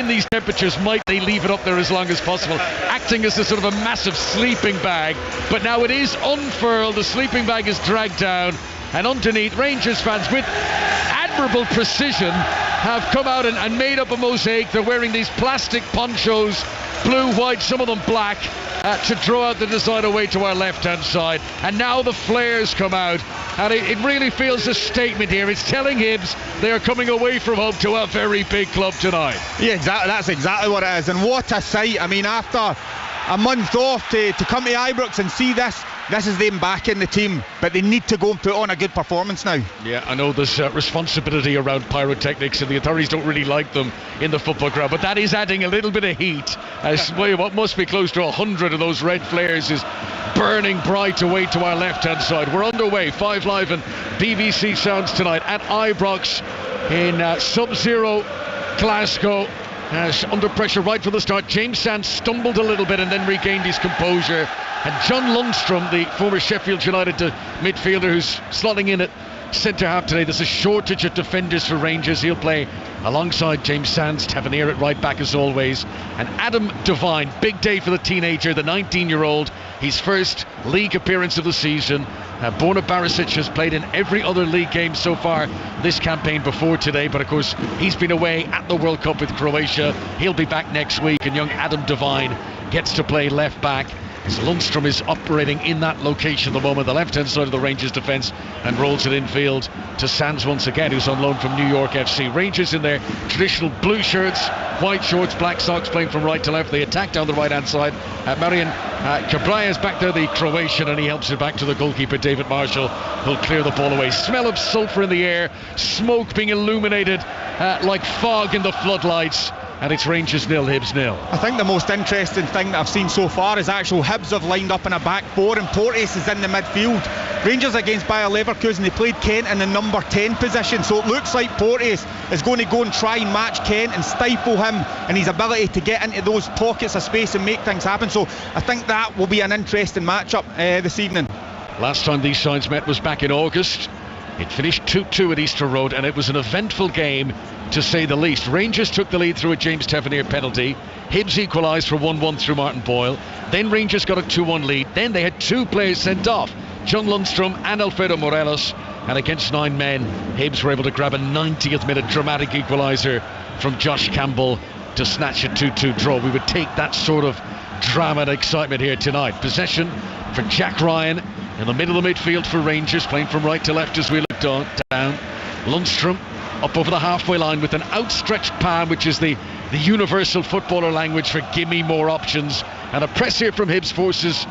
in these temperatures, might they leave it up there as long as possible, acting as a sort of a massive sleeping bag. But now it is unfurled, the sleeping bag is dragged down, and underneath, Rangers fans with admirable precision have come out and made up a mosaic. They're wearing these plastic ponchos, blue, white, some of them black, to draw out the design away to our left-hand side. And now the flares come out, and it really feels a statement here. It's telling Hibs they are coming away from home to a very big club tonight. Yeah, exactly. That's exactly what it is. And what a sight. I mean, after a month off to come to Ibrox and see this is them back in the team, but they need to go and put on a good performance now. Yeah, I know there's responsibility around pyrotechnics and the authorities don't really like them in the football ground, but that is adding a little bit of heat as what must be close to 100 of those red flares is burning bright away to our left-hand side. We're underway, 5 Live and BBC Sounds tonight at Ibrox in Sub-Zero Glasgow. Under pressure right from the start. James Sands stumbled a little bit and then regained his composure. And John Lundstrom, the former Sheffield United midfielder who's slotting in at centre half today. There's a shortage of defenders for Rangers. He'll play alongside James Sands. Tavernier at right back as always. And Adam Devine, big day for the teenager, the 19-year-old. His first league appearance of the season. Borna Barisic has played in every other league game so far this campaign before today, but of course he's been away at the World Cup with Croatia. He'll be back next week, and young Adam Devine gets to play left back. So Lundstrom is operating in that location at the moment, the left-hand side of the Rangers defence, and rolls it infield to Sands once again, who's on loan from New York FC. Rangers in their traditional blue shirts, white shorts, black socks, playing from right to left. They attack down the right-hand side. Marian Cabrera is back there, the Croatian, and he helps it back to the goalkeeper, David Marshall, who'll clear the ball away. Smell of sulphur in the air, smoke being illuminated like fog in the floodlights. And it's Rangers 0, Hibs 0. I think the most interesting thing that I've seen so far is actual Hibs have lined up in a back four and Porteous is in the midfield. Rangers against Bayer Leverkusen, they played Kent in the number 10 position, so it looks like Porteous is going to go and try and match Kent and stifle him and his ability to get into those pockets of space and make things happen. So I think that will be an interesting matchup this evening. Last time these sides met was back in August. It finished 2-2 at Easter Road, and it was an eventful game, to say the least. Rangers took the lead through a James Tavernier penalty. Hibs equalised for 1-1 through Martin Boyle. Then Rangers got a 2-1 lead. Then they had 2 players sent off, John Lundstrom and Alfredo Morelos. And against 9 men, Hibs were able to grab a 90th minute dramatic equaliser from Josh Campbell to snatch a 2-2 draw. We would take that sort of drama and excitement here tonight. Possession for Jack Ryan in the middle of the midfield for Rangers, playing from right to left as we look down. Lundstrom up over the halfway line with an outstretched palm, which is the universal footballer language for give me more options. And a press here from Hibs forces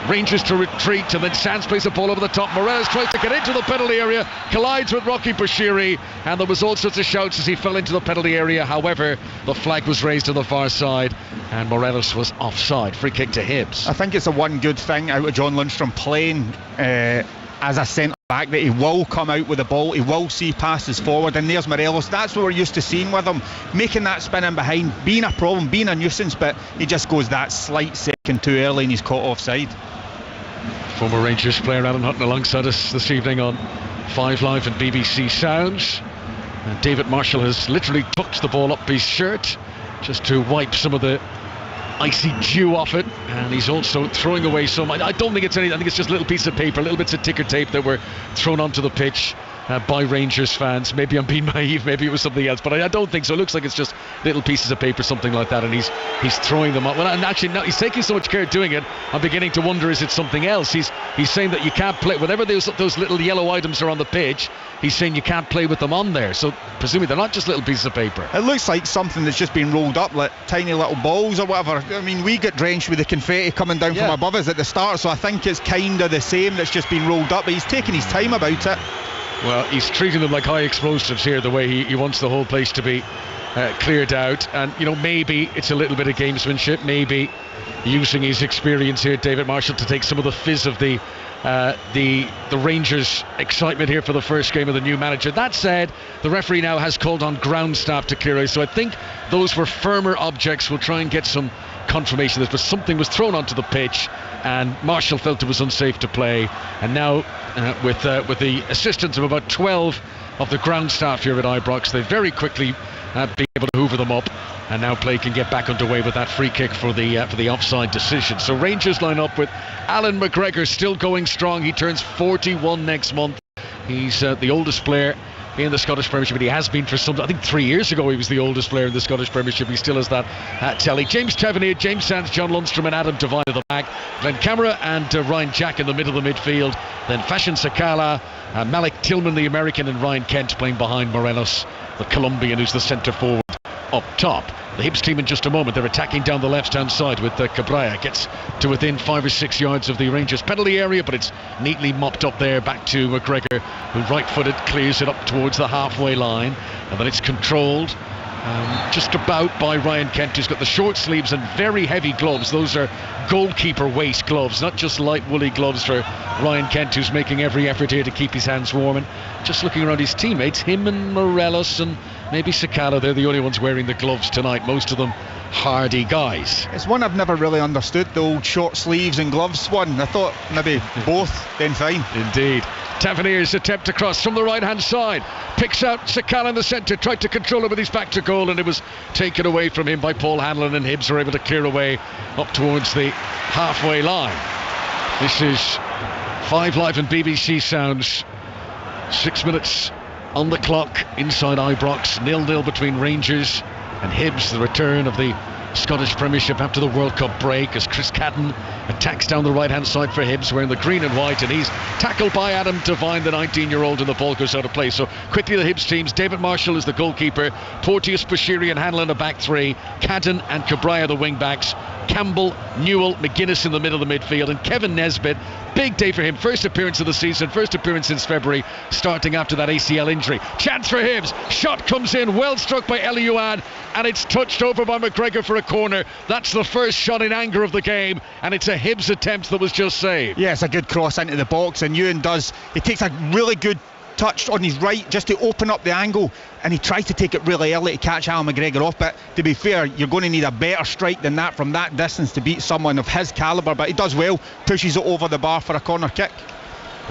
Rangers to retreat, and then Sands plays the ball over the top. Morelos tries to get into the penalty area, collides with Rocky Bashiri, and there was all sorts of shouts as he fell into the penalty area. However, the flag was raised on the far side and Morelos was offside. Free kick to Hibs. I think it's a one good thing out of John Lundstrom playing as a centre back, that he will come out with the ball, he will see passes forward, and there's Morelos. That's what we're used to seeing with him, making that spin in behind, being a problem, being a nuisance, but he just goes that slight second too early and he's caught offside. Former Rangers player Alan Hutton alongside us this evening on 5 Live and BBC Sounds. David Marshall has literally tucked the ball up his shirt just to wipe some of the icy dew off it, and he's also throwing away some, I don't think it's anything, I think it's just a little piece of paper, little bits of ticker tape that were thrown onto the pitch by Rangers fans. Maybe I'm being naive, maybe it was something else, but I don't think so. It looks like it's just little pieces of paper, something like that, and he's throwing them up. Well, and actually no, he's taking so much care doing it, I'm beginning to wonder, is it something else? He's saying that you can't play, whatever those little yellow items are on the pitch, he's saying you can't play with them on there, so presumably they're not just little pieces of paper. It looks like something that's just been rolled up, like tiny little balls or whatever. I mean, we get drenched with the confetti coming down from above us at the start, so I think it's kind of the same that's just been rolled up, but he's taking his time about it. Well, he's treating them like high explosives here, the way he wants the whole place to be cleared out. And, you know, maybe it's a little bit of gamesmanship, maybe using his experience here, David Marshall, to take some of the fizz of the Rangers' excitement here for the first game of the new manager. That said, the referee now has called on ground staff to clear out, so I think those were firmer objects. We'll try and get some confirmation of this, but something was thrown onto the pitch and Marshall felt it was unsafe to play, and now with the assistance of about 12 of the ground staff here at Ibrox, they very quickly being able to hoover them up, and now play can get back underway with that free kick for the offside decision. So Rangers line up with Alan McGregor still going strong. He turns 41 next month. He's the oldest player in the Scottish Premiership, and he has been for some, I think 3 years ago he was the oldest player in the Scottish Premiership. He still has that tally. James Tavernier, James Sands, John Lundstrom and Adam Devine at the back, Glenn Camara and Ryan Jack in the middle of the midfield, then Fashion Sakala, Malik Tillman the American, and Ryan Kent playing behind Morelos the Colombian, who's the centre forward up top. The Hibs team in just a moment. They're attacking down the left hand side with Cabrera. Gets to within 5 or 6 yards of the Rangers penalty area, but it's neatly mopped up there back to McGregor, who right-footed clears it up towards the halfway line, and then it's controlled just about by Ryan Kent, who's got the short sleeves and very heavy gloves. Those are goalkeeper waist gloves, not just light woolly gloves for Ryan Kent, who's making every effort here to keep his hands warm. And just looking around his teammates, him and Morelos and maybe Sakala, they're the only ones wearing the gloves tonight, most of them hardy guys. It's one I've never really understood, the old short sleeves and gloves one. I thought maybe both, then fine. Indeed. Tavernier's attempt across from the right hand side, picks out Sakala in the centre, tried to control it with his back to goal, and it was taken away from him by Paul Hanlon, and Hibs were able to clear away up towards the halfway line. This is 5 Live and BBC Sounds. 6 minutes on the clock inside Ibrox, 0-0 between Rangers and Hibs. The return of the Scottish Premiership after the World Cup break, as Chris Cadden attacks down the right hand side for Hibs, wearing the green and white, and he's tackled by Adam Devine, the 19-year-old, and the ball goes out of play. So quickly the Hibs teams: David Marshall is the goalkeeper, Porteous, Bashiri and Hanlon a back three, Cadden and Cabrera the wing backs, Campbell, Newell, McGuinness in the middle of the midfield, and Kevin Nesbitt. Big day for him, first appearance of the season, first appearance since February, starting after that ACL injury. Chance for Hibs, shot comes in, well struck by Eliouan, and it's touched over by McGregor for a corner. That's the first shot in anger of the game, and it's a Hibs attempt that was just saved. Yeah, it's a good cross into the box, and Ewan he takes a really good touch on his right just to open up the angle, and he tries to take it really early to catch Alan McGregor off. But to be fair, you're going to need a better strike than that from that distance to beat someone of his calibre, but he does well, pushes it over the bar for a corner kick.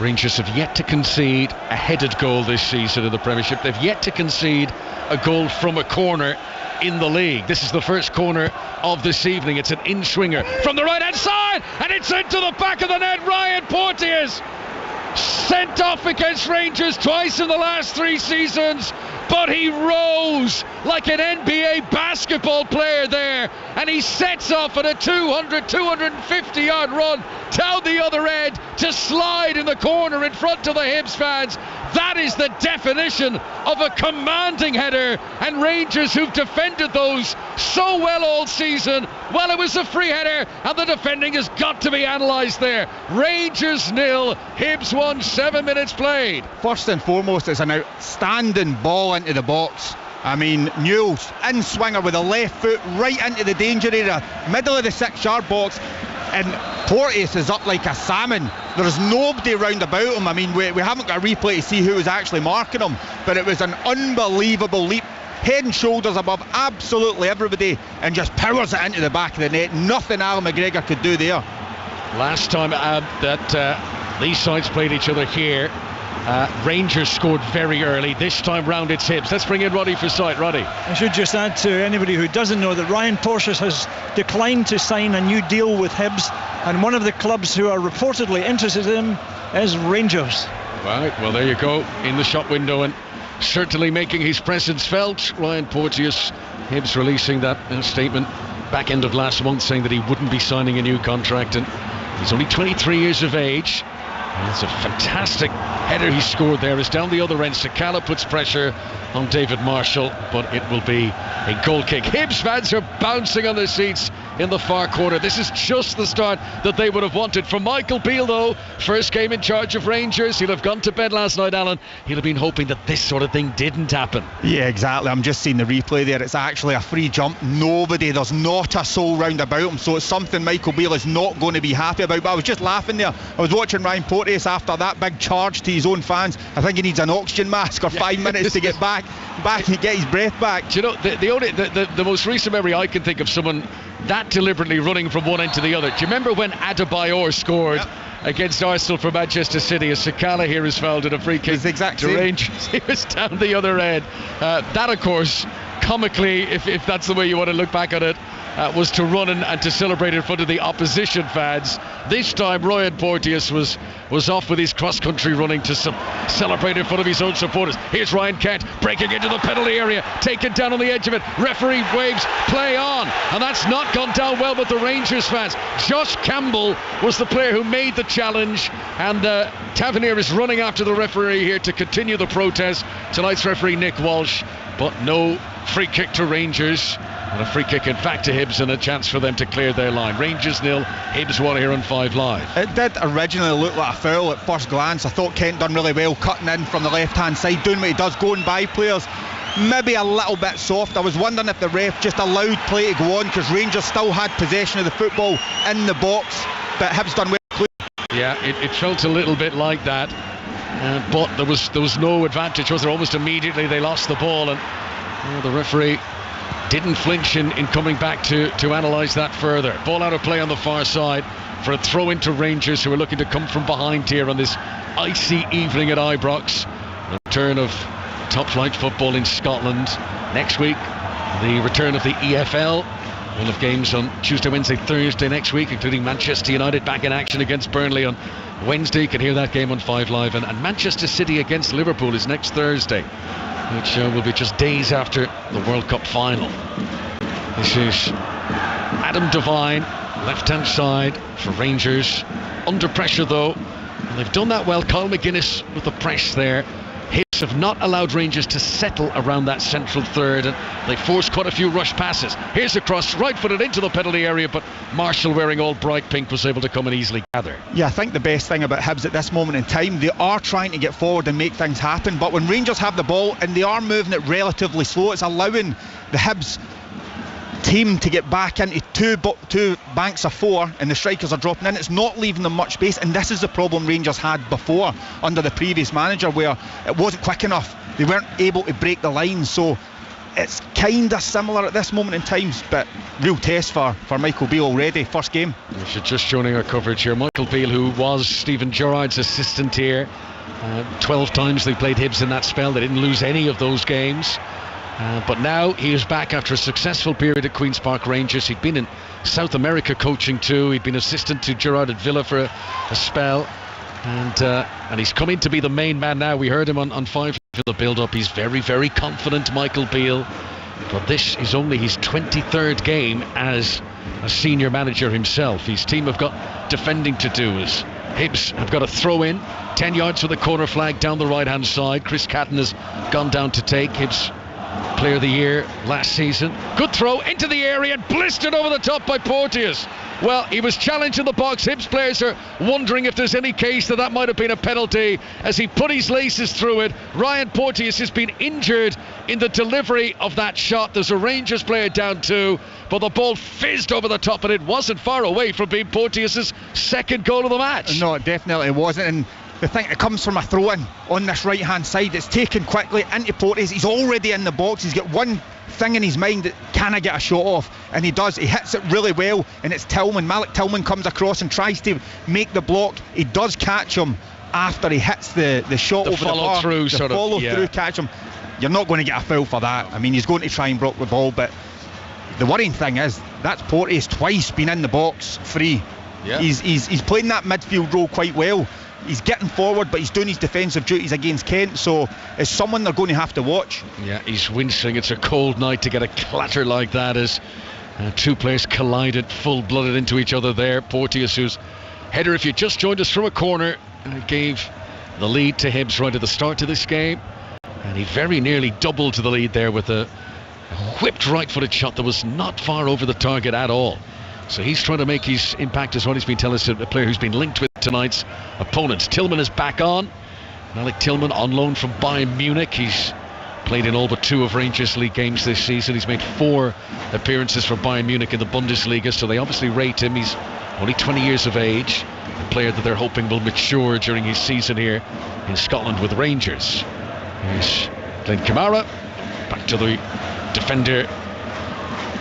Rangers have yet to concede a headed goal this season in the Premiership. They've yet to concede a goal from a corner in the league. This is the first corner of this evening. It's an in-swinger from the right hand side, and it's into the back of the net. Ryan Porteous sent off against Rangers twice in the last 3 seasons, but he rose like an NBA basketball player there, and he sets off at a 250 yard run down the other end to slide in the corner in front of the Hibs fans. That is the definition of a commanding header, and Rangers, who've defended those so well all season, well, it was a free header, and the defending has got to be analysed there. Rangers 0, Hibs 1, 7 minutes played. First and foremost, it's an outstanding ball into the box. I mean, Newell's in swinger with the left foot right into the danger area, middle of the 6 yard box, and Porteous is up like a salmon. There's nobody round about him. I mean, we haven't got a replay to see who was actually marking him, but it was an unbelievable leap, head and shoulders above absolutely everybody, and just powers it into the back of the net. Nothing Alan McGregor could do there. Last time that these sides played each other here, Rangers scored very early. This time round it's Hibs. Let's bring in Roddy for sight. Roddy. I should just add to anybody who doesn't know that Ryan Porteous has declined to sign a new deal with Hibs, and one of the clubs who are reportedly interested in him is Rangers. Right, well, there you go, in the shop window and certainly making his presence felt. Ryan Porteous, Hibs releasing that statement back end of last month saying that he wouldn't be signing a new contract, and he's only 23 years of age. It's a fantastic header he scored there. As down the other end, Sakala puts pressure on David Marshall, but it will be a goal kick. Hibs fans are bouncing on their seats in the far corner. This is just the start that they would have wanted from Michael Beale, though. First game in charge of Rangers. He'll have gone to bed last night, Alan. He'll have been hoping that this sort of thing didn't happen. Yeah, exactly. I'm just seeing the replay there. It's actually a free jump. There's not a soul round about him, so it's something Michael Beale is not going to be happy about. But I was just laughing there. I was watching Ryan Porteous after that big charge to his own fans. I think he needs an oxygen mask or 5 minutes to get back and get his breath back. Do you know, the most recent memory I can think of someone that deliberately running from one end to the other. Do you remember when Adebayor scored against Arsenal for Manchester City, as Sakala here is fouled in a free kick to Rangers? He was down the other end. That, of course, comically, if that's the way you want to look back at it, was to run and to celebrate in front of the opposition fans. This time Ryan Porteous was off with his cross-country running to celebrate in front of his own supporters. Here's Ryan Kent breaking into the penalty area, taken down on the edge of it. Referee waves play on, and that's not gone down well with the Rangers fans. Josh Campbell was the player who made the challenge, and Tavernier is running after the referee here to continue the protest. Tonight's referee Nick Walsh, but no free kick to Rangers. And a free kick in fact to Hibs, and a chance for them to clear their line. Rangers 0, Hibs 1 here on 5 Live. It did originally look like a foul at first glance. I thought Kent done really well cutting in from the left hand side, doing what he does, going by players. Maybe a little bit soft. I was wondering if the ref just allowed play to go on, because Rangers still had possession of the football in the box, but Hibs done well. Yeah, it felt a little bit like that, but there was no advantage, was there? Almost immediately they lost the ball, and the referee didn't flinch in coming back to analyse that further. Ball out of play on the far side for a throw into Rangers, who are looking to come from behind here on this icy evening at Ibrox. The return of top flight football in Scotland next week. The return of the EFL. We'll have games on Tuesday, Wednesday, Thursday next week, including Manchester United back in action against Burnley on Wednesday. You can hear that game on 5 Live. And Manchester City against Liverpool is next Thursday, which will be just days after the World Cup final. This is Adam Devine, left-hand side for Rangers. Under pressure though, and they've done that well. Kyle McGuinness with the press there. Hibs have not allowed Rangers to settle around that central third, and they forced quite a few rush passes. Here's a cross, right-footed into the penalty area, but Marshall, wearing all bright pink, was able to come and easily gather. Yeah, I think the best thing about Hibs at this moment in time, they are trying to get forward and make things happen, but when Rangers have the ball and they are moving it relatively slow, it's allowing the Hibs team to get back into two banks of 4, and the strikers are dropping in. It's not leaving them much space, and this is the problem Rangers had before under the previous manager, where it wasn't quick enough. They weren't able to break the line, so it's kind of similar at this moment in time, but real test for Michael Beale already, first game. If you're just joining our coverage here, Michael Beale, who was Stephen Gerrard's assistant here, 12 times they played Hibs in that spell. They didn't lose any of those games. But now he is back after a successful period at Queen's Park Rangers. He'd been in South America coaching too. He'd been assistant to Gerrard at Villa for a spell, and he's come in to be the main man now. We heard him on 5 for the build-up. He's very, very confident, Michael Beale. But this is only his 23rd game as a senior manager himself. His team have got defending to do, as Hibs have got a throw in 10 yards with a corner flag down the right hand side. Chris Catton has gone down to take. Hibs Player of the Year last season. Good throw into the area and blistered over the top by Porteous. Well, he was challenged in the box. Hibs players are wondering if there's any case that might have been a penalty as he put his laces through it. Ryan Porteous has been injured in the delivery of that shot. There's a Rangers player down too, but the ball fizzed over the top, and it wasn't far away from being Porteous' second goal of the match. No, it definitely wasn't. And the thing, it comes from a throw-in on this right-hand side. It's taken quickly into Porteous. He's already in the box. He's got one thing in his mind that, can I get a shot off? And he does. He hits it really well, and it's Tillman. Malik Tillman comes across and tries to make the block. He does catch him after he hits the shot over the bar. Through, the follow-through catch him. You're not going to get a foul for that. I mean, he's going to try and block the ball, but the worrying thing is that's Porteous twice been in the box free. Yeah. He's playing that midfield role quite well. He's getting forward, but he's doing his defensive duties against Kent, so it's someone they're going to have to watch. Yeah, he's wincing. It's a cold night to get a clatter like that as two players collided full-blooded into each other there. Porteous, whose header, if you just joined us from a corner, gave the lead to Hibs right at the start of this game, and he very nearly doubled to the lead there with a whipped right-footed shot that was not far over the target at all. So he's trying to make his impact as well. He's been telling us a player who's been linked with tonight's opponents. Tillman is back on. Malik Tillman on loan from Bayern Munich. He's played in all but 2 of Rangers League games this season. He's made 4 appearances for Bayern Munich in the Bundesliga, so they obviously rate him. He's only 20 years of age, a player that they're hoping will mature during his season here in Scotland with Rangers. Here's Glenn Kamara, back to the defender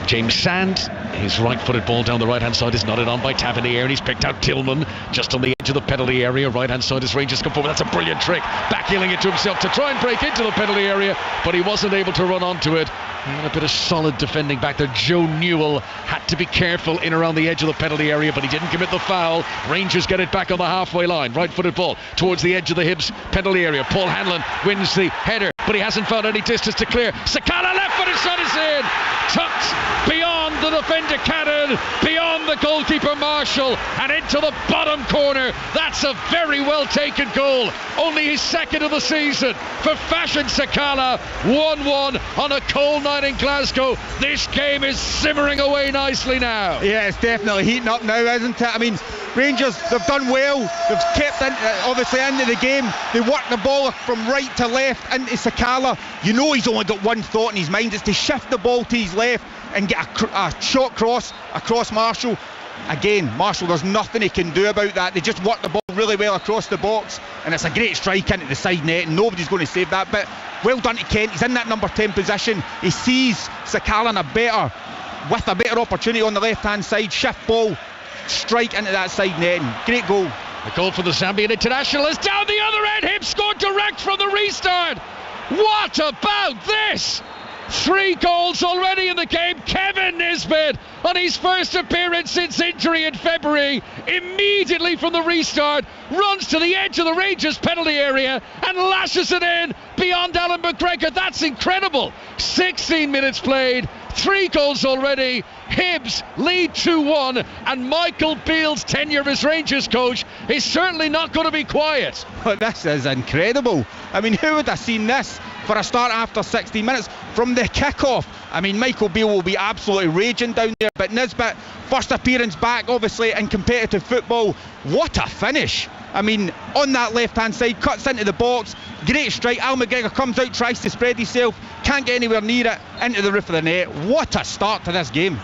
James Sand. His right-footed ball down the right-hand side is nodded on by Tavernier, and he's picked out Tillman just on the edge of the penalty area. Right-hand side as Rangers come forward. That's a brilliant trick, backheeling it to himself to try and break into the penalty area, but he wasn't able to run onto it. And a bit of solid defending back there. Joe Newell had to be careful in around the edge of the penalty area, but he didn't commit the foul. Rangers get it back on the halfway line. Right-footed ball towards the edge of the Hibs penalty area. Paul Hanlon wins the header, but he hasn't found any distance to clear. Sakala left-footed shot is in. Tucked beyond the defender Cannon, beyond the goalkeeper Marshall, and into the bottom corner. That's a very well taken goal. Only his second of the season for Fashion Sakala. 1-1 on a cold night in Glasgow. This game is simmering away nicely now. Yeah, it's definitely heating up now, isn't it? I mean, Rangers, they've done well. They've kept obviously into the game. They work the ball from right to left into Sakala. You know he's only got one thought in his mind. It's to shift the ball to his left and get a short cross across Marshall. Again, Marshall, there's nothing he can do about that. They just work the ball really well across the box, and it's a great strike into the side net, and nobody's going to save that. But well done to Kent. He's in that number 10 position. He sees Sakala with a better opportunity on the left-hand side. Shift ball, strike into that side net. Great goal. The goal for the Zambian international is down the other end. Hibs scored direct from the restart. What about this? 3 goals already in the game. Kevin Nisbet on his first appearance since injury in February, immediately from the restart, runs to the edge of the Rangers penalty area and lashes it in beyond Alan McGregor. That's incredible. 16 minutes played, 3 goals already. Hibs lead 2-1, and Michael Beale's tenure as Rangers coach is certainly not going to be quiet. But this is incredible. I mean, who would have seen this for a start after 16 minutes from the kick-off? I mean, Michael Beale will be absolutely raging down there, but Nisbet, first appearance back obviously in competitive football. What a finish. I mean, on that left-hand side, cuts into the box, great strike. Al McGregor comes out, tries to spread himself, can't get anywhere near it, into the roof of the net. What a start to this game.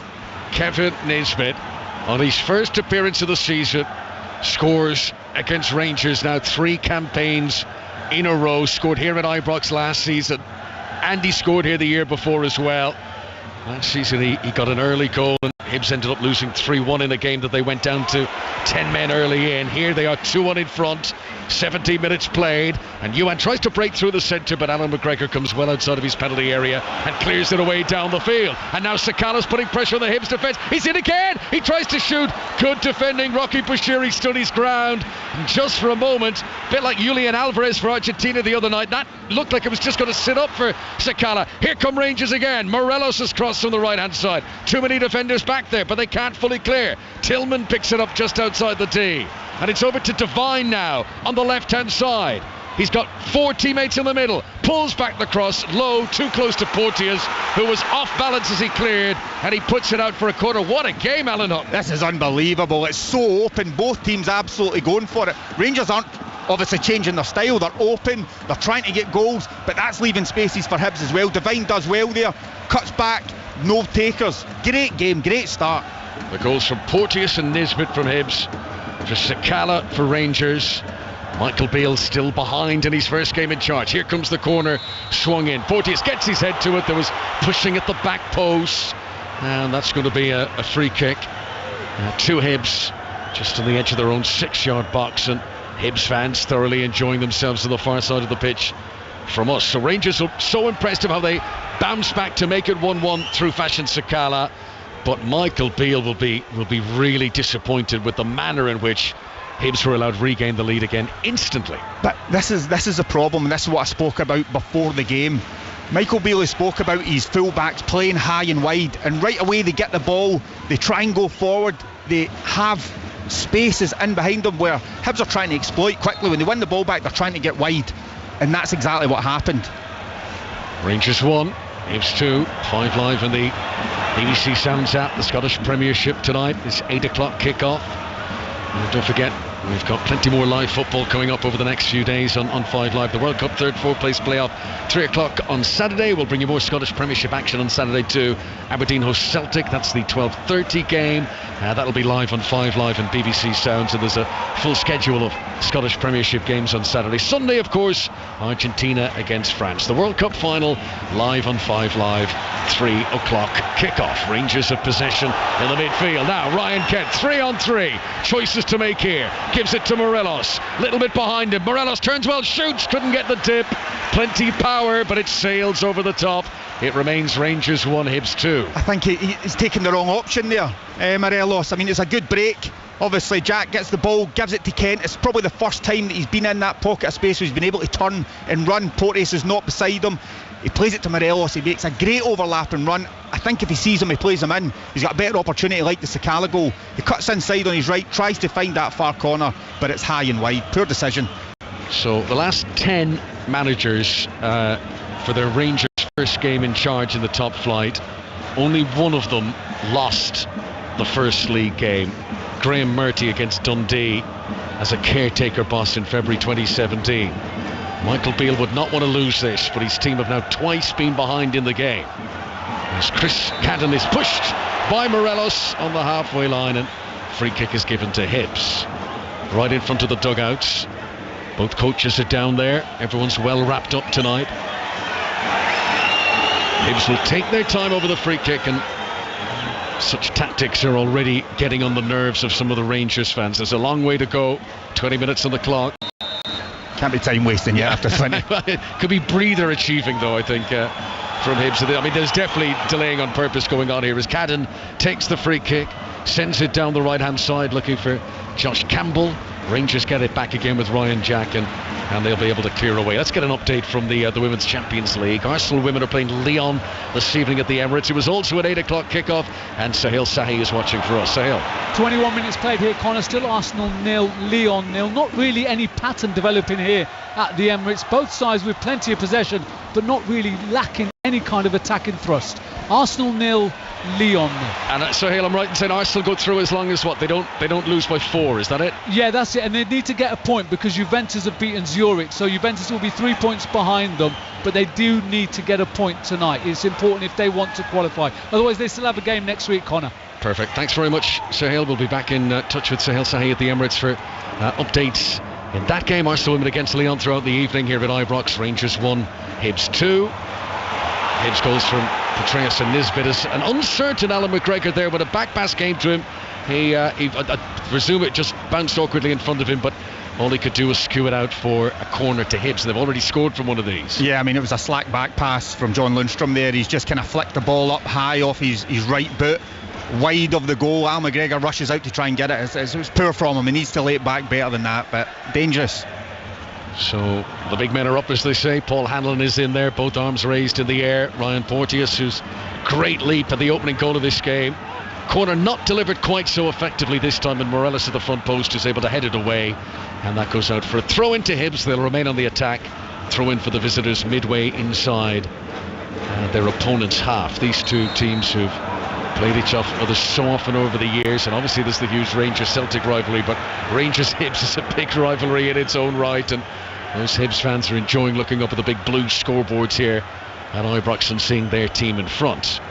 Kevin Nisbet, on his first appearance of the season, scores against Rangers. Now 3 campaigns in a row. Scored here at Ibrox last season, and he scored here the year before as well. Last season he got an early goal, and Hibs ended up losing 3-1 in a game that they went down to 10 men early in. Here they are 2-1 in front, 17 minutes played, and Ewan tries to break through the centre, but Alan McGregor comes well outside of his penalty area and clears it away down the field. And now Sakala's putting pressure on the Hibs defence. He's in again. He tries to shoot. Good defending. Rocky Bashiri stood his ground. And just for a moment, a bit like Julian Alvarez for Argentina the other night, that looked like it was just going to sit up for Sakala. Here come Rangers again. Morelos has crossed from the right hand side. Too many defenders back there, but they can't fully clear. Tillman picks it up just outside the tee, and it's over to Devine now on the left hand side. He's got 4 teammates in the middle, pulls back the cross low, too close to Porteous, who was off balance as he cleared, and he puts it out for a corner. What a game, Alan Hunt. This is unbelievable. It's so open, both teams absolutely going for it. Rangers aren't obviously changing their style. They're open, they're trying to get goals, but that's leaving spaces for Hibs as well. Devine does well there, cuts back, no takers. Great game, great start. The goals from Porteous and Nisbet from Hibs, for Sakala for Rangers. Michael Beale still behind in his first game in charge. Here comes the corner, swung in. Porteous gets his head to it. There was pushing at the back post, and that's going to be a free kick. 2 Hibs just on the edge of their own 6-yard box, and Hibs fans thoroughly enjoying themselves to the far side of the pitch from us. So Rangers are so impressed of how they bounce back to make it 1-1 through Fashion Sakala, but Michael Beale will be really disappointed with the manner in which Hibs were allowed to regain the lead again instantly. But this is a problem, and this is what I spoke about before the game. Michael Beale spoke about his fullbacks playing high and wide, and right away they get the ball, they try and go forward, they have spaces in behind them where Hibs are trying to exploit quickly. When they win the ball back, they're trying to get wide, and that's exactly what happened. Rangers 1, Hibs 2, 5 live in the BBC Sounds app. The Scottish Premiership tonight is 8 o'clock kick-off. And don't forget, we've got plenty more live football coming up over the next few days on 5 Live. The World Cup 3rd, 4th place playoff, 3 o'clock on Saturday. We'll bring you more Scottish Premiership action on Saturday too. Aberdeen host Celtic, that's the 12:30 game. That'll be live on 5 Live and BBC Sounds, and there's a full schedule of Scottish Premiership games on Saturday. Sunday, of course, Argentina against France. The World Cup final, live on 5 Live, 3 o'clock kickoff. Rangers have possession in the midfield. Now Ryan Kent, 3-on-3. Choices to make here. Gives it to Morelos. Little bit behind him. Morelos turns well, shoots, couldn't get the tip. Plenty power, but it sails over the top. It remains Rangers 1, Hibs 2. I think he's taken the wrong option there, Morelos. I mean, it's a good break. Obviously, Jack gets the ball, gives it to Kent. It's probably the first time that he's been in that pocket of space where he's been able to turn and run. Porteous is not beside him. He plays it to Morelos. He makes a great overlap and run. I think if he sees him, he plays him in. He's got a better opportunity, like the Sakala goal. He cuts inside on his right, tries to find that far corner, but it's high and wide. Poor decision. So the last 10 managers for their Rangers first game in charge in the top flight, only one of them lost the first league game. Graham Murty against Dundee as a caretaker boss in February 2017. Michael Beale would not want to lose this, but his team have now twice been behind in the game. As Chris Cadden is pushed by Morelos on the halfway line, and free kick is given to Hibs. Right in front of the dugouts. Both coaches are down there. Everyone's well wrapped up tonight. Hibs will take their time over the free kick, and such tactics are already getting on the nerves of some of the Rangers fans. There's a long way to go. 20 minutes on the clock. Can't be time wasting yet after 20. It could be breather achieving, though, I think, from Hibs. I mean, there's definitely delaying on purpose going on here as Cadden takes the free kick, sends it down the right-hand side looking for Josh Campbell. Rangers get it back again with Ryan Jack, and they'll be able to clear away. Let's get an update from the Women's Champions League. Arsenal women are playing Lyon this evening at the Emirates. It was also an 8 o'clock kickoff, and Sahil Sahi is watching for us. Sahil. 21 minutes played here, Connor. Still Arsenal 0, Lyon 0. Not really any pattern developing here at the Emirates. Both sides with plenty of possession, but not really lacking any kind of attacking thrust. Arsenal 0, Lyon 0. And Sahil, I'm right in saying Arsenal go through as long as what? They don't lose by 4, is that it? Yeah, that's it. And they need to get a point because Juventus have beaten Zurich, so Juventus will be 3 points behind them, but they do need to get a point tonight. It's important if they want to qualify. Otherwise, they still have a game next week, Connor. Perfect. Thanks very much, Sahil. We'll be back in touch with Sahil Sahi at the Emirates for updates in that game. Arsenal women against Lyon throughout the evening here at Ibrox. Rangers 1, Hibs 2. Hibs goals from Petraeus and Nisbet. As an uncertain Alan McGregor there when a back pass came to him. He I presume it just bounced awkwardly in front of him, but all he could do was skew it out for a corner to Hibs. They've already scored from one of these. Yeah, I mean, it was a slack back pass from John Lundstrom there. He's just kind of flicked the ball up high off his right boot, wide of the goal. Al McGregor rushes out to try and get it. It was poor from him. He needs to lay it back better than that, but dangerous. So the big men are up, as they say. Paul Hanlon is in there, both arms raised in the air. Ryan Porteous, whose great leap at the opening goal of this game. Corner not delivered quite so effectively this time, and Morelos at the front post is able to head it away, and that goes out for a throw into Hibs. They'll remain on the attack. Throw in for the visitors midway inside their opponent's half. These two teams who've played each other so often over the years, and obviously there's the huge Rangers-Celtic rivalry, but Rangers-Hibs is a big rivalry in its own right, and those Hibs fans are enjoying looking up at the big blue scoreboards here at Ibrox and seeing their team in front.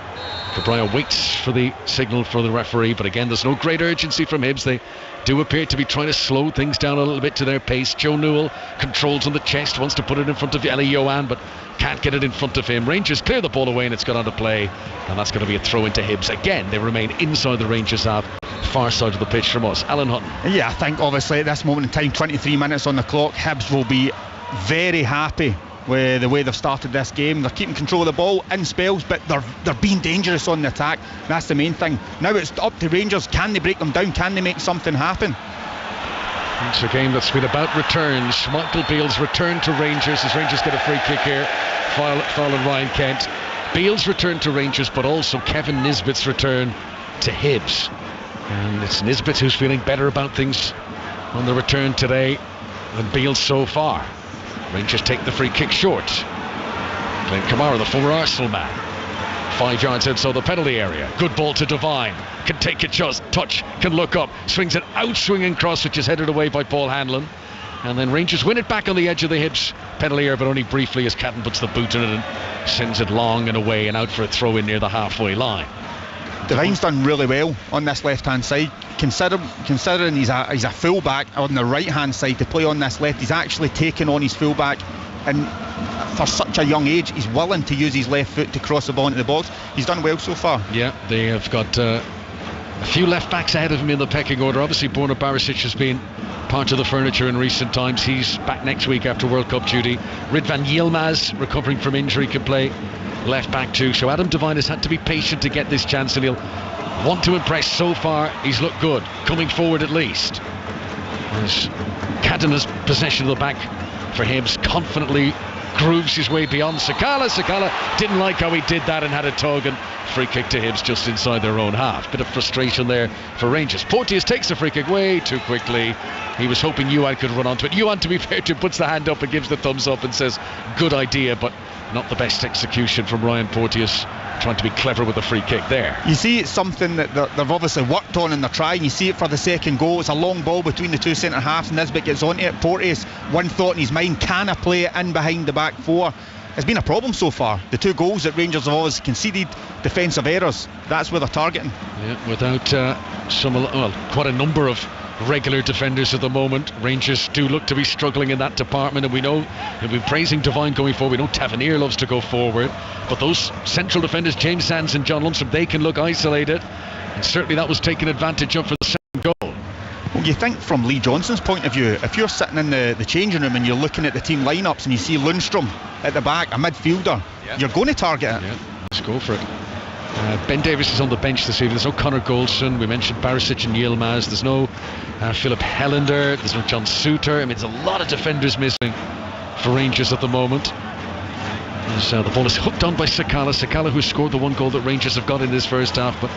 Cabral waits for the signal from the referee, but again there's no great urgency from Hibs. They do appear to be trying to slow things down a little bit to their pace. Joe Newell controls on the chest, wants to put it in front of Ellie Johan, but can't get it in front of him. Rangers clear the ball away and it's gone out of play, and that's going to be a throw into Hibs. Again, they remain inside the Rangers half, far side of the pitch from us. Alan Hutton. Yeah, I think obviously at this moment in time, 23 minutes on the clock, Hibs will be very happy with the way they've started this game. They're keeping control of the ball in spells, but they're being dangerous on the attack. That's the main thing. Now it's up to Rangers. Can they break them down? Can they make something happen? It's a game that's been about returns. Michael Beale's return to Rangers as Rangers get a free kick here. Foul on Ryan Kent. Beale's return to Rangers, but also Kevin Nisbet's return to Hibs. And it's Nisbet who's feeling better about things on the return today than Beale so far. Rangers take the free kick short. Glenn Kamara, the former Arsenal man, 5 yards outside the penalty area. Good ball to Devine. Can take a touch, can look up, swings an out-swinging cross which is headed away by Paul Hanlon. And then Rangers win it back on the edge of the Hibs penalty area, but only briefly as Catton puts the boot in it and sends it long and away and out for a throw in near the halfway line. Devine's done really well on this left-hand side. Considering he's a full-back on the right-hand side to play on this left, he's actually taken on his full-back, and for such a young age he's willing to use his left foot to cross the ball into the box. He's done well so far. Yeah, they have got a few left-backs ahead of him in the pecking order. Obviously Borna Barisic has been part of the furniture in recent times. He's back next week after World Cup duty. Ridvan Yilmaz, recovering from injury, can play left back too. So Adam Devine has had to be patient to get this chance, and he'll want to impress. So far he's looked good, coming forward at least. As Cadden's possession of the back for Hibs, confidently grooves his way beyond Sakala. Sakala didn't like how he did that and had a tug, and free kick to Hibs just inside their own half. Bit of frustration there for Rangers. Porteous takes the free kick way too quickly. He was hoping Yuan could run onto it. Yuan, to be fair to him, puts the hand up and gives the thumbs up and says good idea, but not the best execution from Ryan Porteous, trying to be clever with the free kick there. You see, it's something that they've obviously worked on and they're trying. You see it for the second goal. It's a long ball between the two centre halves. Nisbet gets onto it. Porteous, one thought in his mind, can I play it in behind the back four? It's been a problem so far. The two goals that Rangers have always conceded, defensive errors, that's where they're targeting. Yeah, without quite a number of regular defenders at the moment, Rangers do look to be struggling in that department, and we know we've been praising Devine going forward. We know Tavernier loves to go forward, but those central defenders, James Sands and John Lundstrom, they can look isolated, and certainly that was taken advantage of for the second goal. Well, you think from Lee Johnson's point of view, if you're sitting in the changing room and you're looking at the team lineups and you see Lundstrom at the back, a midfielder, you're going to target it. Yeah, let's go for it. Ben Davies is on the bench this evening. There's no Connor Goldson. We mentioned Barisic and Yilmaz. There's no Philip Helander. There's no John Suter. I mean, there's a lot of defenders missing for Rangers at the moment. As, the ball is hooked on by Sakala. Sakala, who scored the one goal that Rangers have got in this first half, but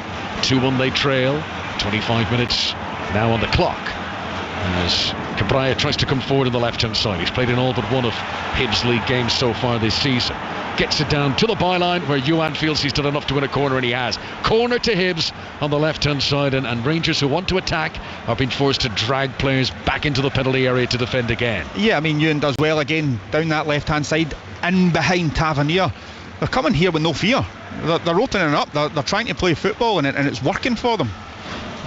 2-1 they trail. 25 minutes now on the clock, as Cabrera tries to come forward on the left-hand side. He's played in all but one of Hibs League games so far this season. Gets it down to the byline where Yuan feels he's done enough to win a corner, and he has. Corner to Hibs on the left-hand side, and Rangers, who want to attack, are being forced to drag players back into the penalty area to defend again. Yeah, I mean, Ewan does well again down that left-hand side, in behind Tavernier. They're coming here with no fear. They're opening up. They're trying to play football, and it's working for them.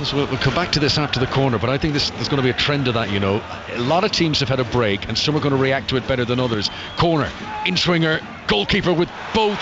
So we'll come back to this after the corner, but I think there's going to be a trend of that, you know. A lot of teams have had a break, and some are going to react to it better than others. Corner, in-swinger, goalkeeper with both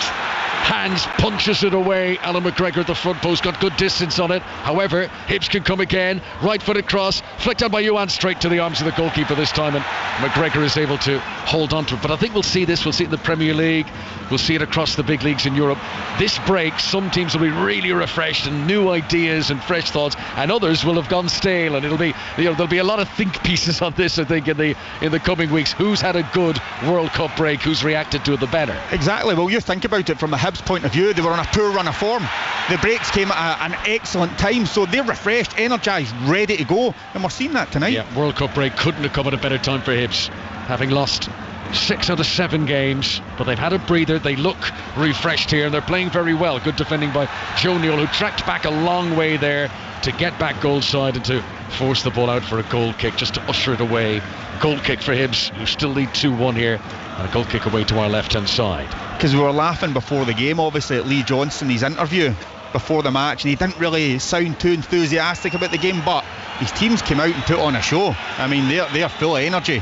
hands punches it away. Alan McGregor at the front post, got good distance on it. However, Hibs can come again. Right-footed cross, flicked on by Yuan straight to the arms of the goalkeeper this time, and McGregor is able to hold on to it. But I think we'll see this. We'll see it in the Premier League. We'll see it across the big leagues in Europe. This break, some teams will be really refreshed and new ideas and fresh thoughts, and others will have gone stale, and it'll be, you know, there'll be a lot of think pieces on this, I think, in the coming weeks. Who's had a good World Cup break? Who's reacted to it the better? Exactly. Well, you think about it from a Hibs point of view. They were on a poor run of form. The breaks came at an excellent time, so they're refreshed, energised, ready to go, and we're seeing that tonight. Yeah, World Cup break couldn't have come at a better time for Hibs, having lost 6 out of 7 games, but they've had a breather. They look refreshed here, and they're playing very well. Good defending by Joe Newell, who tracked back a long way there to get back goal side and to force the ball out for a goal kick, just to usher it away. Goal kick for Hibs, who still lead 2-1 here, and a goal kick away to our left-hand side. Because we were laughing before the game, obviously, at Lee Johnson, his interview before the match, and he didn't really sound too enthusiastic about the game, but his teams came out and put on a show. I mean, they're full of energy.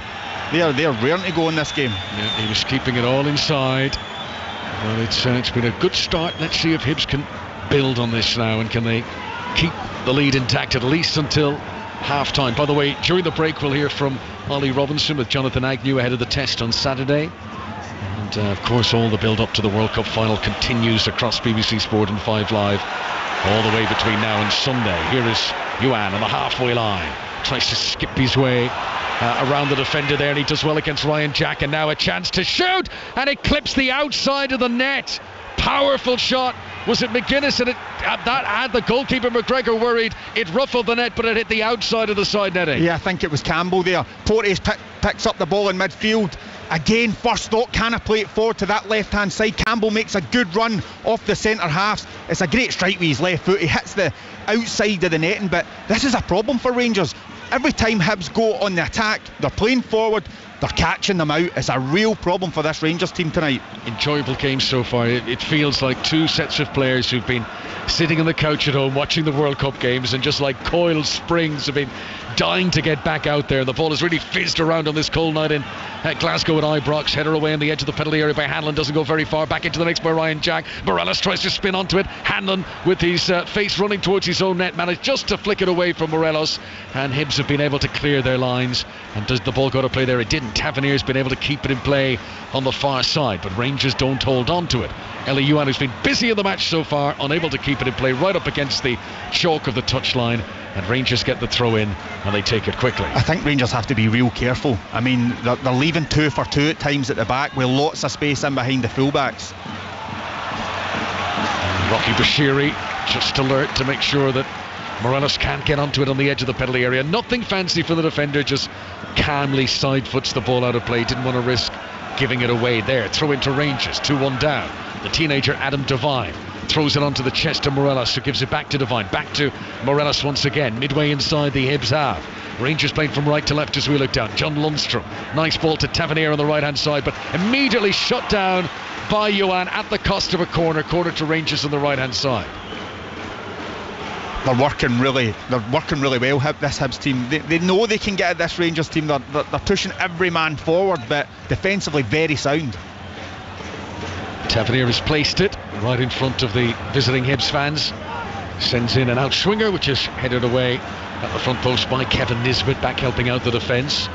They're raring to go in this game. Yeah, he was keeping it all inside. Well, it's been a good start. Let's see if Hibs can build on this now, and can they keep the lead intact at least until half-time. By the way, during the break we'll hear from Ollie Robinson with Jonathan Agnew ahead of the test on Saturday. And of course all the build-up to the World Cup final continues across BBC Sport and 5 Live all the way between now and Sunday. Here is Yuan on the halfway line, tries to skip his way around the defender there, and he does well against Ryan Jack, and now a chance to shoot, and it clips the outside of the net. Powerful shot. Was it McGuinness? And that had the goalkeeper McGregor worried. It ruffled the net, but it hit the outside of the side netting. Yeah, I think it was Campbell there. Porteous picks up the ball in midfield. Again, first thought, can I play it forward to that left-hand side? Campbell makes a good run off the centre halves. It's a great strike with his left foot. He hits the outside of the netting, but this is a problem for Rangers. Every time Hibs go on the attack, they're playing forward, they're catching them out. It's a real problem for this Rangers team tonight. Enjoyable game so far. It feels like two sets of players who've been sitting on the couch at home watching the World Cup games, and just like coiled springs have been dying to get back out there. The ball has really fizzed around on this cold night in Glasgow at Ibrox. Header away on the edge of the penalty area by Hanlon, doesn't go very far. Back into the mix by Ryan Jack. Morelos tries to spin onto it. Hanlon, with his face running towards his own net, managed just to flick it away from Morelos, and Hibs have been able to clear their lines. And does the ball go to play there? It didn't. and Tavernier's been able to keep it in play on the far side, but Rangers don't hold on to it. Ellie Yuan, who's been busy in the match so far, unable to keep it in play right up against the chalk of the touchline, and Rangers get the throw in and they take it quickly. I think Rangers have to be real careful. I mean, they're leaving 2 for 2 at times at the back with lots of space in behind the fullbacks. Rocky Bashiri just alert to make sure that Morelos can't get onto it on the edge of the penalty area. Nothing fancy for the defender, just calmly side foots the ball out of play. Didn't want to risk giving it away there. Throw into Rangers, 2-1 down. The teenager Adam Devine throws it onto the chest of Morelos, who gives it back to Devine. Back to Morelos once again, midway inside the Hibs half. Rangers playing from right to left as we look down. John Lundstrom, nice ball to Tavernier on the right hand side, but immediately shut down by Yuan at the cost of a corner to Rangers on the right hand side. They're working really well, this Hibs team. They know they can get at this Rangers team. They're pushing every man forward, but defensively very sound. Tavernier has placed it right in front of the visiting Hibs fans. Sends in an out swinger, which is headed away at the front post by Kevin Nisbet, back helping out the defence.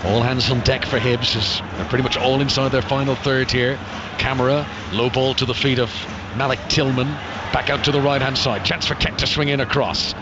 All hands on deck for Hibs, as they're pretty much all inside their final third here. Camera, low ball to the feet of Malik Tillman. Back out to the right hand side. Chance for Kent to swing in across.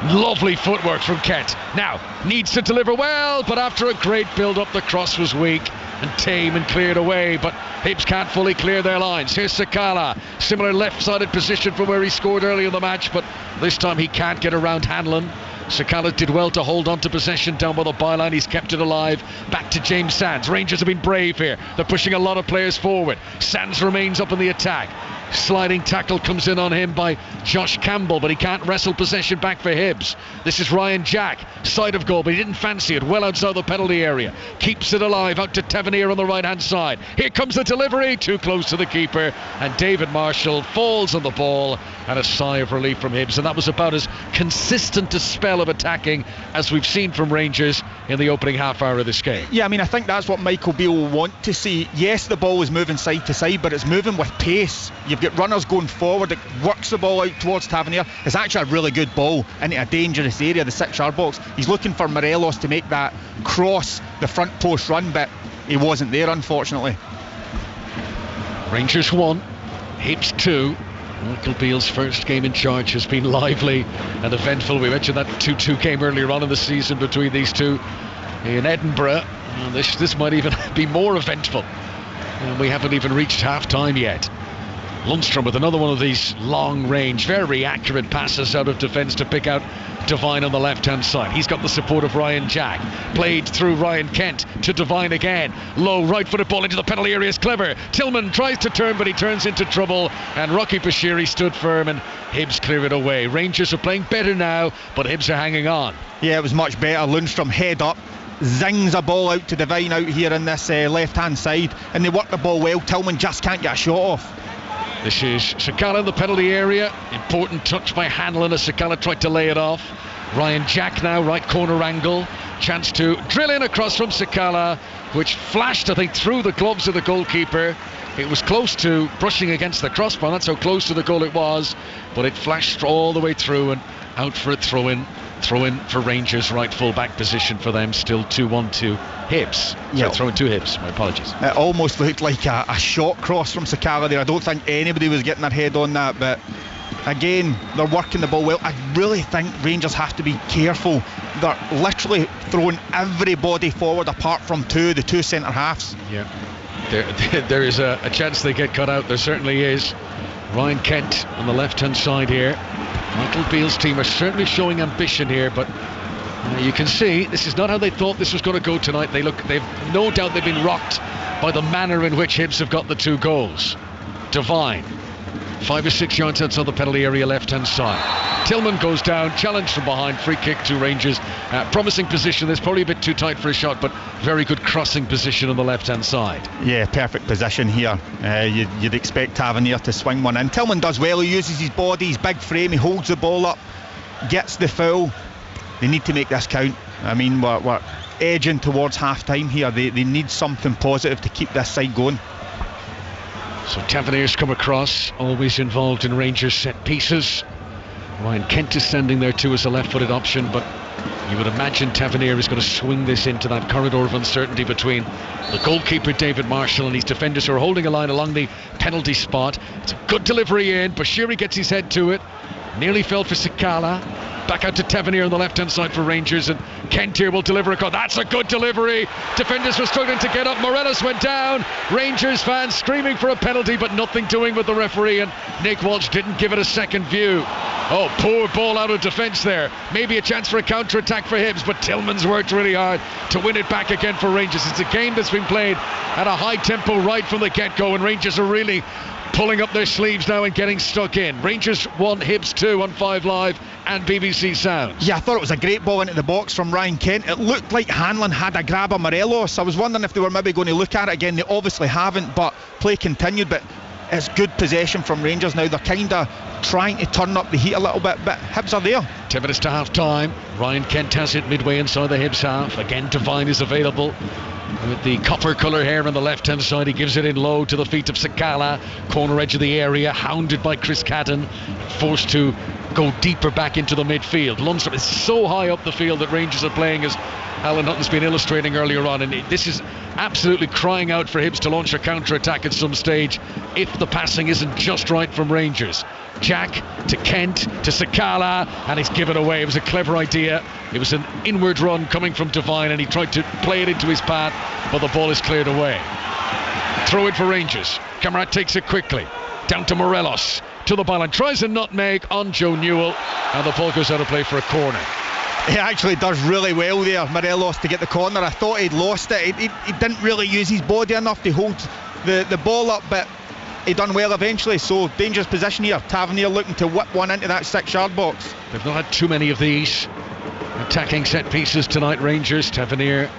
Lovely footwork from Kent. Now needs to deliver well, but after a great build up, the cross was weak and tame and cleared away, but Hibs can't fully clear their lines. Here's Sakala, similar left-sided position from where he scored earlier in the match, but this time he can't get around Hanlon. Sakala did well to hold on to possession down by the byline. He's kept it alive. Back to James Sands. Rangers have been brave here. They're pushing a lot of players forward. Sands remains up in the attack. Sliding tackle comes in on him by Josh Campbell, but he can't wrestle possession back for Hibs. This is Ryan Jack, side of goal, but he didn't fancy it. Well outside the penalty area. Keeps it alive out to Tavernier on the right hand side. Here comes the delivery, too close to the keeper, and David Marshall falls on the ball, and a sigh of relief from Hibs. And that was about as consistent a spell of attacking as we've seen from Rangers in the opening half hour of this game. Yeah, I mean, I think that's what Michael Beale will want to see. Yes, the ball is moving side to side, but it's moving with pace. You've got runners going forward. It works the ball out towards Tavernier. It's actually a really good ball into a dangerous area, the 6-yard box. He's looking for Morelos to make that cross the front post run, but he wasn't there, unfortunately. Rangers 1, Hibs 2. Michael Beale's first game in charge has been lively and eventful. We mentioned that 2-2 game earlier on in the season between these two in Edinburgh. This might even be more eventful. We haven't even reached half-time yet. Lundstrom with another one of these long-range, very accurate passes out of defence to pick out Devine on the left-hand side. He's got the support of Ryan Jack. Played through Ryan Kent to Devine again. Low right-footed ball into the penalty area is clever. Tillman tries to turn, but he turns into trouble, and Rocky Bashiri stood firm, and Hibs clear it away. Rangers are playing better now, but Hibs are hanging on. Yeah, it was much better. Lundstrom head up, zings a ball out to Devine out here on this left-hand side, and they work the ball well. Tillman just can't get a shot off. This is Sakala in the penalty area. Important touch by Hanlon as Sakala tried to lay it off. Ryan Jack now, right corner angle. Chance to drill in across from Sakala, which flashed, I think, through the gloves of the goalkeeper. It was close to brushing against the crossbar. That's how close to the goal it was. But it flashed all the way through and out for a throw-in. Throw-in for Rangers, right full-back position for them. Still 2-1 to Hibs. Yeah, throw-in to Hibs. My apologies. It almost looked like a shot cross from Sakala there. I don't think anybody was getting their head on that, but again, they're working the ball well. I really think Rangers have to be careful. They're literally throwing everybody forward apart from the two centre halves. Yeah, there is a chance they get cut out. There certainly is. Ryan Kent on the left-hand side here. Michael Beale's team are certainly showing ambition here, but you can see this is not how they thought this was going to go tonight. They've no doubt they've been rocked by the manner in which Hibs have got the 2 goals. Devine, 5 or 6 yards outside the penalty area, left-hand side. Tillman goes down, challenged from behind, free kick to Rangers. Promising position. There's probably a bit too tight for a shot, but very good crossing position on the left-hand side. Yeah, perfect position here. You'd expect Tavernier to swing one in. Tillman does well. He uses his body, his big frame. He holds the ball up, gets the foul. They need to make this count. I mean, we're edging towards half-time here. They need something positive to keep this side going. So Tavernier's come across, always involved in Rangers set pieces. Ryan Kent is standing there too as a left-footed option, but you would imagine Tavernier is going to swing this into that corridor of uncertainty between the goalkeeper David Marshall and his defenders who are holding a line along the penalty spot. It's a good delivery in. Bashiri gets his head to it. Nearly fell for Sakala. Back out to Tavernier on the left-hand side for Rangers, and Kent here will deliver a goal. That's a good delivery. Defenders were struggling to get up. Morelos went down. Rangers fans screaming for a penalty, but nothing doing with the referee, and Nick Walsh didn't give it a second view. Oh, poor ball out of defence there. Maybe a chance for a counter-attack for Hibs, but Tillman's worked really hard to win it back again for Rangers. It's a game that's been played at a high tempo right from the get-go, and Rangers are really pulling up their sleeves now and getting stuck in. Rangers 1, Hibs 2 on 5 Live and BBC Sounds. Yeah, I thought it was a great ball into the box from Ryan Kent. It looked like Hanlon had a grab of Morelos. I was wondering if they were maybe going to look at it again. They obviously haven't, but play continued. But it's good possession from Rangers now. They're kind of trying to turn up the heat a little bit, but Hibs are there. 10 minutes to half time. Ryan Kent has it midway inside the Hibs half. Again, Devine is available with the copper colour hair on the left hand side. He gives it in low to the feet of Sakala, corner edge of the area, hounded by Chris Cadden, forced to go deeper back into the midfield. Lundstrom is so high up the field that Rangers are playing, as Alan Hutton's been illustrating earlier on, and this is absolutely crying out for Hibs to launch a counter-attack at some stage if the passing isn't just right from Rangers. Jack to Kent to Sakala, and he's given away. It was a clever idea. It was an inward run coming from Devine, and he tried to play it into his path, but the ball is cleared away. Throw it for Rangers. Kamrat takes it quickly down to Morelos, to the byline, tries a nutmeg on Joe Newell, and the ball goes out of play for a corner. He actually does really well there, Morelos, to get the corner. I thought he'd lost it. He didn't really use his body enough to hold the ball up, but he done well eventually. So dangerous position here. Tavernier looking to whip one into that 6-yard box. They've not had too many of these attacking set pieces tonight, Rangers. Tavernier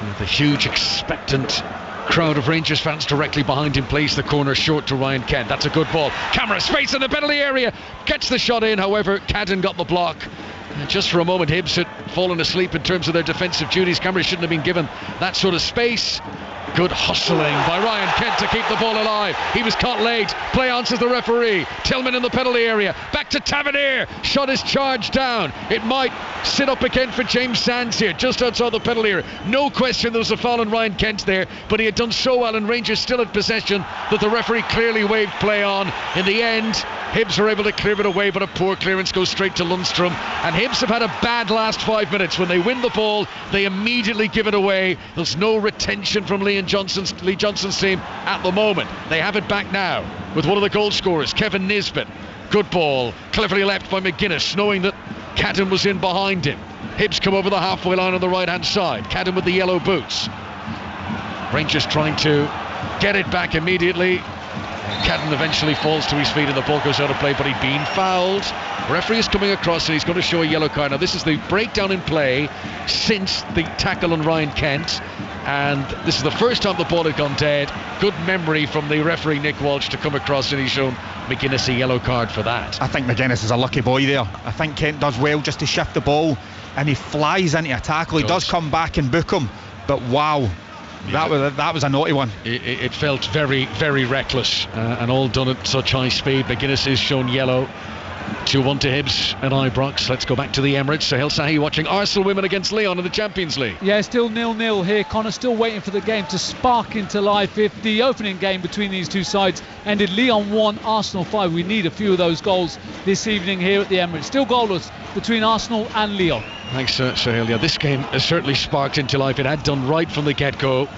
with a huge expectant crowd of Rangers fans directly behind him, plays the corner short to Ryan Kent. That's a good ball. Camera space in the penalty area, gets the shot in. However, Cadden got the block. And just for a moment, Hibs had fallen asleep in terms of their defensive duties. Camera shouldn't have been given that sort of space. Good hustling by Ryan Kent to keep the ball alive. He was caught late. Play on, says the referee. Tillman in the penalty area. Back to Tavernier. Shot is charged down. It might sit up again for James Sands here, just outside the penalty area. No question there was a foul on Ryan Kent there, but he had done so well, and Rangers still had possession, that the referee clearly waved play on. In the end, Hibs are able to clear it away, but a poor clearance goes straight to Lundstrom. And Hibs have had a bad last 5 minutes. When they win the ball, they immediately give it away. There's no retention from Lee Johnson's team at the moment. They have it back now with one of the goal scorers, Kevin Nisbet. Good ball, cleverly left by McGuinness, knowing that Cadden was in behind him. Hibs come over the halfway line on the right hand side. Cadden with the yellow boots. Rangers trying to get it back immediately. Cadden eventually falls to his feet and the ball goes out of play, but he'd been fouled. Referee is coming across and he's going to show a yellow card. Now this is the breakdown in play since the tackle on Ryan Kent, and this is the first time the ball had gone dead. Good memory from the referee Nick Walsh to come across, and he's shown McGuinness a yellow card for that. I think McGuinness is a lucky boy there. I think Kent does well just to shift the ball, and he flies into a tackle. He does come back and book him, but wow. That was a naughty one. It felt very, very reckless, and all done at such high speed. McGuinness is shown yellow. 2-1 to Hibs and Ibrox. Let's go back to the Emirates. Sahil Sahi watching Arsenal women against Lyon in the Champions League. Yeah, still 0-0 here. Connor still waiting for the game to spark into life. If the opening game between these two sides ended Lyon 1, Arsenal 5, we need a few of those goals this evening here at the Emirates. Still goalless between Arsenal and Lyon. Thanks, Sahil. Yeah, this game has certainly sparked into life. It had done right from the get-go.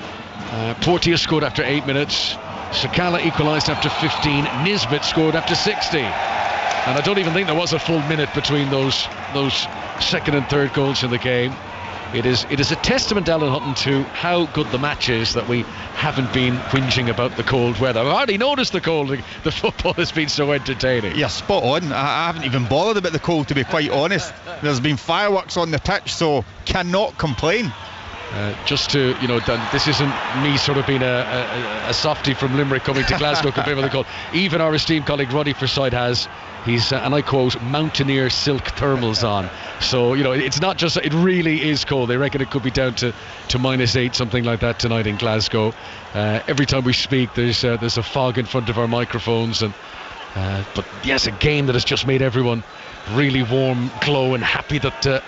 Portier scored after 8 minutes. Sakala equalised after 15. Nisbet scored after 60. And I don't even think there was a full minute between those second and third goals in the game. It is a testament, Alan Hutton, to how good the match is that we haven't been whinging about the cold weather. I hardly noticed the cold. The football has been so entertaining. Yeah, spot on. I haven't even bothered about the cold, to be quite honest. There's been fireworks on the pitch, so cannot complain. Just to, this isn't me sort of being a softie from Limerick coming to Glasgow compared with the cold. Even our esteemed colleague Roddy Forsyth has his, and I quote, mountaineer silk thermals on. So, it's not just, it really is cold. They reckon it could be down to -8, something like that tonight in Glasgow. Every time we speak, there's a fog in front of our microphones. But yes, a game that has just made everyone really warm glow and happy that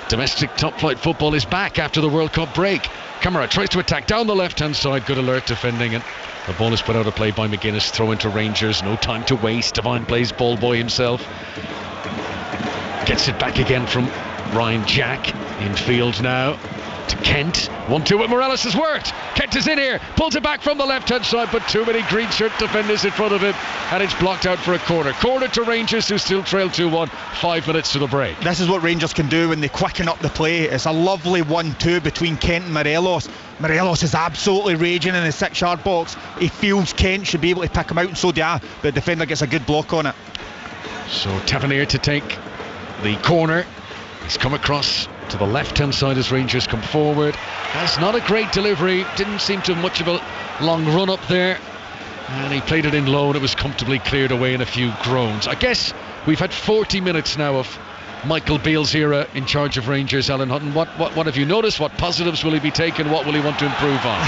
domestic top-flight football is back after the World Cup break. Camara tries to attack down the left-hand side, good alert defending it. The ball is put out of play by McGuinness, throw into Rangers, no time to waste. Devine plays ball boy himself. Gets it back again from Ryan Jack, in field now to Kent. 1-2 with Morales has worked. Kent is in here, pulls it back from the left-hand side, but too many green shirt defenders in front of him, and it's blocked out for a corner. Corner to Rangers, who still trail 2-1, 5 minutes to the break. This is what Rangers can do when they quicken up the play. It's a lovely 1-2 between Kent and Morelos. Morelos is absolutely raging in the 6-yard box. He feels Kent should be able to pick him out, and so do I, but the defender gets a good block on it. So Tavernier to take the corner. He's come across to the left-hand side as Rangers come forward. That's not a great delivery, didn't seem to have much of a long run up there, and he played it in low and it was comfortably cleared away in a few groans. I guess we've had 40 minutes now of Michael Beale's era in charge of Rangers. Alan Hutton, what have you noticed? What positives will he be taking? What will he want to improve on?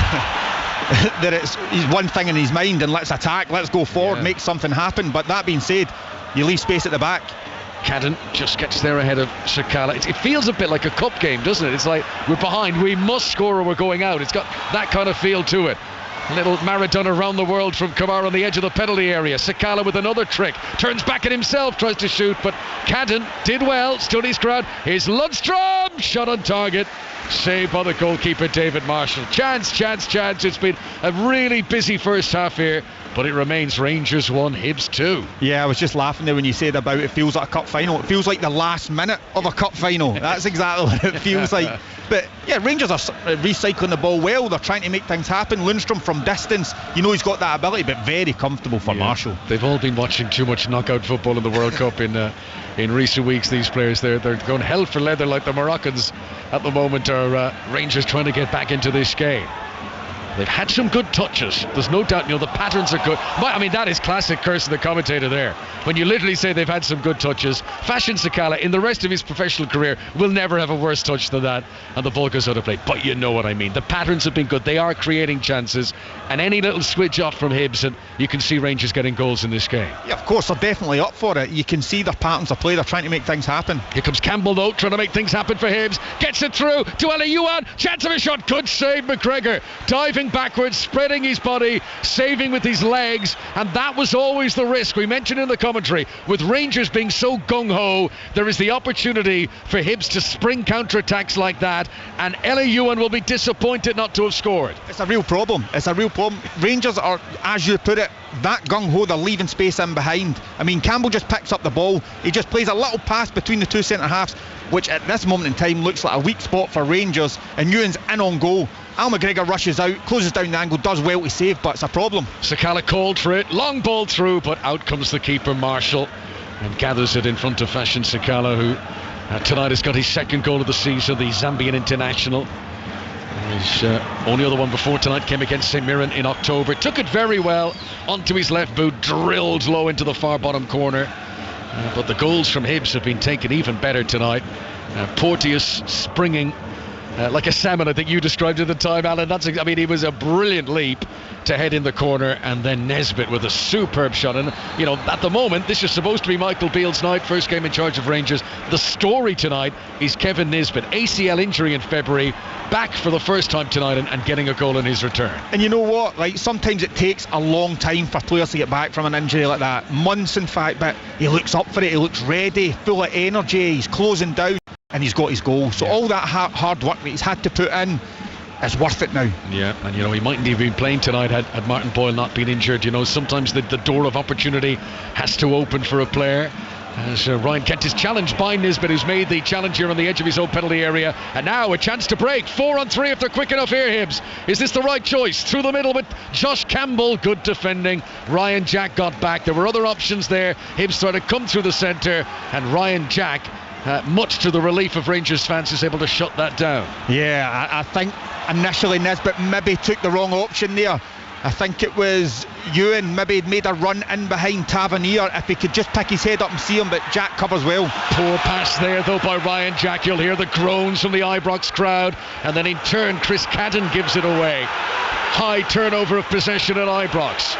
He's one thing in his mind, and let's attack, let's go forward, make something happen. But that being said, you leave space at the back. Cadden just gets there ahead of Sakala. It feels a bit like a cup game, doesn't it? It's like we're behind, we must score or we're going out. It's got that kind of feel to it. A little Maradona around the world from Kamara on the edge of the penalty area. Sakala with another trick, turns back at himself, tries to shoot, but Cadden did well, stood his ground. Here's Lundstrom, shot on target, saved by the goalkeeper David Marshall. Chance. It's been a really busy first half here, but it remains Rangers 1, Hibs 2. Yeah, I was just laughing there when you said about it feels like a cup final. It feels like the last minute of a cup final. That's exactly what it feels like. But yeah, Rangers are recycling the ball well. They're trying to make things happen. Lundstrom from distance, you know he's got that ability, but very comfortable for Marshall. They've all been watching too much knockout football in the World Cup in recent weeks. These players, they're going hell for leather like the Moroccans at the moment. Are Rangers trying to get back into this game? They've had some good touches, there's no doubt. The patterns are good. I mean, that is classic curse of the commentator there, when you literally say they've had some good touches. Fashion Sakala in the rest of his professional career will never have a worse touch than that, and the ball goes out of play. But you know what I mean, the patterns have been good, they are creating chances, and any little switch off from Hibs and you can see Rangers getting goals in this game. Yeah, of course, they're definitely up for it. You can see their patterns of play, they're trying to make things happen. Here comes Campbell though, trying to make things happen for Hibs, gets it through to Eliuan, chance of a shot, good save McGregor, diving backwards, spreading his body, saving with his legs, and that was always the risk. We mentioned in the commentary, with Rangers being so gung-ho, there is the opportunity for Hibs to spring counter-attacks like that, and Eliuan will be disappointed not to have scored. It's a real problem. Rangers are, as you put it, that gung-ho, they're leaving space in behind. I mean, Campbell just picks up the ball, he just plays a little pass between the two centre-halves, which at this moment in time looks like a weak spot for Rangers, and Ewan's in on goal. Al McGregor rushes out, closes down the angle, does well to save, but it's a problem. Sakala called for it, long ball through, but out comes the keeper Marshall and gathers it in front of Fashion Sakala, who tonight has got his second goal of the season, the Zambian international. His only other one before tonight came against St Mirren in October. Took it very well onto his left boot, drilled low into the far bottom corner. But the goals from Hibs have been taken even better tonight. Porteous springing like a salmon, I think you described it at the time, Alan. He was a brilliant leap to head in the corner, and then Nesbitt with a superb shot. And at the moment, this is supposed to be Michael Beale's night, first game in charge of Rangers. The story tonight is Kevin Nisbet, ACL injury in February, back for the first time tonight and getting a goal in his return. And you know what, sometimes it takes a long time for players to get back from an injury like that, months in fact, but he looks up for it, he looks ready, full of energy, he's closing down, and he's got his goal. So all that hard work that he's had to put in is worth it now. Yeah, and he mightn't have been playing tonight had Martin Boyle not been injured. Sometimes the door of opportunity has to open for a player. As Ryan Kent is challenged by Nisbet, who's made the challenge here on the edge of his own penalty area, and now a chance to break. 4-on-3 if they're quick enough here, Hibs. Is this the right choice? Through the middle with Josh Campbell, good defending. Ryan Jack got back. There were other options there. Hibs tried to come through the centre, and Ryan Jack, much to the relief of Rangers fans, is able to shut that down. Yeah, I think initially Nisbet maybe took the wrong option there. I think it was Ewan maybe had made a run in behind Tavernier. If he could just pick his head up and see him, but Jack covers well. Poor pass there though by Ryan Jack. You'll hear the groans from the Ibrox crowd, and then in turn Chris Cadden gives it away. High turnover of possession at Ibrox.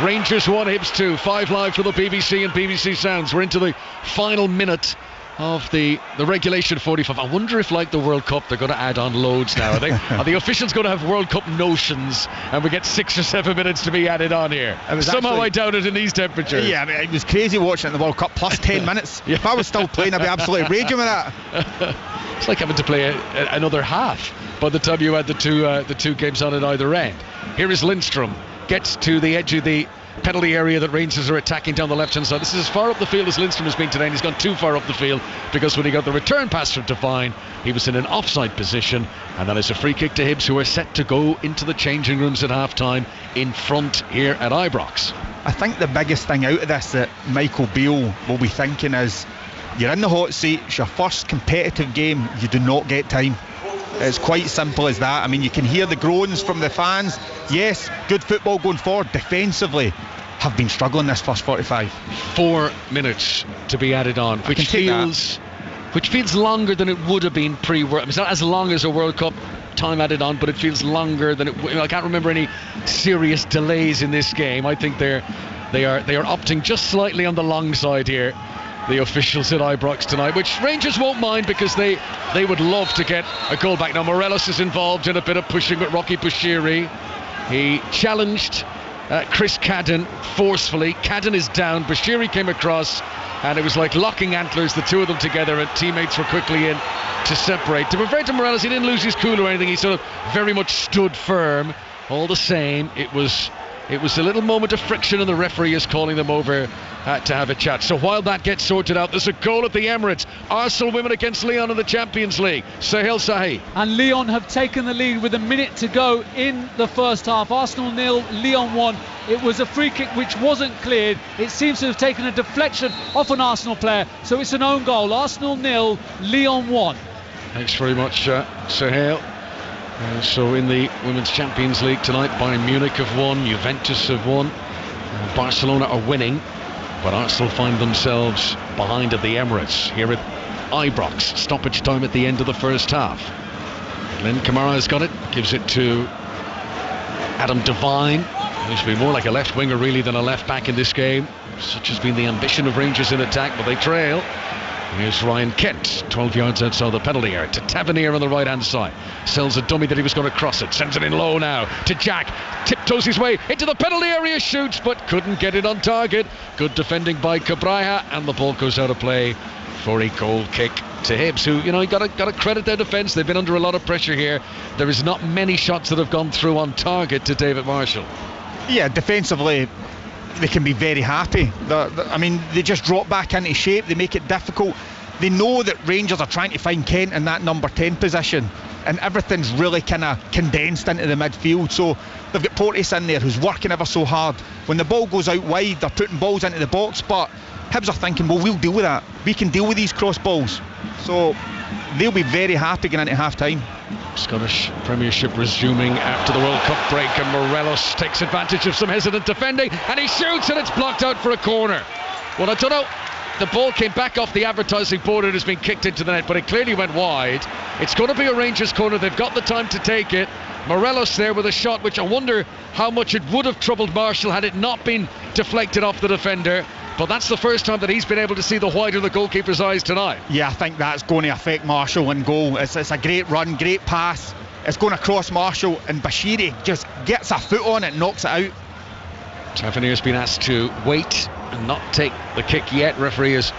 Rangers 1, Hibs 2. 5 live for the BBC and BBC Sounds. We're into the final minute of the regulation 45. I wonder if, like the World Cup, they're going to add on loads now. Are the officials going to have World Cup notions and we get 6 or 7 minutes to be added on here? Somehow I doubt it in these temperatures. Yeah, I mean, it was crazy watching the World Cup plus 10 minutes. Yeah. If I was still playing, I'd be absolutely raging with that. It's like having to play another half by the time you had the two games on at either end. Here is Lindstrom, gets to the edge of the penalty area that Rangers are attacking down the left hand side. This is as far up the field as Lindstrom has been today, and he's gone too far up the field because when he got the return pass from Devine, he was in an offside position, and that is a free kick to Hibs, who are set to go into the changing rooms at half time in front here at Ibrox. I think the biggest thing out of this that Michael Beale will be thinking is, you're in the hot seat, it's your first competitive game, you do not get time. It's quite simple as that. I mean, you can hear the groans from the fans. Yes, good football going forward. Defensively, have been struggling this first 45. 4 minutes to be added on, which feels longer than it would have been pre-World. It's not as long as a World Cup time added on, but it feels longer than it. I can't remember any serious delays in this game. I think they are opting just slightly on the long side here, the officials at Ibrox tonight, which Rangers won't mind because they would love to get a goal back. Now Morelos is involved in a bit of pushing with Rocky Bushiri. He challenged Chris Cadden forcefully. Cadden is down, Bushiri came across, and it was like locking antlers, the two of them together, and teammates were quickly in to separate. To be fair to Morelos, he didn't lose his cool or anything. He sort of very much stood firm. All the same, it was a little moment of friction, and the referee is calling them over to have a chat. So while that gets sorted out, there's a goal at the Emirates. Arsenal women against Lyon in the Champions League. Sahel Sahi. And Lyon have taken the lead with a minute to go in the first half. Arsenal 0, Lyon 1. It was a free kick which wasn't cleared. It seems to have taken a deflection off an Arsenal player. So it's an own goal. Arsenal 0, Lyon 1. Thanks very much, Sahel. So in the Women's Champions League tonight, Bayern Munich have won, Juventus have won, Barcelona are winning, but Arsenal find themselves behind at the Emirates here at Ibrox. Stoppage time at the end of the first half. Glenn Kamara has got it, gives it to Adam Devine, who's been more like a left winger really than a left back in this game. Such has been the ambition of Rangers in attack, but they trail. Here's Ryan Kent, 12 yards outside the penalty area, to Tavernier on the right hand side. Sells a dummy that he was going to cross it, sends it in low now to Jack, tiptoes his way into the penalty area, shoots but couldn't get it on target. Good defending by Cabrera, and the ball goes out of play for a goal kick to Hibs, who, you got to credit their defence. They've been under a lot of pressure here. There is not many shots that have gone through on target to David Marshall. Yeah, defensively they can be very happy. I mean, they just drop back into shape, they make it difficult. They know that Rangers are trying to find Kent in that number 10 position, and everything's really kind of condensed into the midfield. So they've got Porteous in there who's working ever so hard. When the ball goes out wide, they're putting balls into the box, but Hibs are thinking, well, we'll deal with that. We can deal with these cross balls. So they'll be very happy going into half time. Scottish Premiership resuming after the World Cup break, and Morelos takes advantage of some hesitant defending, and he shoots, and it's blocked out for a corner. Well, I don't know, the ball came back off the advertising board and has been kicked into the net, but it clearly went wide. It's going to be a Rangers corner. They've got the time to take it. Morelos there with a shot which I wonder how much it would have troubled Marshall had it not been deflected off the defender. But that's the first time that he's been able to see the white of the goalkeeper's eyes tonight. Yeah, I think that's going to affect Marshall in goal. It's a great run, great pass. It's going across Marshall, and Bashiri just gets a foot on it, knocks it out. Tavernier's been asked to wait and not take the kick yet. Referee is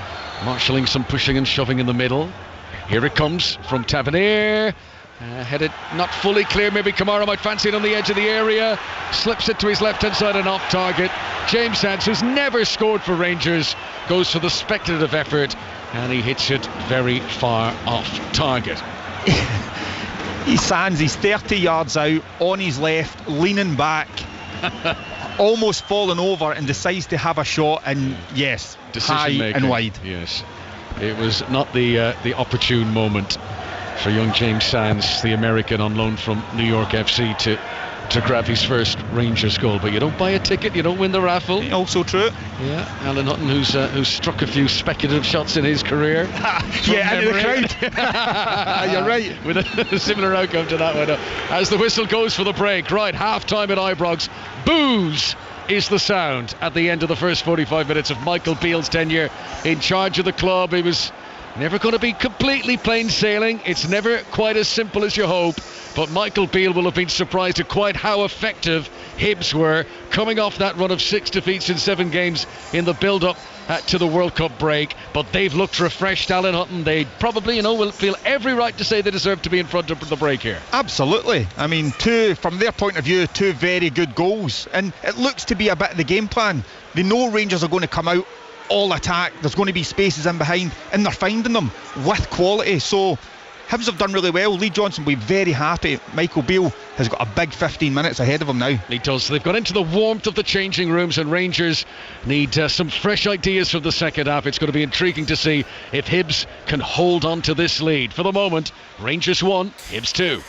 marshalling some pushing and shoving in the middle. Here it comes from Tavernier. Headed not fully clear. Maybe Kamara might fancy it on the edge of the area. Slips it to his left hand side and off target. James Sands, who's never scored for Rangers, goes for the speculative effort, and he hits it very far off target. He's 30 yards out on his left, leaning back, almost falling over, and decides to have a shot, and yes, high and wide. Yes, it was not the opportune moment for young James Sands, the American on loan from New York FC, to grab his first Rangers goal. But you don't buy a ticket, you don't win the raffle. Also true. Yeah, Alan Hutton, who's struck a few speculative shots in his career. Yeah, into the crowd. You're right. With a similar outcome to that one. As the whistle goes for the break, right, half time at Ibrox, boos is the sound at the end of the first 45 minutes of Michael Beale's tenure in charge of the club. It was never going to be completely plain sailing. It's never quite as simple as you hope. But Michael Beale will have been surprised at quite how effective Hibs were, coming off that run of 6 defeats in 7 games in the build-up to the World Cup break. But they've looked refreshed, Alan Hutton. They probably, will feel every right to say they deserve to be in front of the break here. Absolutely. I mean, from their point of view, 2 very good goals. And it looks to be a bit of the game plan. They know Rangers are going to come out all attack. There's going to be spaces in behind, and they're finding them with quality. So Hibs have done really well. Lee Johnson will be very happy. Michael Beale has got a big 15 minutes ahead of him now. He does. They've got into the warmth of the changing rooms, and Rangers need some fresh ideas from the second half. It's going to be intriguing to see if Hibs can hold on to this lead. For the moment, Rangers 1, Hibs 2.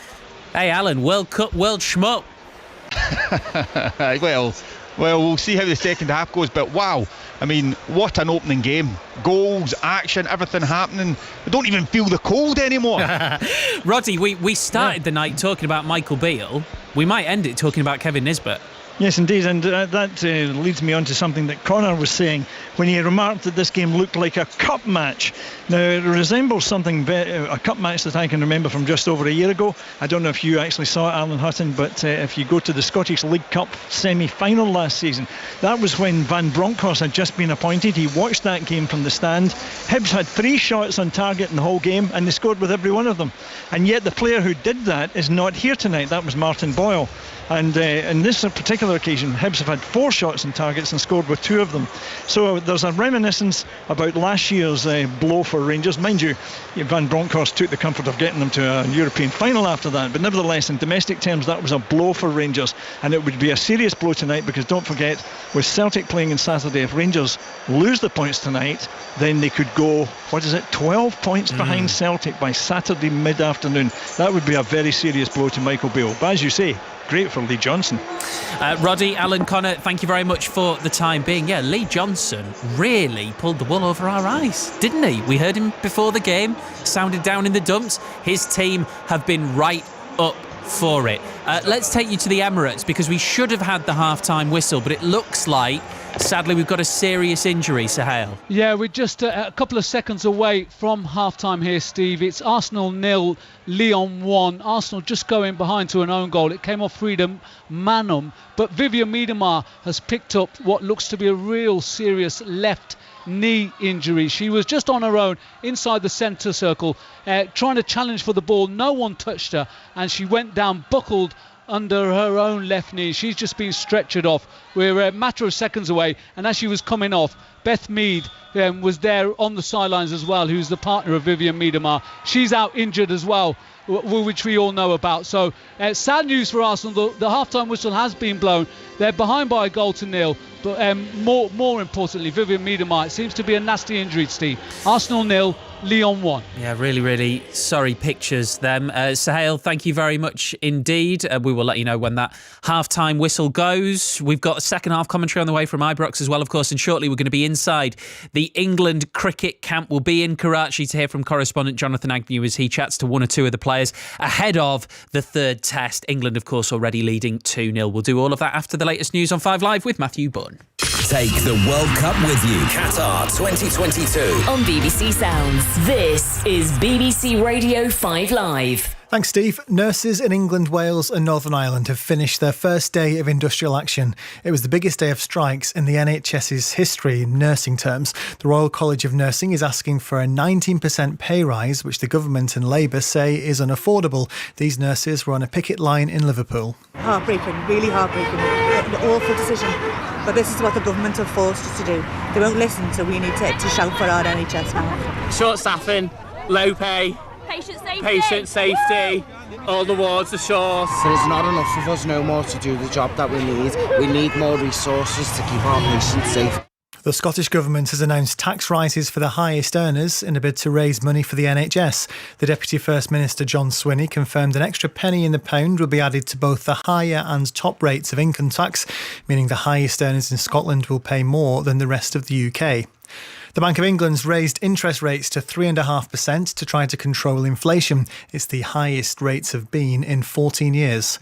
Hey Alan, World Cup, World Schmuck. Well, we'll see how the second half goes, but wow, I mean, what an opening game. Goals, action, everything happening. I don't even feel the cold anymore. Roddy, we started the night talking about Michael Beale. We might end it talking about Kevin Nisbet. Yes, indeed, and that leads me on to something that Connor was saying when he remarked that this game looked like a cup match. Now, it resembles a cup match that I can remember from just over a year ago. I don't know if you actually saw it, Alan Hutton, but if you go to the Scottish League Cup semi-final last season, that was when Van Bronckhorst had just been appointed. He watched that game from the stand. Hibs had 3 shots on target in the whole game, and they scored with every one of them. And yet the player who did that is not here tonight. That was Martin Boyle. And in this particular occasion, Hibs have had 4 shots on targets and scored with 2 of them. So there's a reminiscence about last year's blow for Rangers. Mind you, Van Bronckhorst took the comfort of getting them to a European final after that. But nevertheless, in domestic terms, that was a blow for Rangers. And it would be a serious blow tonight, because don't forget, with Celtic playing on Saturday, if Rangers lose the points tonight, then they could go, 12 points behind Celtic by Saturday mid-afternoon. That would be a very serious blow to Michael Beale. But as you say, great for Lee Johnson. Roddy, Alan, Connor, thank you very much for the time being. Yeah, Lee Johnson really pulled the wool over our eyes, didn't he? We heard him before the game, sounded down in the dumps. His team have been right up for it. Let's take you to the Emirates, because we should have had the half-time whistle, but it looks like, sadly, we've got a serious injury, Sahel. Yeah, we're just a couple of seconds away from half-time here, Steve. It's Arsenal 0, Lyon 1. Arsenal just going behind to an own goal. It came off Freedom Manum, but Vivian Miedema has picked up what looks to be a real serious left knee injury. She was just on her own inside the centre circle, trying to challenge for the ball. No one touched her, and she went down, buckled under her own left knee. She's just been stretchered off. We're a matter of seconds away, and as she was coming off, Beth Mead was there on the sidelines as well, who's the partner of Vivian Miedema. She's out injured as well, which we all know about. So sad news for Arsenal. The half-time whistle has been blown. They're behind by a 1-0, but more importantly, Vivian Miedema, it seems to be a nasty injury, Steve. Arsenal 0, Lyon 1. Yeah, really, really sorry pictures them. Sahel, thank you very much indeed. We will let you know when that half-time whistle goes. We've got a second half commentary on the way from Ibrox as well, of course, and shortly we're going to be inside the England cricket camp. We'll be in Karachi to hear from correspondent Jonathan Agnew as he chats to 1 or 2 of the players ahead of the 3rd test. England, of course, already leading 2-0. We'll do all of that after the latest news on 5 Live with Matthew Bunn. Take the World Cup with you. Qatar 2022. On BBC Sounds, this is BBC Radio 5 Live. Thanks, Steve. Nurses in England, Wales and Northern Ireland have finished their first day of industrial action. It was the biggest day of strikes in the NHS's history in nursing terms. The Royal College of Nursing is asking for a 19% pay rise, which the government and Labour say is unaffordable. These nurses were on a picket line in Liverpool. Heartbreaking, really heartbreaking. An awful decision. But this is what the government have forced us to do. They won't listen, so we need to shout for our NHS now. Short staffing, low pay, patient safety, all the wards are short. There's not enough of us no more to do the job that we need. We need more resources to keep our patients safe. The Scottish Government has announced tax rises for the highest earners in a bid to raise money for the NHS. The Deputy First Minister John Swinney confirmed an extra penny in the pound will be added to both the higher and top rates of income tax, meaning the highest earners in Scotland will pay more than the rest of the UK. The Bank of England's raised interest rates to 3.5% to try to control inflation. It's the highest rates have been in 14 years.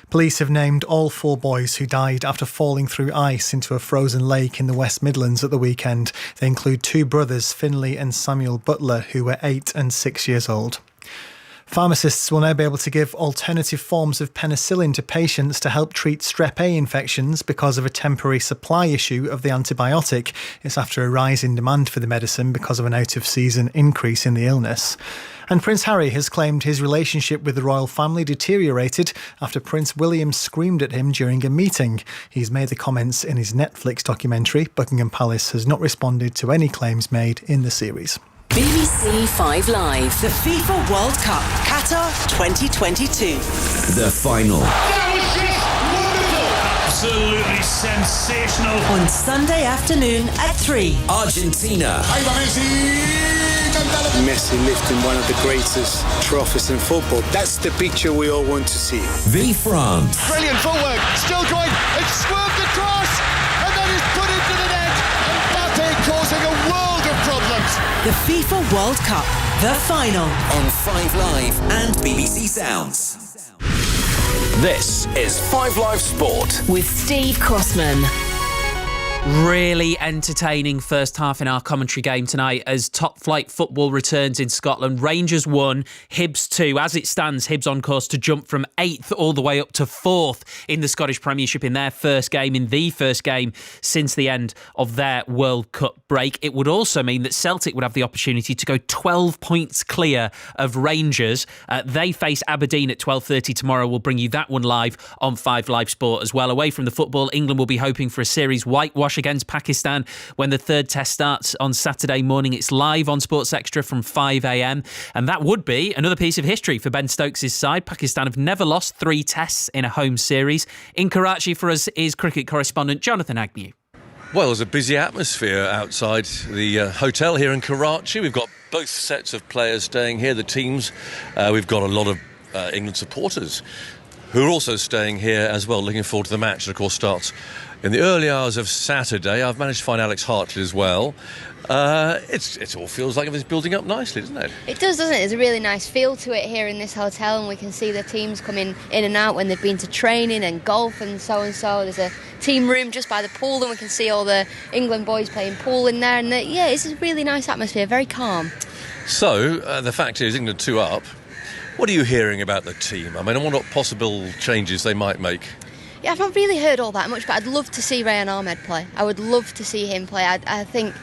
Police have named all 4 boys who died after falling through ice into a frozen lake in the West Midlands at the weekend. They include 2 brothers, Finlay and Samuel Butler, who were 8 and 6 years old. Pharmacists will now be able to give alternative forms of penicillin to patients to help treat strep A infections because of a temporary supply issue of the antibiotic. It's after a rise in demand for the medicine because of an out-of-season increase in the illness. And Prince Harry has claimed his relationship with the royal family deteriorated after Prince William screamed at him during a meeting. He's made the comments in his Netflix documentary. Buckingham Palace has not responded to any claims made in the series. BBC 5 Live. The FIFA World Cup, Qatar 2022. The final. That was just wonderful! Absolutely sensational. On Sunday afternoon at 3. Argentina. Messi lifting one of the greatest trophies in football. That's the picture we all want to see. V France. Brilliant footwork. Still going. It's swerved across. And then it's put into the net. Mbappe causing a world of problems. The FIFA World Cup, the final. On 5 Live and BBC Sounds. This is 5 Live Sport. With Steve Crossman. Really entertaining first half in our commentary game tonight as top flight football returns in Scotland. Rangers 1, Hibs 2. As it stands, Hibs on course to jump from 8th all the way up to 4th in the Scottish Premiership in the first game since the end of their World Cup break. It would also mean that Celtic would have the opportunity to go 12 points clear of Rangers. They face Aberdeen at 12:30 tomorrow. We'll bring you that one live on 5 Live Sport as well. Away from the football, England will be hoping for a series whitewash against Pakistan when the third test starts on Saturday morning. It's live on Sports Extra from 5 a.m. and that would be another piece of history for Ben Stokes' side. Pakistan have never lost 3 tests in a home series. In Karachi for us is cricket correspondent Jonathan Agnew. Well, there's a busy atmosphere outside the hotel here in Karachi. We've got both sets of players staying here, the teams. We've got a lot of England supporters who are also staying here as well, looking forward to the match that, of course, starts in the early hours of Saturday. I've managed to find Alex Hartley as well. It all feels like it's building up nicely, doesn't it? It does, doesn't it? There's a really nice feel to it here in this hotel, and we can see the teams coming in and out when they've been to training and golf and so. There's a team room just by the pool, and we can see all the England boys playing pool in there. And it's a really nice atmosphere, very calm. So, the fact is, England 2 up. What are you hearing about the team? I mean, I wonder what possible changes they might make. Yeah, I've not really heard all that much, but I'd love to see Rayan Ahmed play. I would love to see him play. I think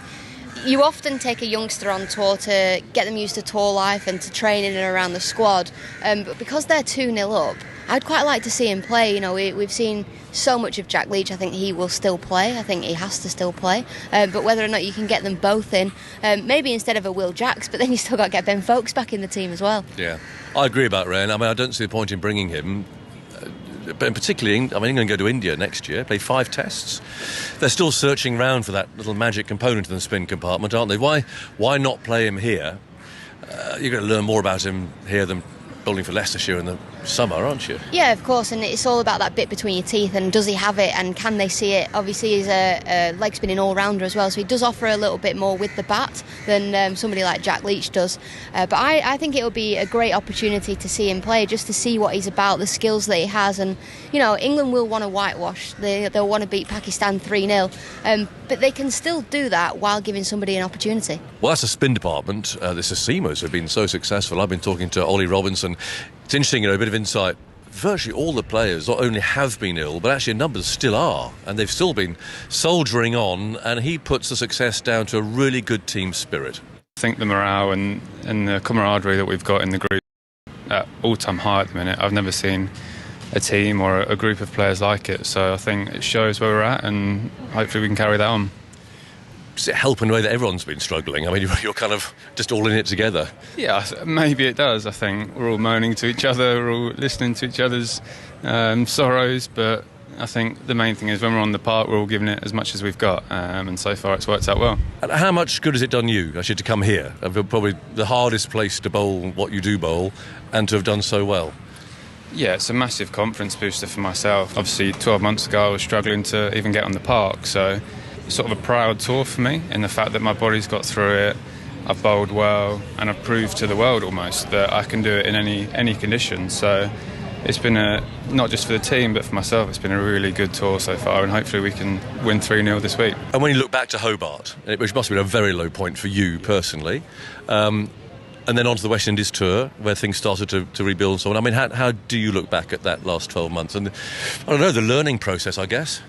you often take a youngster on tour to get them used to tour life and to training and around the squad. But because they're 2-0 up, I'd quite like to see him play. You know, we've seen so much of Jack Leach. I think he will still play. I think he has to still play. But whether or not you can get them both in, maybe instead of a Will Jacks, but then you still got to get Ben Folkes back in the team as well. Yeah, I agree about Rayan. I mean, I don't see the point in bringing him. But particularly, England go to India next year, play 5 tests. They're still searching around for that little magic component in the spin compartment, aren't they? Why not play him here? You're going to learn more about him here than bowling for Leicestershire in the summer, aren't you? Yeah, of course, and it's all about that bit between your teeth, and does he have it, and can they see it? Obviously, he's a leg spinning all-rounder as well, so he does offer a little bit more with the bat than somebody like Jack Leach does. But I think it would be a great opportunity to see him play, just to see what he's about, the skills that he has, and, you know, England will want to whitewash. They'll want to beat Pakistan 3-0, but they can still do that while giving somebody an opportunity. Well, that's a spin department. The Sasimas have been so successful. I've been talking to Ollie Robinson. It's interesting, a bit of insight. Virtually all the players not only have been ill, but actually numbers still are, and they've still been soldiering on, and he puts the success down to a really good team spirit. I think the morale and the camaraderie that we've got in the group at all-time high at the minute. I've never seen a team or a group of players like it, so I think it shows where we're at, and hopefully we can carry that on. Does it help in a way that everyone's been struggling? I mean, you're kind of just all in it together. Yeah, maybe it does. I think we're all moaning to each other, we're all listening to each other's sorrows, but I think the main thing is when we're on the park, we're all giving it as much as we've got, and so far it's worked out well. And how much good has it done you, actually, to come here? Probably the hardest place to bowl what you do bowl, and to have done so well. Yeah, it's a massive confidence booster for myself. Obviously, 12 months ago I was struggling to even get on the park, so it's sort of a proud tour for me in the fact that my body's got through it, I've bowled well, and I've proved to the world almost that I can do it in any condition. So it's been not just for the team but for myself, it's been a really good tour so far, and hopefully we can win 3-0 this week. And when you look back to Hobart, which must have been a very low point for you personally, and then on to the West Indies tour where things started to rebuild and so on. I mean, how do you look back at that last 12 months and, I don't know, the learning process, I guess?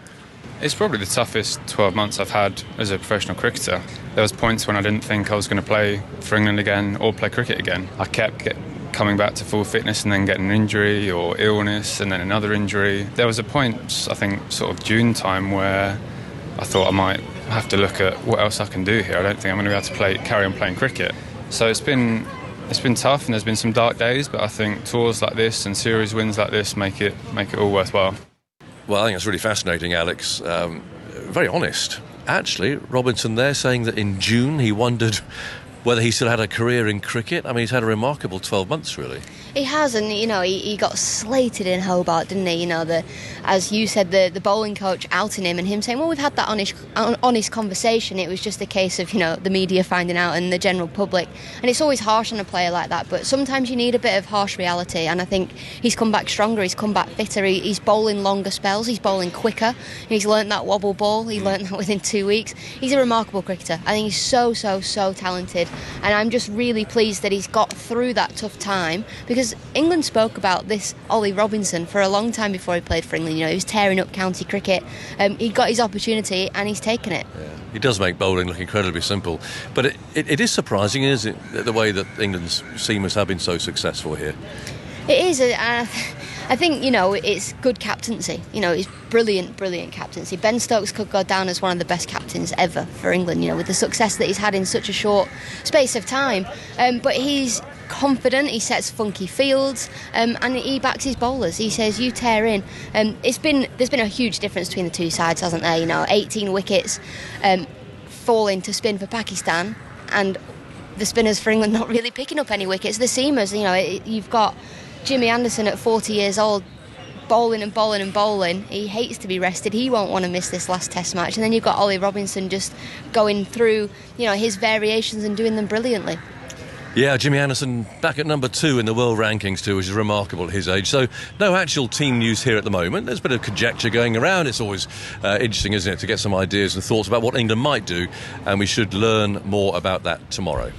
It's probably the toughest 12 months I've had as a professional cricketer. There was points when I didn't think I was going to play for England again or play cricket again. I kept coming back to full fitness and then getting an injury or illness and then another injury. There was a point, I think, sort of June time where I thought I might have to look at what else I can do here. I don't think I'm going to be able to carry on playing cricket. So it's been tough, and there's been some dark days, but I think tours like this and series wins like this make it all worthwhile. Well, I think it's really fascinating, Alex. Very honest. Actually, Robinson there saying that in June he wondered whether he still had a career in cricket. I mean, he's had a remarkable 12 months, really. He has, and he got slated in Hobart, didn't he? As you said, the bowling coach outing him and him saying, well, we've had that honest conversation. It was just a case of, the media finding out and the general public. And it's always harsh on a player like that, but sometimes you need a bit of harsh reality. And I think he's come back stronger, he's come back fitter, he's bowling longer spells, he's bowling quicker. He's learnt that wobble ball, he learnt that within 2 weeks. He's a remarkable cricketer. I think he's so talented. And I'm just really pleased that he's got through that tough time, because England spoke about this Ollie Robinson for a long time before he played for England. He was tearing up county cricket. He got his opportunity and he's taken it. Yeah. He does make bowling look incredibly simple, but it is surprising, isn't it, the way that England's seamers have been so successful here. It is. I think, it's good captaincy. It's brilliant captaincy. Ben Stokes could go down as one of the best captains ever for England, with the success that he's had in such a short space of time. But he's confident, he sets funky fields, and he backs his bowlers. He says, you tear in. There's been a huge difference between the two sides, hasn't there? 18 wickets falling to spin for Pakistan, and the spinners for England not really picking up any wickets. The seamers, you've got Jimmy Anderson at 40 years old, bowling and bowling and bowling. He hates to be rested. He won't want to miss this last Test match. And then you've got Ollie Robinson just going through, his variations and doing them brilliantly. Yeah, Jimmy Anderson back at number 2 in the world rankings too, which is remarkable at his age. So no actual team news here at the moment. There's a bit of conjecture going around. It's always interesting, isn't it, to get some ideas and thoughts about what England might do, and we should learn more about that tomorrow.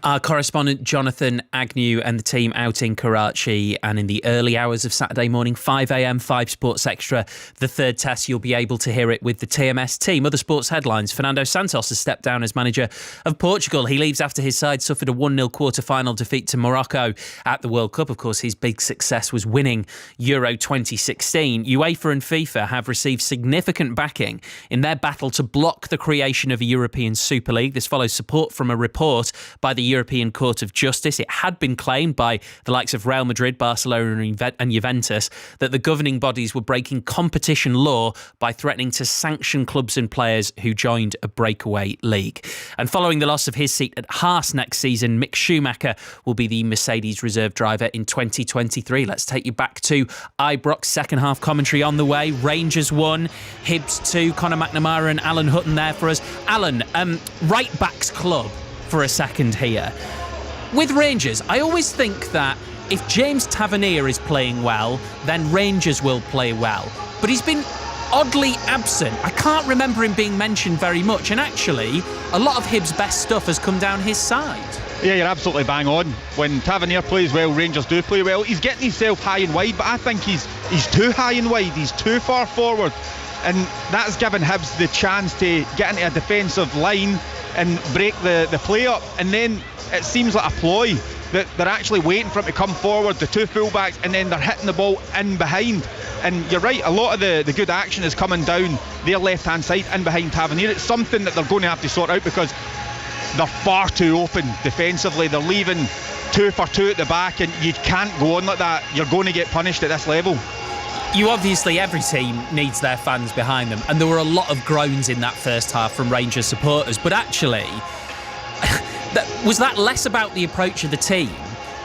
Our correspondent Jonathan Agnew and the team out in Karachi, and in the early hours of Saturday morning, 5 a.m, 5 Sports Extra, the third test, you'll be able to hear it with the TMS team. Other sports headlines: Fernando Santos has stepped down as manager of Portugal. He leaves after his side suffered a 1-0 quarter-final defeat to Morocco at the World Cup. Of course, his big success was winning Euro 2016. UEFA and FIFA have received significant backing in their battle to block the creation of a European Super League. This follows support from a report by the European Court of Justice. It had been claimed by the likes of Real Madrid, Barcelona and Juventus that the governing bodies were breaking competition law by threatening to sanction clubs and players who joined a breakaway league. And following the loss of his seat at Haas next season, Mick Schumacher will be the Mercedes reserve driver in 2023. Let's take you back to Ibrox. Second half commentary on the way. Rangers 1, Hibs 2. Conor McNamara and Alan Hutton there for us. Alan, right backs club for a second here. With Rangers, I always think that if James Tavernier is playing well, then Rangers will play well. But he's been oddly absent. I can't remember him being mentioned very much, and actually, a lot of Hibs' best stuff has come down his side. Yeah, you're absolutely bang on. When Tavernier plays well, Rangers do play well. He's getting himself high and wide, but I think he's too high and wide. He's too far forward, and that's given Hibs the chance to get into a defensive line and break the play up. And then it seems like a ploy that they're actually waiting for him to come forward, the two fullbacks, and then they're hitting the ball in behind. And you're right, a lot of the good action is coming down their left-hand side in behind Tavernier. It's something that they're going to have to sort out, because they're far too open defensively. They're leaving 2 for 2 at the back, and you can't go on like that. You're going to get punished at this level. Every team needs their fans behind them, and there were a lot of groans in that first half from Rangers supporters, but actually was that less about the approach of the team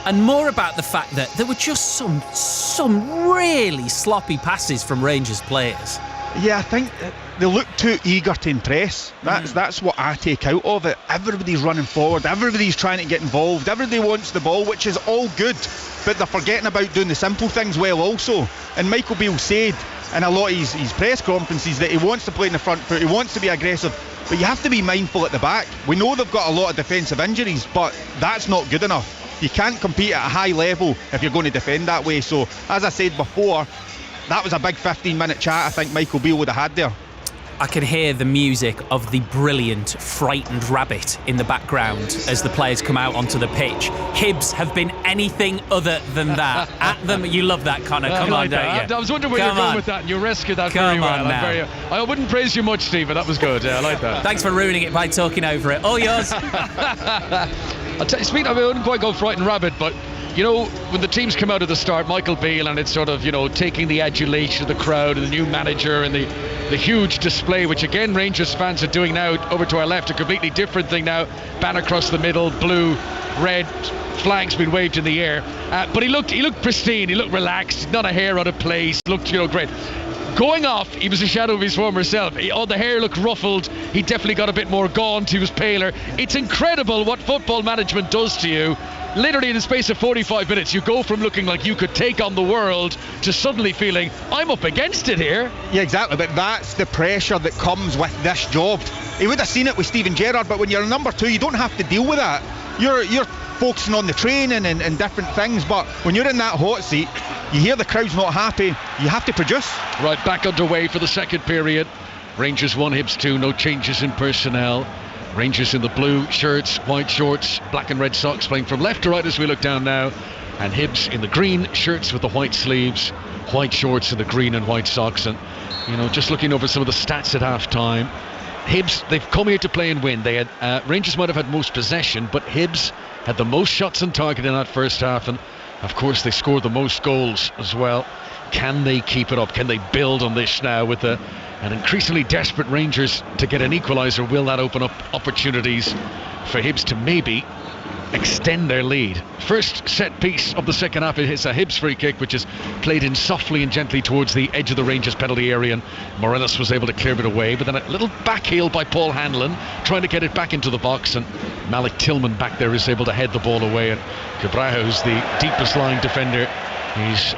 and more about the fact that there were just some really sloppy passes from Rangers players? Yeah, I think they look too eager to impress. That's what I take out of it. Everybody's running forward, everybody's trying to get involved, everybody wants the ball, which is all good. but they're forgetting about doing the simple things well also. And Michael Beale said in a lot of his press conferences that he wants to play in the front foot, he wants to be aggressive, but you have to be mindful at the back. We know they've got a lot of defensive injuries, but that's not good enough. You can't compete at a high level if you're going to defend that way. So as I said before, that was a big 15-minute chat I think Michael Beale would have had there. I can hear the music of the brilliant Frightened Rabbit in the background as the players come out onto the pitch. Hibs have been anything other than that. At them, you love that, Connor. Come on, don't you? I was wondering where you're going with that, and you rescued that very well. I wouldn't praise you much, Stephen. That was good. Yeah, I like that. Thanks for ruining it by talking over it. All yours. Speaking of, I wouldn't quite go Frightened Rabbit, but you know, when the teams come out at the start, Michael Beale, and it's sort of, you know, taking the adulation of the crowd and the new manager and the huge display, which again Rangers fans are doing now. Over to our left, a completely different thing now. Banner across the middle, blue, red, flags been waved in the air. But he looked pristine, he looked relaxed, not a hair out of place, looked, you know, great. Going off, he was a shadow of his former self. The hair looked ruffled. He definitely got a bit more gaunt. He was paler. It's incredible what football management does to you. Literally in the space of 45 minutes, you go from looking like you could take on the world to suddenly feeling, I'm up against it here. Yeah, exactly, but that's the pressure that comes with this job. He would have seen it with Steven Gerrard, but when you're number two, you don't have to deal with that. You're focusing on the training and different things, but when you're in that hot seat, you hear the crowd's not happy, you have to produce. Right, back underway for the second period. Rangers 1, Hibs 2, no changes in personnel. Rangers in the blue shirts, white shorts, black and red socks, playing from left to right as we look down now. And Hibs in the green shirts with the white sleeves, white shorts and the green and white socks. And, you know, just looking over some of the stats at half-time, Hibs, they've come here to play and win. They had Rangers might have had most possession, but Hibs had the most shots on target in that first half, and of course they scored the most goals as well. Can they keep it up? Can they build on this now with an increasingly desperate Rangers to get an equaliser? Will that open up opportunities for Hibs to maybe extend their lead? First set piece of the second half is a Hibs free kick, which is played in softly and gently towards the edge of the Rangers penalty area, and Morelos was able to clear it away, but then a little back heel by Paul Hanlon trying to get it back into the box, and Malik Tillman back there is able to head the ball away, and Cabrajo, who's the deepest lying defender, he's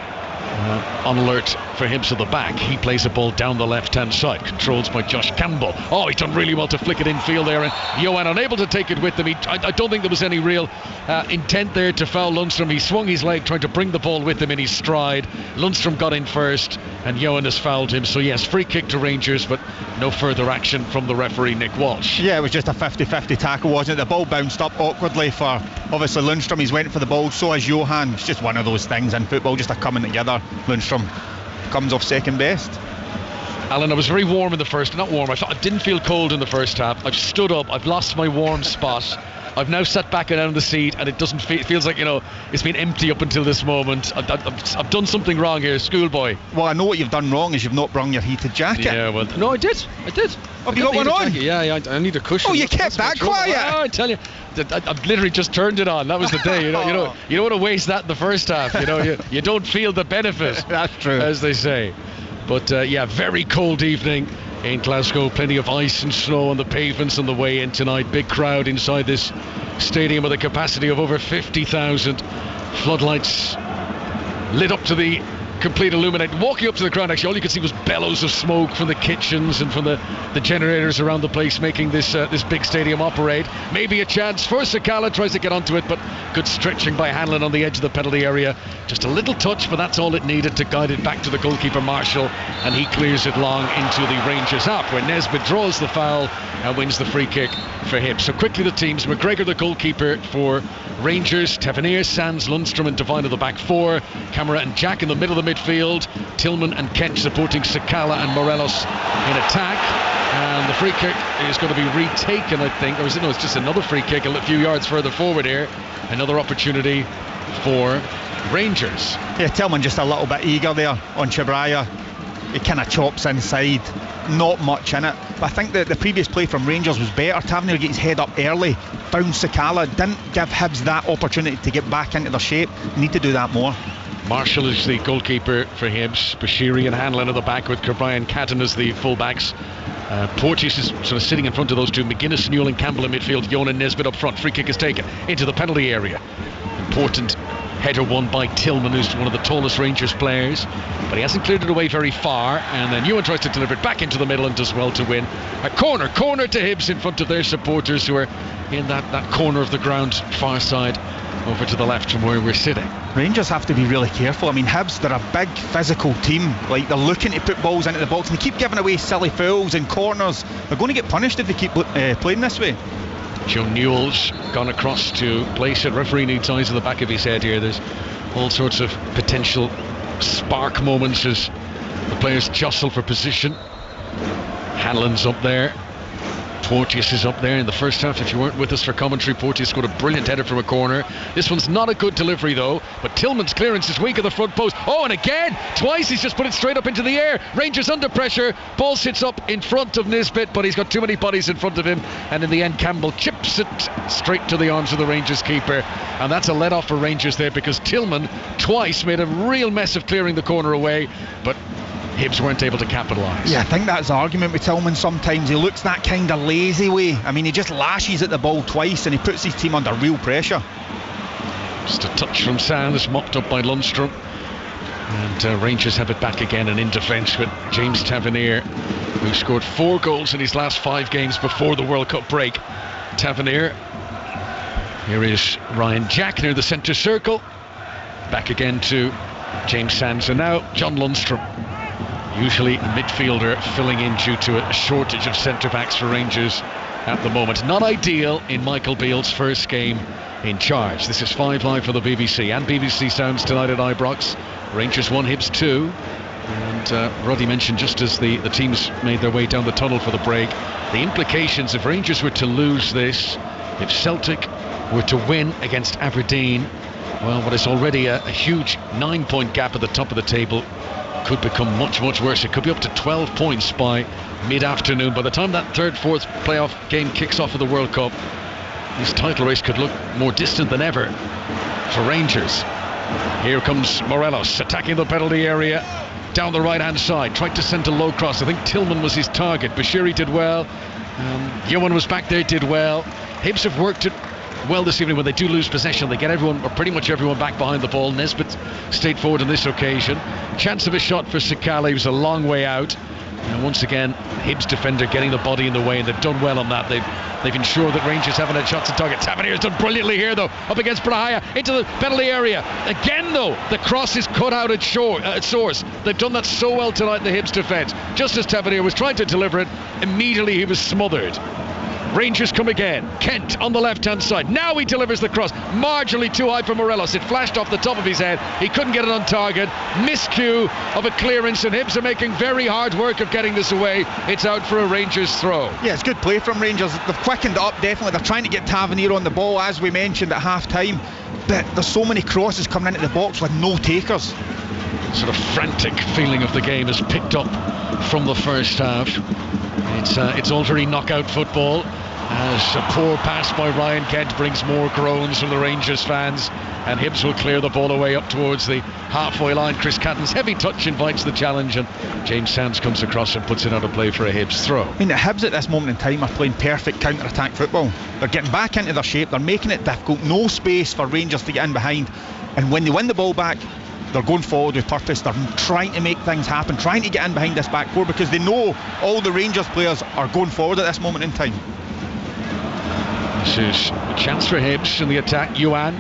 on alert for Hibs at the back. He plays a ball down the left-hand side, controls by Josh Campbell. He's done really well to flick it infield there, and Johan unable to take it with him. I don't think there was any real intent there to foul Lundstrom. He swung his leg trying to bring the ball with him in his stride. Lundstrom got in first, and Johan has fouled him. So yes, free kick to Rangers, but no further action from the referee, Nick Walsh. Yeah, it was just a 50-50 tackle, wasn't it? The ball bounced up awkwardly for, obviously, Lundstrom. He's went for the ball, so has Johan. It's just one of those things in football, just a coming together. Lundstrom comes off second best. Alan, I was very warm in the first, not warm, I didn't feel cold in the first half. I've stood up, I've lost my warm spot. I've now sat back down in the seat, and it doesn't feel, it feels like, you know, it's been empty up until this moment. I've done something wrong here, schoolboy. Well, I know what you've done wrong is you've not brung your heated jacket. Yeah, well, no, I did. Have you got one on? Yeah, I need a cushion. Oh, you kept that quiet. Well, I tell you, I've literally just turned it on. That was the day. You don't want to waste that in the first half. You know, you don't feel the benefit. That's true, as they say. But very cold evening in Glasgow. Plenty of ice and snow on the pavements on the way in tonight. Big crowd inside this stadium with a capacity of over 50,000. Floodlights lit up to the complete illuminate. Walking up to the ground, actually, all you could see was bellows of smoke from the kitchens and from the generators around the place, making this big stadium operate. Maybe a chance for Sakala, tries to get onto it, but good stretching by Hanlon on the edge of the penalty area. Just a little touch, but that's all it needed to guide it back to the goalkeeper Marshall, and he clears it long into the Rangers half, where Nesbitt draws the foul and wins the free kick for Hibs. So quickly the teams: McGregor the goalkeeper for Rangers, Tavernier, Sands, Lundstrom and Devine at the back four, Camara and Jack in the middle of the midfield, Tillman and Kent supporting Sakala and Morelos in attack. And the free kick is going to be retaken, I think, or is it? No, it's just another free kick a few yards further forward here. Another opportunity for Rangers. Yeah, Tillman just a little bit eager there on Chabraya. He kind of chops inside, not much in it. But I think that the previous play from Rangers was better. Tavernier gets his head up early, found Sakala, didn't give Hibs that opportunity to get back into their shape. Need to do that more. Marshall is the goalkeeper for Hibs. Bashiri and Hanlon at the back with Kirby and Catton as the full-backs. Porteous is sort of sitting in front of those two. McGuinness, Newell and Campbell in midfield. Jonan Nesbitt up front. Free kick is taken into the penalty area. Important Header won by Tillman, who's one of the tallest Rangers players, but he hasn't cleared it away very far, and then Ewan tries to deliver it back into the middle and does well to win. A corner to Hibs in front of their supporters, who are in that corner of the ground, far side, over to the left from where we're sitting. Rangers have to be really careful. I mean, Hibs, they're a big physical team. Like, they're looking to put balls into the box, and they keep giving away silly fouls and corners. They're going to get punished if they keep playing this way. Joe Newell's gone across to place it. Referee needs eyes in the back of his head here. There's all sorts of potential spark moments as the players jostle for position. Hanlon's up there. Porteous is up there in the first half. If you weren't with us for commentary, Porteous scored a brilliant header from a corner. This one's not a good delivery though, but Tillman's clearance is weak at the front post. Oh, and again, twice he's just put it straight up into the air. Rangers under pressure. Ball sits up in front of Nisbet, but he's got too many bodies in front of him, and in the end Campbell chips it straight to the arms of the Rangers keeper, and that's a let off for Rangers there, because Tillman twice made a real mess of clearing the corner away, but Hibs weren't able to capitalise. Yeah, I think that's the argument with Tillman sometimes. He looks that kind of lazy way. I mean, he just lashes at the ball twice and he puts his team under real pressure. Just a touch from Sands, mopped up by Lundstrom. And Rangers have it back again and in defence with James Tavernier, who scored 4 goals in his last 5 games before the World Cup break. Tavernier. Here is Ryan Jack near the centre circle. Back again to James Sands, and now John Lundstrom. Usually a midfielder filling in due to a shortage of centre-backs for Rangers at the moment. Not ideal in Michael Beale's first game in charge. This is 5 Live for the BBC and BBC Sounds tonight at Ibrox. Rangers 1, Hibs 2. And Roddy mentioned, just as the teams made their way down the tunnel for the break, the implications if Rangers were to lose this, if Celtic were to win against Aberdeen, well, what is already a huge 9-point gap at the top of the table could become much, much worse. It could be up to 12 points by mid-afternoon. By the time that 3rd, 4th playoff game kicks off of the World Cup, this title race could look more distant than ever for Rangers. Here comes Morelos attacking the penalty area down the right-hand side. Tried to send a low cross. I think Tillman was his target. Bashiri did well. Ewan was back there, did well. Hibs have worked it well this evening. When they do lose possession, they get everyone, or pretty much everyone, back behind the ball. Nisbet stayed forward on this occasion. Chance of a shot for Sakala. He was a long way out, and once again Hibs defender getting the body in the way, and they've done well on that. They've ensured that Rangers haven't had shots at target. Tavernier's done brilliantly here though, up against Brahaya into the penalty area again though. The cross is cut out at source. They've done that so well tonight in the Hibs defence. Just as Tavernier was trying to deliver it, immediately he was smothered. Rangers come again. Kent on the left-hand side. Now he delivers the cross. Marginally too high for Morelos. It flashed off the top of his head. He couldn't get it on target. Miscue of a clearance, and Hibs are making very hard work of getting this away. It's out for a Rangers throw. Yeah, it's good play from Rangers. They've quickened it up, definitely. They're trying to get Tavernier on the ball, as we mentioned at half-time. But there's so many crosses coming into the box with no takers. Sort of frantic feeling of the game is picked up from the first half. It's all very knockout football, as a poor pass by Ryan Kent brings more groans from the Rangers fans, and Hibs will clear the ball away up towards the halfway line. Chris Catton's heavy touch invites the challenge, and James Sands comes across and puts it out of play for a Hibs throw. I mean, the Hibs at this moment in time are playing perfect counter-attack football. They're getting back into their shape, they're making it difficult, no space for Rangers to get in behind, and when they win the ball back, they're going forward with purpose. They're trying to make things happen, trying to get in behind this back four, because they know all the Rangers players are going forward at this moment in time. This is a chance for Hibs in the attack. Yuan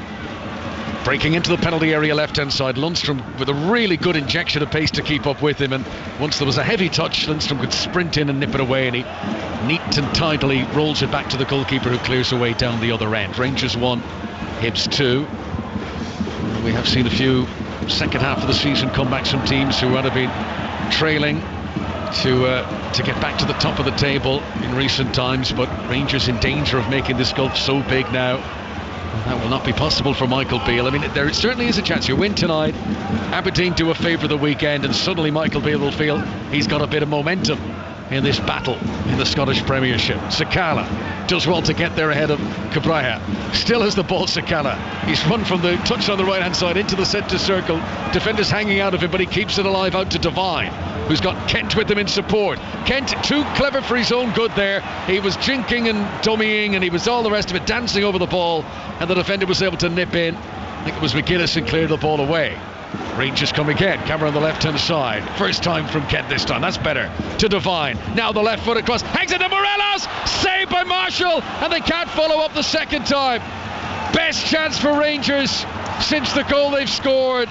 breaking into the penalty area left-hand side. Lundstrom with a really good injection of pace to keep up with him, and once there was a heavy touch, Lundstrom could sprint in and nip it away, and he neat and tidily rolls it back to the goalkeeper, who clears away down the other end. Rangers 1, Hibs 2. We have seen a few second half of the season comebacks from teams who would have been trailing to get back to the top of the table in recent times, but Rangers in danger of making this gulf so big now. That will not be possible for Michael Beale. I mean, there certainly is a chance. You win tonight, Aberdeen do a favour the weekend, and suddenly Michael Beale will feel he's got a bit of momentum in this battle in the Scottish Premiership. Sakala does well to get there ahead of Cabrera. Still has the ball, Sakala. He's run from the touch on the right hand side into the centre circle. Defenders hanging out of him, but he keeps it alive out to Devine, who's got Kent with him in support. Kent too clever for his own good there. He was jinking and dummying, and he was all the rest of it, dancing over the ball, and the defender was able to nip in think it was McGuinness and cleared the ball away. Rangers come again. Camera on the left-hand side. First time from Kent this time. That's better. To Devine. Now the left foot across. Hangs it to Morelos. Saved by Marshall. And they can't follow up the second time. Best chance for Rangers since the goal they've scored.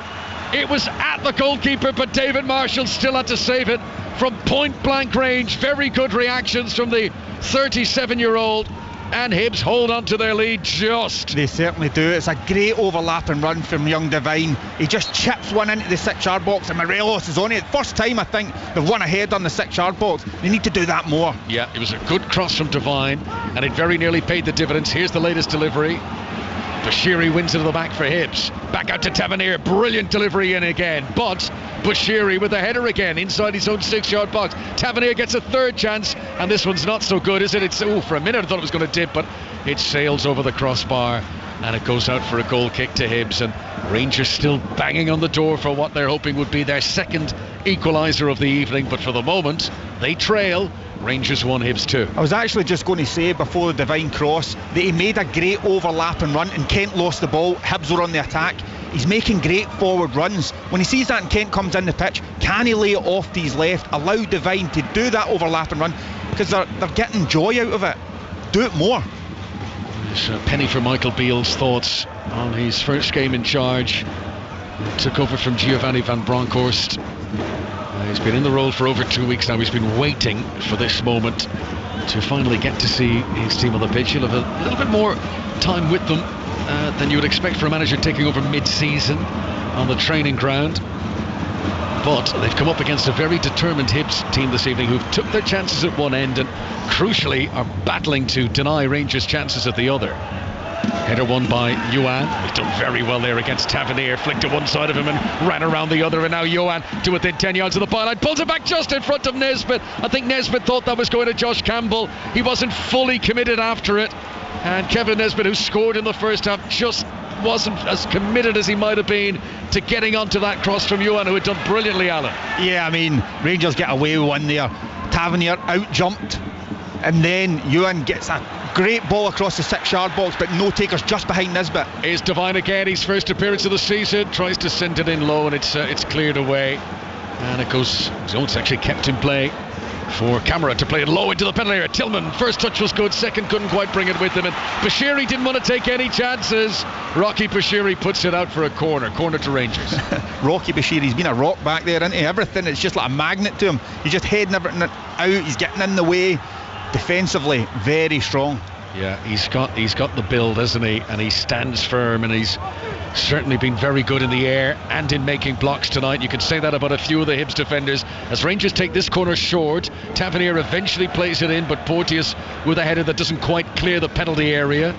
It was at the goalkeeper, but David Marshall still had to save it from point-blank range. Very good reactions from the 37-year-old. And Hibs hold on to their lead just. They certainly do. It's a great overlapping run from young Devine. He just chips one into the 6-yard box and Morelos is on it. First time I think they've won ahead on the 6-yard box. They need to do that more. Yeah, it was a good cross from Devine and it very nearly paid the dividends. Here's the latest delivery. Bashiri wins into the back for Hibs. Back out to Tavernier. Brilliant delivery in again. But Bashiri with the header again inside his own 6-yard box. Tavernier gets a third chance, and this one's not so good, is it? It's for a minute I thought it was going to dip, but it sails over the crossbar and it goes out for a goal kick to Hibs. And Rangers still banging on the door for what they're hoping would be their second equaliser of the evening. But for the moment, they trail. Rangers 1, Hibs 2. I was actually just going to say before the Devine cross that he made a great overlapping run and Kent lost the ball. Hibs were on the attack. He's making great forward runs. When he sees that and Kent comes in the pitch, can he lay it off to his left, allow Devine to do that overlapping run, because they're getting joy out of it. Do it more. There's a penny for Michael Beale's thoughts on his first game in charge. Took over from Giovanni van Bronckhorst. He's been in the role for over 2 weeks now. He's been waiting for this moment to finally get to see his team on the pitch. He'll have a little bit more time with them than you would expect for a manager taking over mid-season on the training ground. But they've come up against a very determined Hibs team this evening who've took their chances at one end and crucially are battling to deny Rangers' chances at the other. Header won by Yuan. He's done very well there against Tavernier. Flicked to one side of him and ran around the other. And now Yuan to within 10 yards of the byline. Pulls it back just in front of Nesbitt. I think Nesbitt thought that was going to Josh Campbell. He wasn't fully committed after it. And Kevin Nesbitt, who scored in the first half, just wasn't as committed as he might have been to getting onto that cross from Yuan, who had done brilliantly, Alan. Yeah, I mean, Rangers get away with one there. Tavernier out-jumped. And then Yuan gets a great ball across the 6-yard box, but no takers just behind Nesbitt. Here's Devine again, his first appearance of the season. Tries to send it in low and it's cleared away. And it goes, it's actually kept in play for Camera to play it low into the penalty area. Tillman, first touch was good, second couldn't quite bring it with him. And Bashiri didn't want to take any chances. Rocky Bashiri puts it out for a corner to Rangers. Rocky Bashiri's been a rock back there, isn't he? Everything, it's just like a magnet to him. He's just heading everything out, he's getting in the way. Defensively, very strong. Yeah, he's got the build, hasn't he? And he stands firm, and he's certainly been very good in the air and in making blocks tonight. You can say that about a few of the Hibs defenders. As Rangers take this corner short, Tavernier eventually plays it in, but Porteous with a header that doesn't quite clear the penalty area.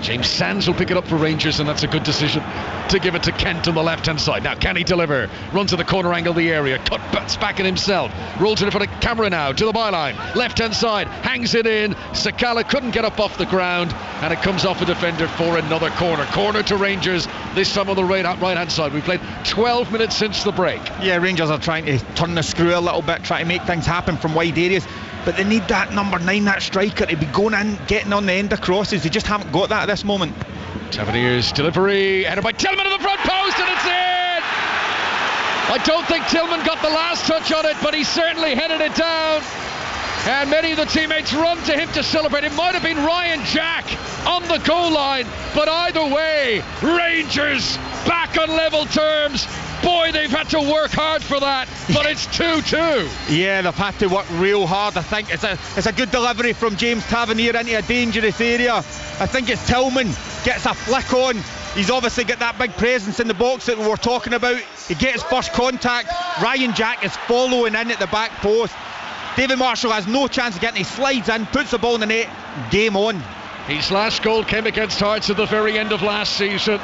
James Sands will pick it up for Rangers, and that's a good decision to give it to Kent on the left-hand side. Now, can he deliver? Runs to the corner angle of the area, butts back in himself, rolls it in front of Camera now, to the byline, left-hand side, hangs it in. Sakala couldn't get up off the ground, and it comes off a defender for another corner to Rangers, this time on the right-hand side. We've played 12 minutes since the break. Yeah, Rangers are trying to turn the screw a little bit, try to make things happen from wide areas, but they need that number 9, that striker, to be going in, getting on the end of crosses. They just haven't got that at this moment. Tavernier's delivery, headed by Tillman to the front post, and it's in! I don't think Tillman got the last touch on it, but he certainly headed it down. And many of the teammates run to him to celebrate. It might have been Ryan Jack on the goal line, but either way, Rangers back on level terms. Boy, they've had to work hard for that, but it's 2-2. Yeah, they've had to work real hard. I think it's a good delivery from James Tavernier into a dangerous area. I think it's Tillman gets a flick on. He's obviously got that big presence in the box that we were talking about. He gets first contact. Ryan Jack is following in at the back post. David Marshall has no chance of getting. He slides in, puts the ball in the net, game on. His last goal came against Hearts at the very end of last season.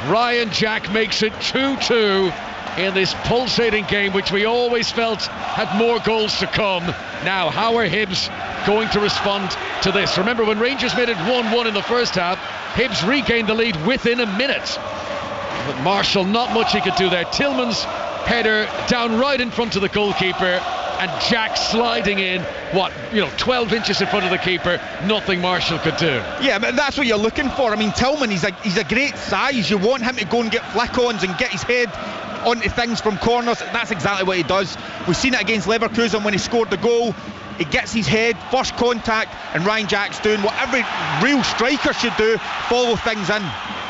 Ryan Jack makes it 2-2 in this pulsating game, which we always felt had more goals to come. Now, how are Hibs going to respond to this? Remember, when Rangers made it 1-1 in the first half, Hibs regained the lead within a minute. But Marshall, not much he could do there. Tillman's header down right in front of the goalkeeper. and Jack sliding in, 12 inches in front of the keeper. Nothing Marshall could do. Yeah, but that's what you're looking for. I mean, Tillman, he's a great size. You want him to go and get flick-ons and get his head onto things from corners. That's exactly what he does. We've seen it against Leverkusen when he scored the goal. He gets his head, first contact, and Ryan Jack's doing what every real striker should do, follow things in.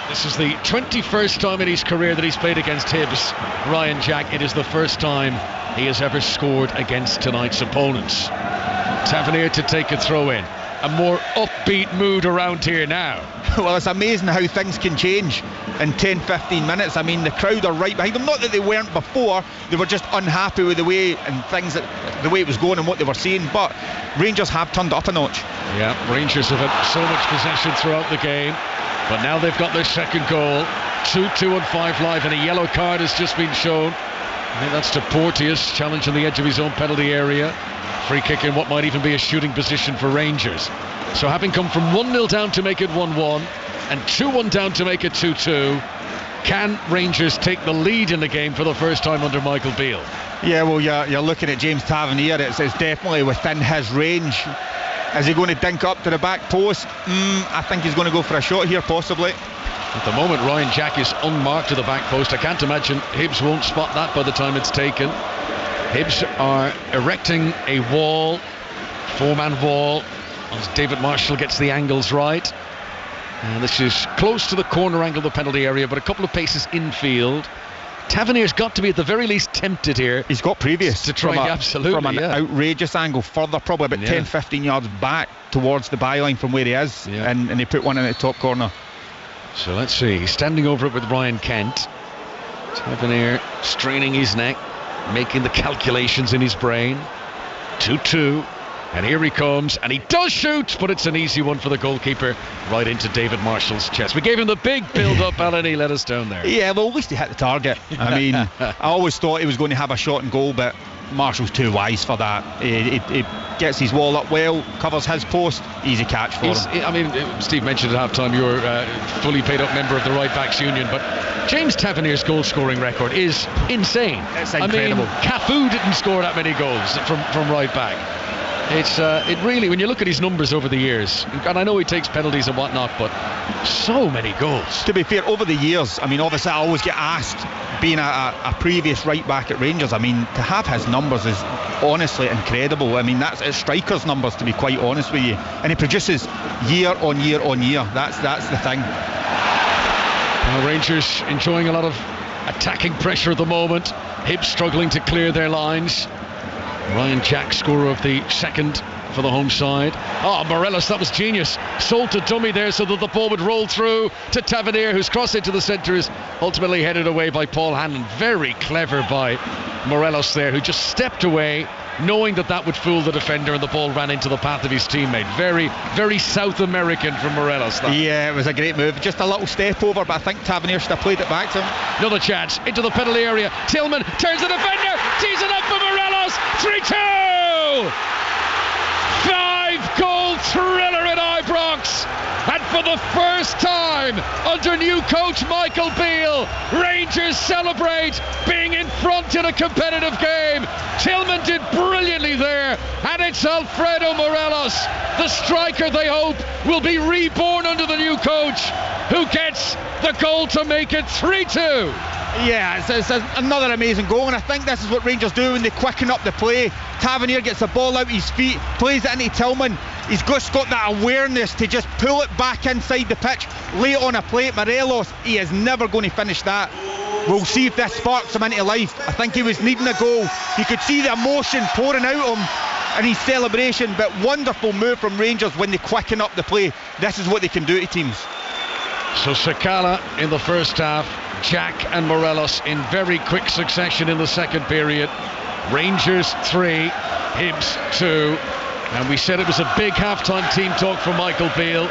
This is the 21st time in his career that he's played against Hibs, Ryan Jack. It is the first time he has ever scored against tonight's opponents. Tavernier to take a throw in. A more upbeat mood around here now. Well, it's amazing how things can change in 10-15 minutes. I mean, the crowd are right behind them. Not that they weren't before, they were just unhappy with the way and things, the way it was going and what they were seeing. But Rangers have turned up a notch. Yeah, Rangers have had so much possession throughout the game, but now they've got their second goal. 2-2 on 5 Live, and a yellow card has just been shown. I think that's to Porteous, challenge on the edge of his own penalty area. Free kick in what might even be a shooting position for Rangers. So having come from 1-0 down to make it 1-1 and 2-1 down to make it 2-2, can Rangers take the lead in the game for the first time under Michael Beale? Yeah, well, you're looking at James Tavernier. It's definitely within his range. Is he going to dink up to the back post? I think he's going to go for a shot here, possibly. At the moment, Ryan Jack is unmarked to the back post. I can't imagine Hibs won't spot that by the time it's taken. Hibs are erecting a wall, 4-man wall, as David Marshall gets the angles right. And this is close to the corner angle of the penalty area, but a couple of paces infield. Tavernier's got to be at the very least tempted here. He's got previous to try from an outrageous angle further, probably about 10-15 yards back towards the byline from where he is, and he put one in the top corner. So let's see, he's standing over it with Ryan Kent. Tavernier straining his neck, making the calculations in his brain. 2-2, and here he comes, and he does shoot, but it's an easy one for the goalkeeper, right into David Marshall's chest. We gave him the big build-up, Alan, he let us down there. Yeah, well, at least he hit the target. I mean, I always thought he was going to have a shot and goal, but Marshall's too wise for that. He gets his wall up well, covers his post, easy catch for him. I mean, Steve mentioned at half-time you're a fully paid-up member of the Right Backs Union, but James Tavernier's goal-scoring record is insane. It's incredible. I mean, Cafu didn't score that many goals from right back. It really, when you look at his numbers over the years, and I know he takes penalties and whatnot, but so many goals. To be fair, over the years, I mean, obviously I always get asked, being a previous right back at Rangers, I mean, to have his numbers is honestly incredible. I mean, that's striker's numbers, to be quite honest with you, and he produces year on year on year. That's the thing. Well, Rangers enjoying a lot of attacking pressure at the moment. Hibs struggling to clear their lines. Ryan Jack, scorer of the second for the home side. Morelos, that was genius. Sold to dummy there so that the ball would roll through to Tavernier, whose cross into the centre is ultimately headed away by Paul Hanlon. Very clever by Morelos there, who just stepped away, knowing that would fool the defender, and the ball ran into the path of his teammate. Very, very South American from Morelos. Yeah, it was a great move. Just a little step over, but I think Tavernier should have played it back to him. Another chance into the penalty area. Tillman turns the defender, tees it up for Morelos. 3-2! 5-goal thriller at Ibrox. And for the first time under new coach Michael Beale, Rangers celebrate being in front in a competitive game. Tillman did brilliantly there, and it's Alfredo Morelos, the striker they hope will be reborn under the new coach, who gets the goal to make it 3-2. Yeah, it's another amazing goal, and I think this is what Rangers do when they quicken up the play. Tavernier gets the ball out his feet, plays it into Tillman. He's just got that awareness to just pull it back inside the pitch, lay it on a plate. Morelos, he is never going to finish that. We'll see if this sparks him into life. I think he was needing a goal. You could see the emotion pouring out of him and his celebration, but wonderful move from Rangers when they quicken up the play. This is what they can do to teams. So Sakala in the first half, Jack and Morelos in very quick succession in the second period. Rangers 3, Hibs 2. And we said it was a big half-time team talk from Michael Beale.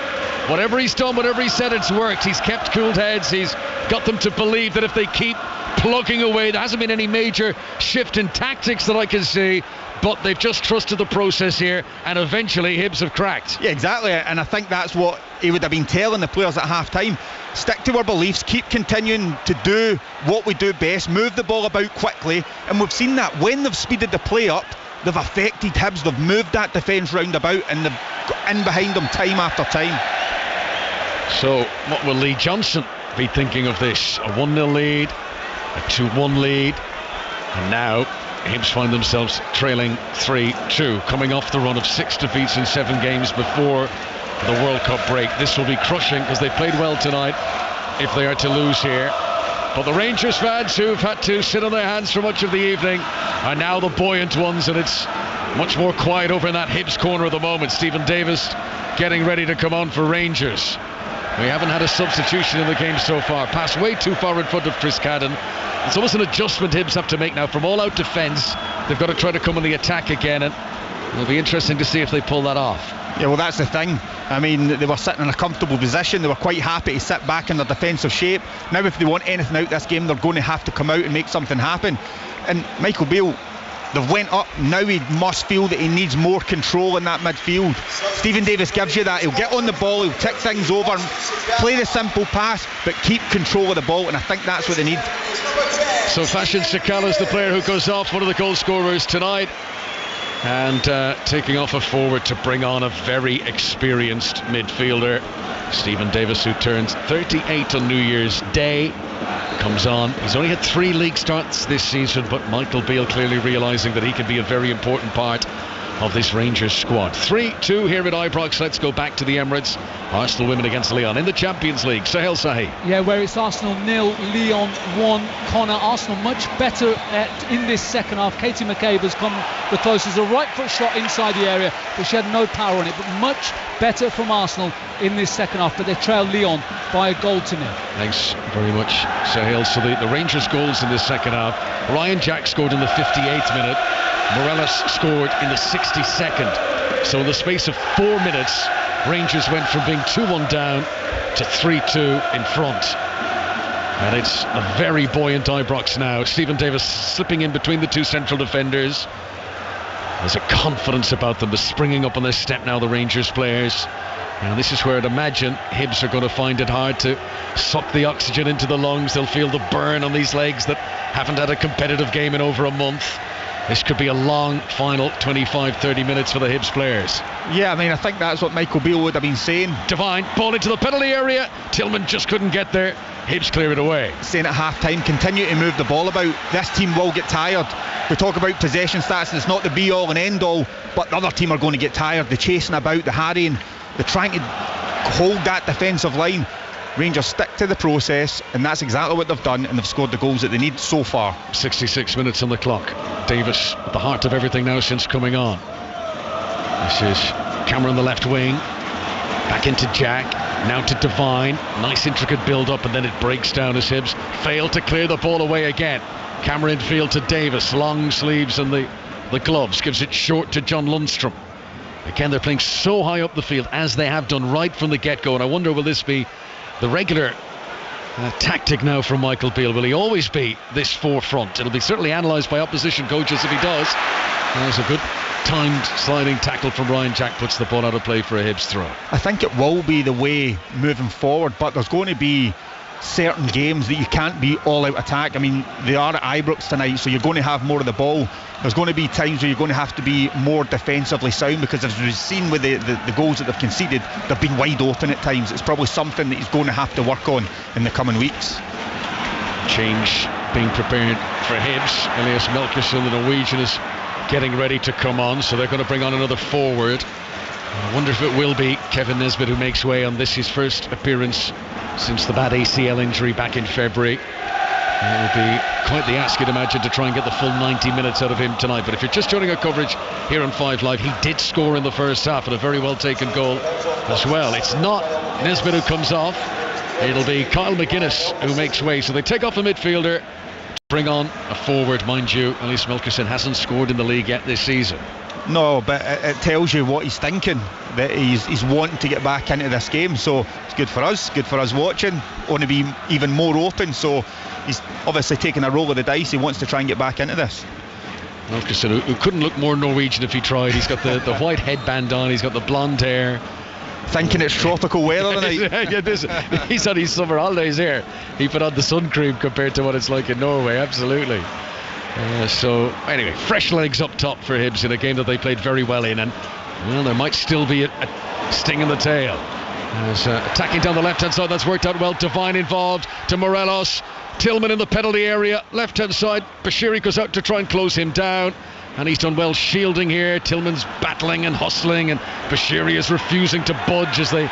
Whatever he's done, whatever he said, it's worked. He's kept cool heads. He's got them to believe that if they keep plugging away, there hasn't been any major shift in tactics that I can see, but they've just trusted the process here, and eventually Hibs have cracked. Yeah, exactly, and I think that's what he would have been telling the players at half-time. Stick to our beliefs, keep continuing to do what we do best, move the ball about quickly, and we've seen that when they've speeded the play up, they've affected Hibs. They've moved that defence round about and they've got in behind them time after time. So what will Lee Johnson be thinking of this? A 1-0 lead, a 2-1 lead, and now Hibs find themselves trailing 3-2, coming off the run of 6 defeats in 7 games before the World Cup break. This will be crushing because they played well tonight if they are to lose here. But the Rangers fans who've had to sit on their hands for much of the evening are now the buoyant ones, and it's much more quiet over in that Hibs corner at the moment. Stephen Davis getting ready to come on for Rangers. We haven't had a substitution in the game so far. Pass way too far in front of Chris Cadden. It's almost an adjustment Hibs have to make now. From all-out defence, they've got to try to come on the attack again, and it'll be interesting to see if they pull that off. Yeah, well, that's the thing. I mean, they were sitting in a comfortable position. They were quite happy to sit back in their defensive shape. Now, if they want anything out this game, they're going to have to come out and make something happen. And Michael Beale, they've went up. Now he must feel that he needs more control in that midfield. Stephen Davis gives you that. He'll get on the ball, he'll tick things over, play the simple pass, but keep control of the ball, and I think that's what they need. So Fashion Sakala is the player who goes off, one of the goal scorers tonight, and taking off a forward to bring on a very experienced midfielder. Stephen Davis, who turns 38 on New Year's Day, comes on. He's only had 3 league starts this season, but Michael Beale clearly realising that he can be a very important part of this Rangers squad. 3-2 here at Ibrox. Let's go back to the Emirates. Arsenal women against Lyon in the Champions League. Sahel Sahi. Yeah, where it's Arsenal 0, Lyon 1. Connor, Arsenal much better in this second half. Katie McCabe has come the closest. A right foot shot inside the area, but she had no power on it. But much better from Arsenal in this second half. But they trail Lyon by a 1-0. Thanks very much, Sahel. So the Rangers goals in this second half. Ryan Jack scored in the 58th minute. Morelos scored in the 62nd. So in the space of 4 minutes, Rangers went from being 2-1 down to 3-2 in front. And it's a very buoyant Ibrox now. Stephen Davis slipping in between the 2 central defenders. There's a confidence about them. They're springing up on their step now, the Rangers players. And this is where I'd imagine Hibs are going to find it hard to suck the oxygen into the lungs. They'll feel the burn on these legs that haven't had a competitive game in over a month. This could be a long final 25-30 minutes for the Hibs players. Yeah, I mean, I think that's what Michael Beale would have been saying. Devine, ball into the penalty area. Tillman just couldn't get there. Hibs clear it away. Saying at half-time, continue to move the ball about. This team will get tired. We talk about possession stats, and it's not the be-all and end-all, but the other team are going to get tired. They're chasing about, they're harrying, they're trying to hold that defensive line. Rangers stick to the process, and that's exactly what they've done, and they've scored the goals that they need so far. 66 minutes on the clock. Davis at the heart of everything now since coming on. This is Cameron the left wing, back into Jack, now to Devine. Nice intricate build up, and then it breaks down as Hibs fail to clear the ball away again. Cameron field to Davis, long sleeves and the gloves, gives it short to John Lundstrom. Again, they're playing so high up the field, as they have done right from the get-go, and I wonder, will this be the regular tactic now from Michael Beale? Will he always be this forefront? It'll be certainly analysed by opposition coaches if he does. There's a good timed sliding tackle from Ryan Jack, puts the ball out of play for a Hibs throw. I think it will be the way moving forward, but there's going to be certain games that you can't be all out attack. I mean, they are at Ibrox tonight, so you're going to have more of the ball. There's going to be times where you're going to have to be more defensively sound, because as we've seen with the goals that they've conceded, they've been wide open at times. It's probably something that he's going to have to work on in the coming weeks. Change being prepared for Hibs. Elias Melkersen, the Norwegian, is getting ready to come on, so they're going to bring on another forward. I wonder if it will be Kevin Nesbitt who makes way on this, his first appearance since the bad ACL injury back in February. It will be quite the ask, you'd imagine, to try and get the full 90 minutes out of him tonight. But if you're just joining our coverage here on 5 Live, he did score in the first half, and a very well taken goal as well. It's not Nesbitt who comes off, it'll be Kyle McGuinness who makes way. So they take off the midfielder to bring on a forward. Mind you, Elias Melkersen hasn't scored in the league yet this season. No, but it tells you what he's thinking, that he's wanting to get back into this game. So it's good for us watching. Want to be even more open, so he's obviously taking a roll of the dice. He wants to try and get back into this. Melkersen, who couldn't look more Norwegian if he tried. He's got the white headband on, he's got the blonde hair. Thinking it's tropical weather tonight. Yeah, he's on his summer holidays here. He put on the sun cream compared to what it's like in Norway, absolutely. So anyway, fresh legs up top for Hibs in a game that they played very well in, and well, there might still be a sting in the tail. As attacking down the left-hand side, that's worked out well. Devine involved to Morelos. Tillman in the penalty area, left-hand side. Bashiri goes out to try and close him down, and he's done well shielding here. Tillman's battling and hustling, and Bashiri is refusing to budge as they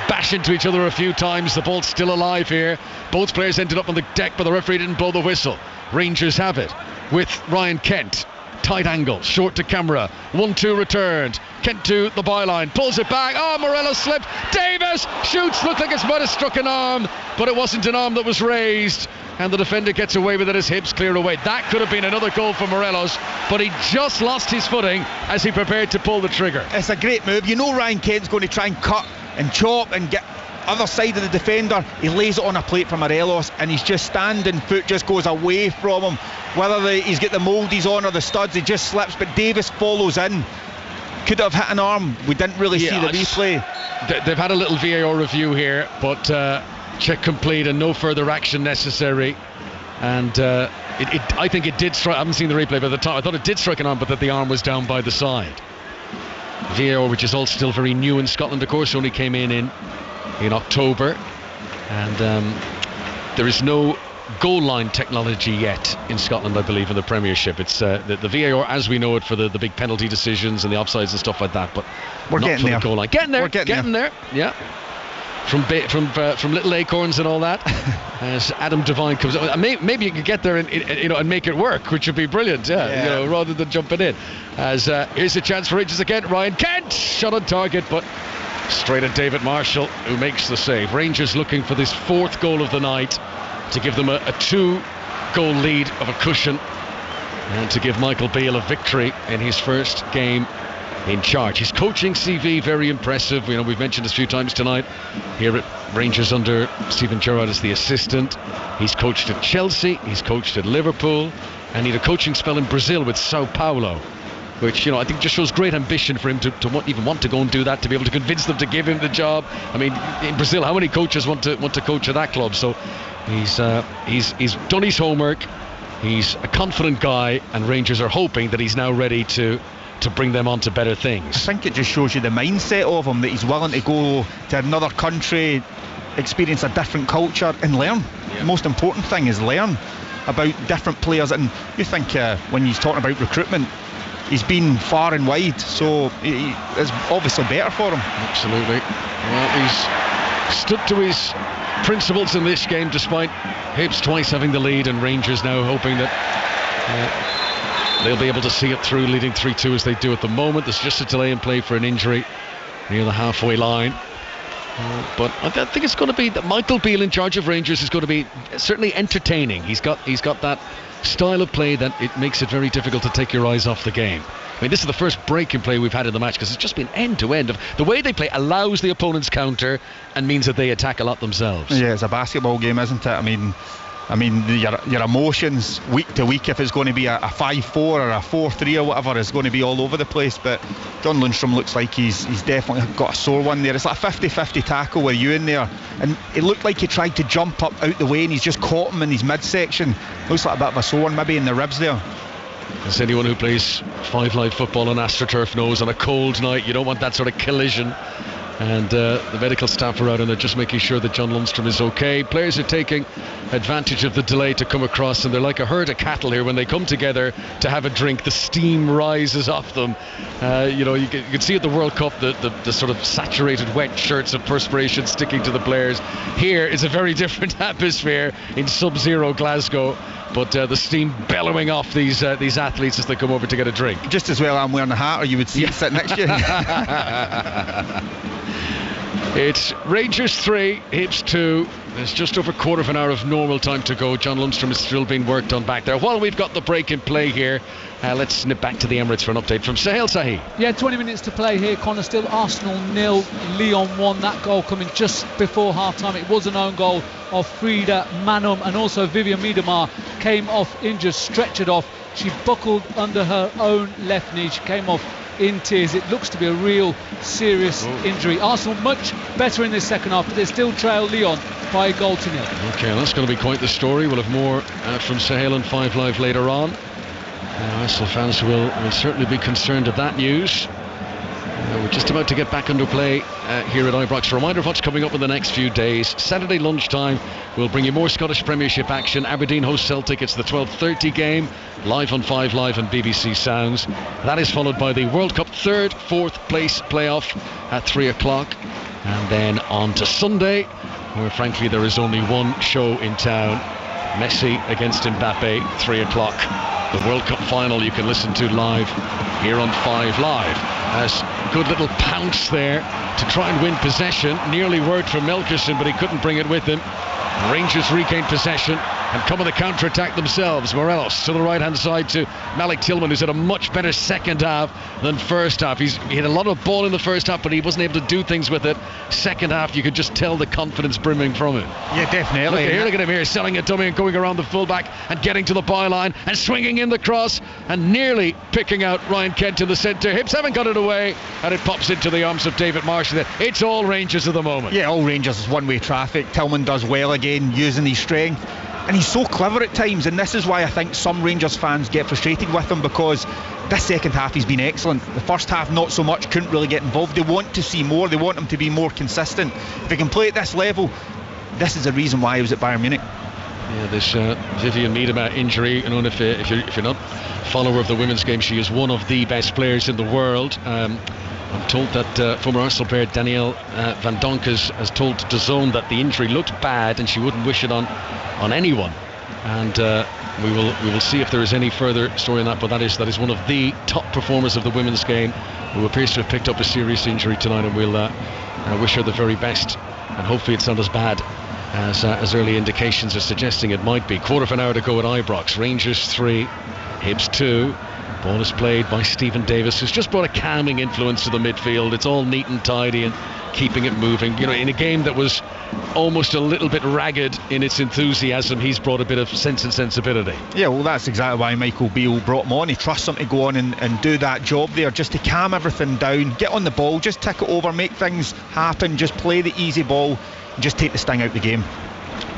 bash into each other a few times. The ball's still alive here. Both players ended up on the deck, but the referee didn't blow the whistle. Rangers have it with Ryan Kent. Tight angle, short to camera. 1-2 returned. Kent to the byline, pulls it back. Oh, Morelos slipped. Davis shoots. Looked like it might have struck an arm, but it wasn't an arm that was raised. And the defender gets away with it as Hibs clear away. That could have been another goal for Morelos, but he just lost his footing as he prepared to pull the trigger. It's a great move. You know Ryan Kent's going to try and cut and chop and get other side of the defender. He lays it on a plate for Morelos, and he's just standing foot just goes away from him. Whether he's got the mouldies on or the studs, he just slips, but Davis follows in. Could have hit an arm. We didn't really see the replay. They've had a little VAR review here, but check complete and no further action necessary. And I think it did strike. I haven't seen the replay, but at the time I thought it did strike an arm, but that the arm was down by the side. VAR, which is all still very new in Scotland, of course, only came in October, and there is no goal line technology yet in Scotland, I believe, in the Premiership. It's the VAR as we know it for the big penalty decisions and the offsides and stuff like that, but we're not getting for there. The goal line. Getting there, we're getting there. Yeah. From little acorns and all that, as Adam Devine comes up, maybe you could get there and make it work, which would be brilliant, rather than jumping in. As here's a chance for Rangers again. Ryan Kent shot on target, but straight at David Marshall, who makes the save. Rangers looking for this fourth goal of the night to give them a 2-goal lead of a cushion, and to give Michael Beale a victory in his first game in charge. His coaching CV, very impressive. We've mentioned this a few times tonight here at Rangers under Stephen Gerrard as the assistant. He's coached at Chelsea, he's coached at Liverpool, and he had a coaching spell in Brazil with Sao Paulo, which I think just shows great ambition for him to even want to go and do that, to be able to convince them to give him the job. I mean, in Brazil, how many coaches want to coach at that club? So he's done his homework. He's a confident guy, and Rangers are hoping that he's now ready to bring them on to better things. I think it just shows you the mindset of him, that he's willing to go to another country, experience a different culture and learn. The most important thing is learn about different players, and you think when he's talking about recruitment, he's been far and wide, so it's obviously better for him. Absolutely. Well, he's stuck to his principles in this game, despite Hibs twice having the lead, and Rangers now hoping that they'll be able to see it through, leading 3-2 as they do at the moment. There's just a delay in play for an injury near the halfway line. But I think it's going to be that Michael Beale in charge of Rangers is going to be certainly entertaining. He's got that style of play that it makes it very difficult to take your eyes off the game. I mean, this is the first break in play we've had in the match, because it's just been end to end. The way they play allows the opponent's counter and means that they attack a lot themselves. Yeah, it's a basketball game, isn't it? I mean, your emotions week to week, if it's going to be a 5-4 or a 4-3 or whatever, is going to be all over the place. But John Lundstrom looks like he's definitely got a sore one there. It's like a 50-50 tackle with you in there, and it looked like he tried to jump up out the way and he's just caught him in his midsection. Looks like a bit of a sore one, maybe in the ribs there. As anyone who plays 5 Live football on AstroTurf knows, on a cold night you don't want that sort of collision. And the medical staff are out and they're just making sure that John Lundstrom is okay. Players are taking advantage of the delay to come across, and they're like a herd of cattle here. When they come together to have a drink, the steam rises off them. You can see at the World Cup the sort of saturated wet shirts of perspiration sticking to the players. Here is a very different atmosphere in sub-zero Glasgow, but the steam bellowing off these athletes as they come over to get a drink. Just as well I'm wearing a hat, or you would see it sitting next to you. It's Rangers 3, Hibs 2. There's just over a quarter of an hour of normal time to go. John Lundstrom is still being worked on back there. While we've got the break in play here, let's snip back to the Emirates for an update from Sahel Sahi. Yeah, 20 minutes to play here, Connor. Still Arsenal 0, Lyon 1. That goal coming just before half-time. It was an own goal of Frida Manum, and also Vivian Miedemar came off injured, stretchered off. She buckled under her own left knee. She came off in tears. It looks to be a real serious injury. Arsenal much better in this second half, but they still trail Lyon by a goal to nil. Okay, that's going to be quite the story. We'll have more from Sahel and 5 Live later on. Arsenal fans will certainly be concerned at that news. We're just about to get back under play here at Ibrox. A reminder of what's coming up in the next few days. Saturday lunchtime, we'll bring you more Scottish Premiership action. Aberdeen host Celtic. It's the 12:30 game, live on 5 Live and BBC Sounds. That is followed by the World Cup 3rd, 4th place playoff at 3 o'clock. And then on to Sunday, where frankly there is only one show in town. Messi against Mbappe, 3 o'clock. The World Cup final you can listen to live here on 5 Live. As good little pounce there to try and win possession. Nearly worked for Melkerson, but he couldn't bring it with him. Rangers regained possession and come on the counter-attack themselves. Morelos to the right-hand side to Malik Tillman, who's had a much better second half than first half. He had a lot of ball in the first half, but he wasn't able to do things with it. Second half, you could just tell the confidence brimming from him. Yeah, definitely. Look at him here, selling a dummy and going around the fullback and getting to the byline and swinging in the cross and nearly picking out Ryan Kent in the centre. Hibs haven't got it away, and it pops into the arms of David Marshall. It's all Rangers at the moment. Yeah, all Rangers is one-way traffic. Tillman does well again, using his strength. And he's so clever at times, and this is why I think some Rangers fans get frustrated with him, because this second half he's been excellent. The first half not so much, couldn't really get involved. They want to see more, they want him to be more consistent. If he can play at this level, this is the reason why he was at Bayern Munich. Yeah, this Vivian Miedema injury, you know, and if you're not a follower of the women's game, she is one of the best players in the world. I'm told that former Arsenal player Danielle Van Donk has told DAZN that the injury looked bad and she wouldn't wish it on anyone. And we will see if there is any further story on that. But that is one of the top performers of the women's game, who appears to have picked up a serious injury tonight. And we'll wish her the very best. And hopefully it's not as bad as early indications are suggesting it might be. Quarter of an hour to go at Ibrox. Rangers 3, Hibs 2. Ball is played by Stephen Davis, who's just brought a calming influence to the midfield. It's all neat and tidy and keeping it moving. You know, in a game that was almost a little bit ragged in its enthusiasm, he's brought a bit of sense and sensibility. Yeah, well, that's exactly why Michael Beale brought him on. He trusts him to go on and do that job there, just to calm everything down, get on the ball, just tick it over, make things happen, just play the easy ball, and just take the sting out of the game.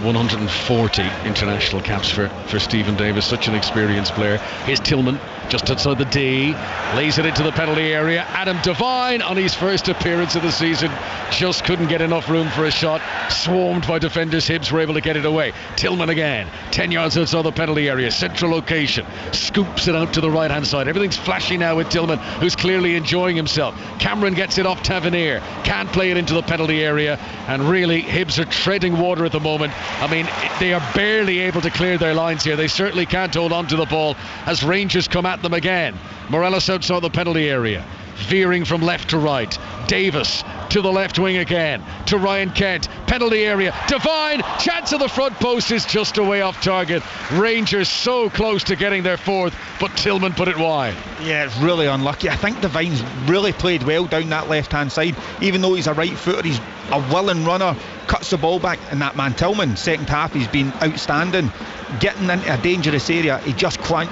140 international caps for Stephen Davis, such an experienced player. Here's Tillman just outside the D, lays it into the penalty area. Adam Devine on his first appearance of the season just couldn't get enough room for a shot, swarmed by defenders. Hibs were able to get it away. Tillman again, 10 yards outside the penalty area, central location, scoops it out to the right hand side. Everything's flashy now with Tillman, who's clearly enjoying himself. Cameron gets it off Tavernier, can't play it into the penalty area, and really Hibs are treading water at the moment. I mean, they are barely able to clear their lines here. They certainly can't hold on to the ball as Rangers come at them again. Morelos outside the penalty area, veering from left to right. Davis to the left wing again, to Ryan Kent, penalty area, Devine, chance of the front post is just away off target. Rangers so close to getting their fourth, but Tillman put it wide. Yeah, it's really unlucky. I think Devine's really played well down that left hand side, even though he's a right footer. He's a willing runner, cuts the ball back, and that man Tillman, second half, he's been outstanding, getting into a dangerous area. He just can't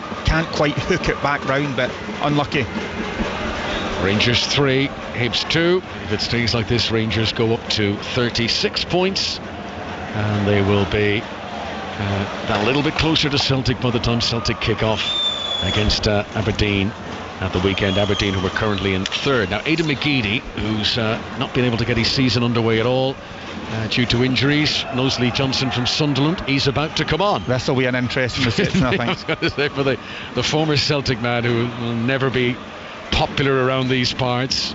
quite hook it back round, but unlucky. Rangers 3, Hibs 2. If it stays like this, Rangers go up to 36 points, and they will be a little bit closer to Celtic by the time Celtic kick off against Aberdeen at the weekend. Aberdeen, who are currently in third. Now, Aidan McGeady, who's not been able to get his season underway at all due to injuries. Knowsley Johnson from Sunderland, he's about to come on. This will be an interesting reception, I think. I was going to say, for the former Celtic man who will never be popular around these parts.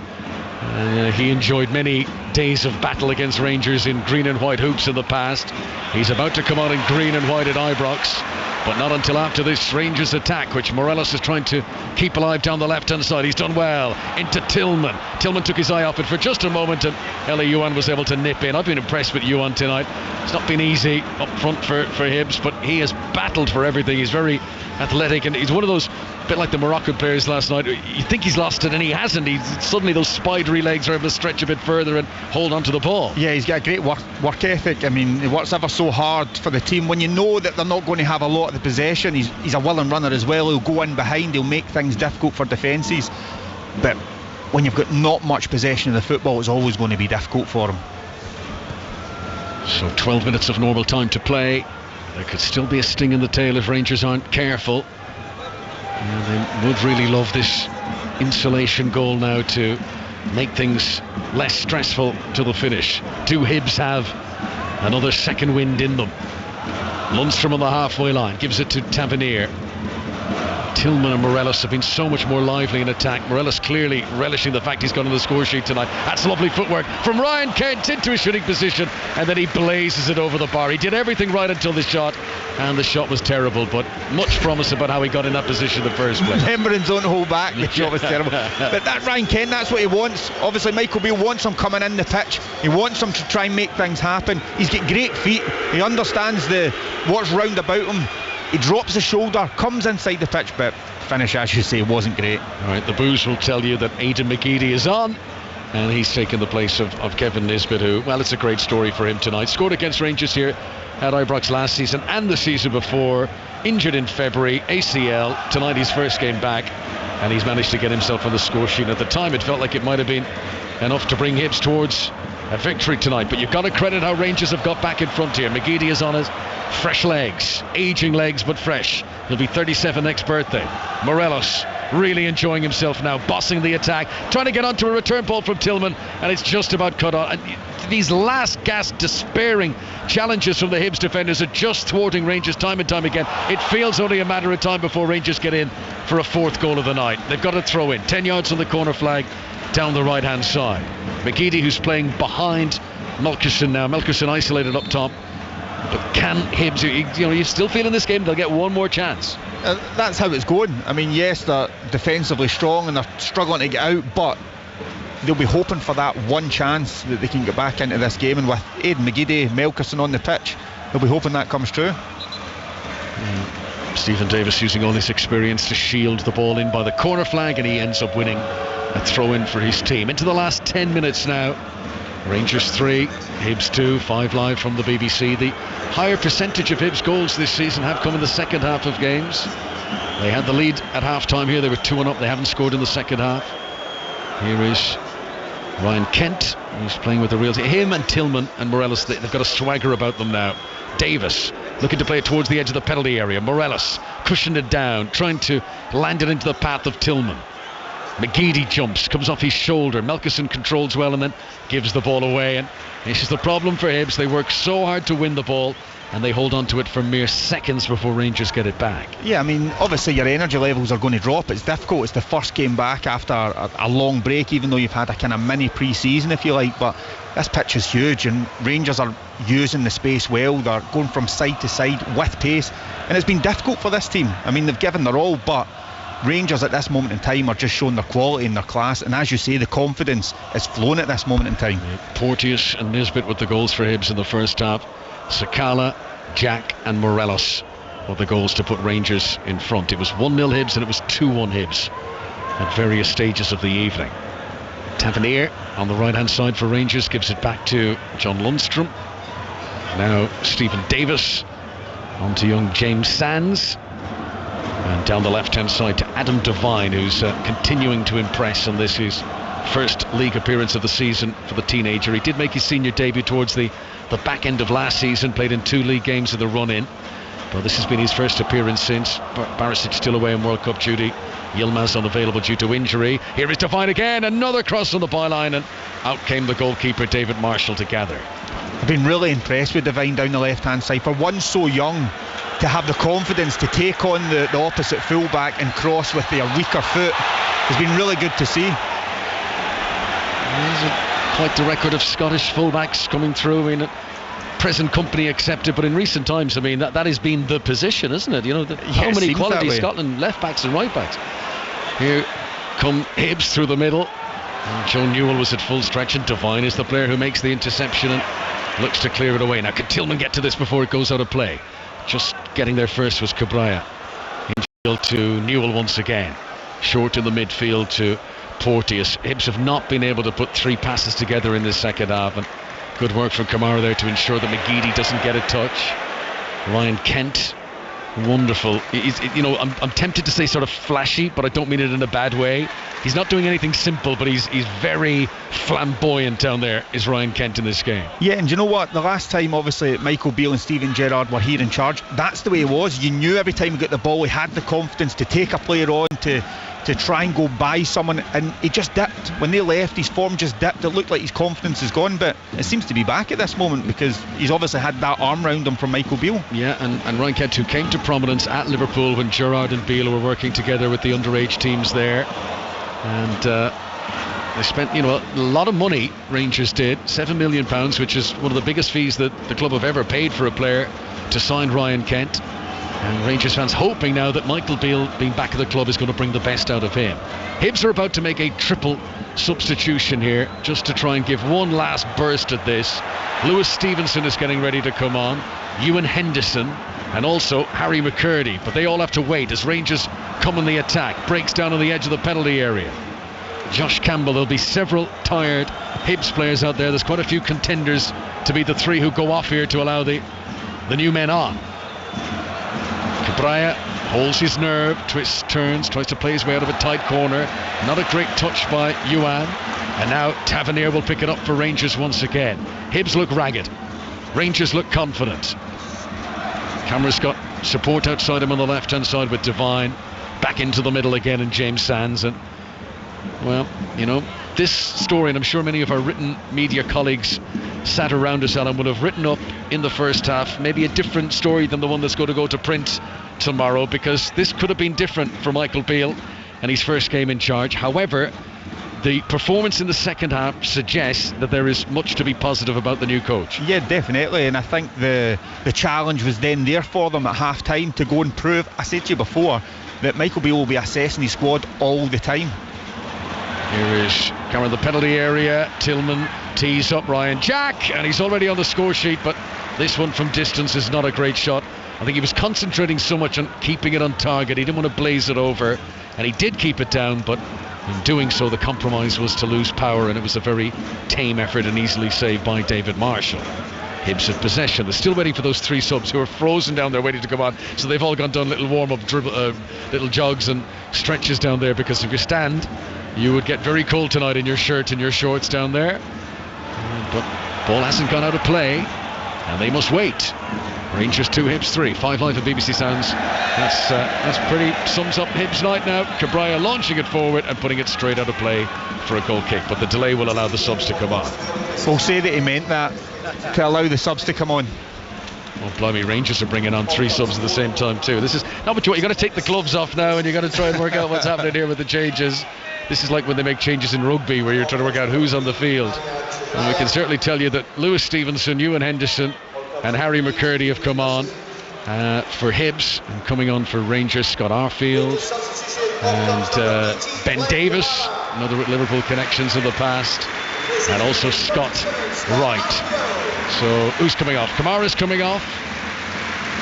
He enjoyed many days of battle against Rangers in green and white hoops in the past. He's about to come on in green and white at Ibrox, but not until after this Rangers attack, which Morelos is trying to keep alive down the left hand side. He's done well into Tillman. Tillman took his eye off it for just a moment, and Ella Yuan was able to nip in. I've been impressed with Yuan tonight. It's not been easy up front for Hibs, but he has battled for everything. He's very athletic, and he's one of those, bit like the Moroccan players last night, you think he's lost it and he hasn't. Suddenly those spidery legs are able to stretch a bit further and hold on to the ball. Yeah, he's got a great work ethic. I mean, he works ever so hard for the team. When you know that they're not going to have a lot of the possession, he's a willing runner as well. He'll go in behind, he'll make things difficult for defences, but when you've got not much possession of the football, it's always going to be difficult for him. So 12 minutes of normal time to play. There could still be a sting in the tail if Rangers aren't careful. Yeah, they would really love this insulation goal now to make things less stressful to the finish. Do Hibs have another second wind in them? Lundstrom on the halfway line gives it to Tavernier. Tillman and Morelos have been so much more lively in attack. Morelos clearly relishing the fact he's got on the score sheet tonight. That's lovely footwork from Ryan Kent into a shooting position, and then he blazes it over the bar. He did everything right until the shot, and the shot was terrible, but much promise about how he got in that position in the first place. Membrane don't hold back. The shot was terrible. But that Ryan Kent, that's what he wants. Obviously Michael Beale wants him coming in the pitch. He wants him to try and make things happen. He's got great feet. He understands what's round about him. He drops the shoulder, comes inside the pitch, but finish, as you say, wasn't great. Alright, the booze will tell you that Aidan McGeady is on, and he's taken the place of Kevin Nisbet, who, well, it's a great story for him tonight. Scored against Rangers here at Ibrox last season and the season before. Injured in February, ACL. Tonight his first game back, and he's managed to get himself on the score sheet. At the time it felt like it might have been enough to bring Hibs towards a victory tonight, but you've got to credit how Rangers have got back in front here. McGeady is on his fresh legs, aging legs but fresh. He'll be 37 next birthday. Morelos really enjoying himself now, bossing the attack, trying to get onto a return ball from Tillman, and it's just about cut on. And these last gasp despairing challenges from the Hibs defenders are just thwarting Rangers time and time again. It feels only a matter of time before Rangers get in for a fourth goal of the night. They've got to throw in 10 yards on the corner flag down the right hand side. McGeady, who's playing behind Melkerson now. Melkerson isolated up top, but can Hibs, you're still feeling this game they'll get one more chance? That's how it's going. I mean, yes, they're defensively strong and they're struggling to get out, but they'll be hoping for that one chance that they can get back into this game, and with Aidan McGeady, Melkerson on the pitch, they'll be hoping that comes true. Stephen Davis using all his experience to shield the ball in by the corner flag, and he ends up winning a throw-in for his team. Into the last 10 minutes now. Rangers 3, Hibs 2, 5 live from the BBC. The higher percentage of Hibs goals this season have come in the second half of games. They had the lead at half-time here. They were 2-1 up. They haven't scored in the second half. Here is Ryan Kent, who's playing with the real team. Him and Tillman and Morelos, they've got a swagger about them now. Davis looking to play it towards the edge of the penalty area. Morelos cushioned it down, trying to land it into the path of Tillman. McGeady jumps, comes off his shoulder. Melkerson controls well and then gives the ball away. And this is the problem for Hibs. They work so hard to win the ball, and they hold on to it for mere seconds before Rangers get it back. Yeah, I mean, obviously your energy levels are going to drop. It's difficult. It's the first game back after a long break, even though you've had a kind of mini pre-season, if you like. But this pitch is huge, and Rangers are using the space well. They're going from side to side with pace, and it's been difficult for this team. I mean, they've given their all, but Rangers at this moment in time are just showing their quality and their class, and as you say, the confidence is flowing at this moment in time. Porteous and Nisbet with the goals for Hibs in the first half. Sakala, Jack and Morelos were the goals to put Rangers in front. It was 1-0 Hibs and it was 2-1 Hibs at various stages of the evening. Tavernier on the right hand side for Rangers gives it back to John Lundstrom. Now Stephen Davis on to young James Sands. And down the left-hand side to Adam Devine, who's continuing to impress on this, his first league appearance of the season for the teenager. He did make his senior debut towards the back end of last season, played in 2 league games of the run-in. But this has been his first appearance since. Barisic still away in World Cup duty. Yilmaz unavailable due to injury. Here is Devine again, another cross on the byline, and out came the goalkeeper David Marshall to gather. I've been really impressed with Devine down the left-hand side. For one so young, to have the confidence to take on the opposite fullback and cross with their weaker foot has been really good to see. Quite the record of Scottish fullbacks coming through. I mean, present company accepted, but in recent times, I mean, that has been the position, isn't it? You know, how many quality Scotland left backs and right backs. Here come Hibs through the middle, and Joe Newell was at full stretch, and Devine is the player who makes the interception and looks to clear it away. Now, can Tillman get to this before it goes out of play? Just getting there first was Cabrera. Infield to Newell once again. Short in the midfield to Porteous. Hibs have not been able to put 3 passes together in this second half, and good work from Kamara there to ensure that McGeady doesn't get a touch. Ryan Kent Wonderful. I'm tempted to say sort of flashy, but I don't mean it in a bad way. He's not doing anything simple, but he's very flamboyant down there, is Ryan Kent in this game. Yeah, and you know what? The last time, obviously, Michael Beale and Steven Gerrard were here in charge, that's the way he was. You knew every time he got the ball, he had the confidence to take a player on, to try and go by someone, and he just dipped. When they left, his form just dipped. It looked like his confidence is gone, but it seems to be back at this moment because he's obviously had that arm round him from Michael Beale. Yeah, and Ryan Kent, who came to prominence at Liverpool when Gerrard and Beale were working together with the underage teams there, and they spent a lot of money. Rangers did £7 million, which is one of the biggest fees that the club have ever paid for a player, to sign Ryan Kent. And Rangers fans hoping now that Michael Beale being back at the club is going to bring the best out of him. Hibs are about to make a triple substitution here, just to try and give one last burst at this. Lewis Stevenson is getting ready to come on, Ewan Henderson, and also Harry McCurdy. But they all have to wait as Rangers come on the attack. Breaks down on the edge of the penalty area. Josh Campbell, there'll be several tired Hibs players out there. There's quite a few contenders to be the three who go off here to allow the new men on. Cabrera holds his nerve, twists, turns, tries to play his way out of a tight corner. Not a great touch by Ewan. And now Tavernier will pick it up for Rangers once again. Hibs look ragged. Rangers look confident. Camera's got support outside him on the left-hand side with Devine. Back into the middle again and James Sands. And, well, this story, and I'm sure many of our written media colleagues sat around us, Alan, would have written up in the first half maybe a different story than the one that's going to go to print tomorrow, because this could have been different for Michael Beale and his first game in charge. However, the performance in the second half suggests that there is much to be positive about the new coach. Yeah, definitely, and I think the challenge was then there for them at half time to go and prove, I said to you before, that Michael Beale will be assessing his squad all the time. Here is Cameron, the penalty area. Tillman tees up Ryan Jack, and he's already on the score sheet, but this one from distance is not a great shot. I think he was concentrating so much on keeping it on target, he didn't want to blaze it over, and he did keep it down, but in doing so the compromise was to lose power, and it was a very tame effort and easily saved by David Marshall. Hibs have possession. They're still waiting for those three subs who are frozen down there waiting to come on, so they've all gone down little warm-up little jogs and stretches down there, because if you stand you would get very cold tonight in your shirt and your shorts down there. But ball hasn't gone out of play, and they must wait. Rangers 2, Hibs 3. 5 live at BBC Sounds. That's pretty sums up Hibs night now. Cabrera launching it forward and putting it straight out of play for a goal kick, but the delay will allow the subs to come on. We'll say that he meant that, to allow the subs to come on. Oh, blimey, Rangers are bringing on 3 subs at the same time too. This is not what you want. You've got to take the gloves off now, and you've got to try and work out what's happening here with the changes. This is like when they make changes in rugby, where you're trying to work out who's on the field. And we can certainly tell you that Lewis Stevenson, Ewan Henderson and Harry McCurdy have come on for Hibs, and coming on for Rangers, Scott Arfield and Ben Davis, another Liverpool connections in the past, and also Scott Wright. So who's coming off? Kamara's coming off.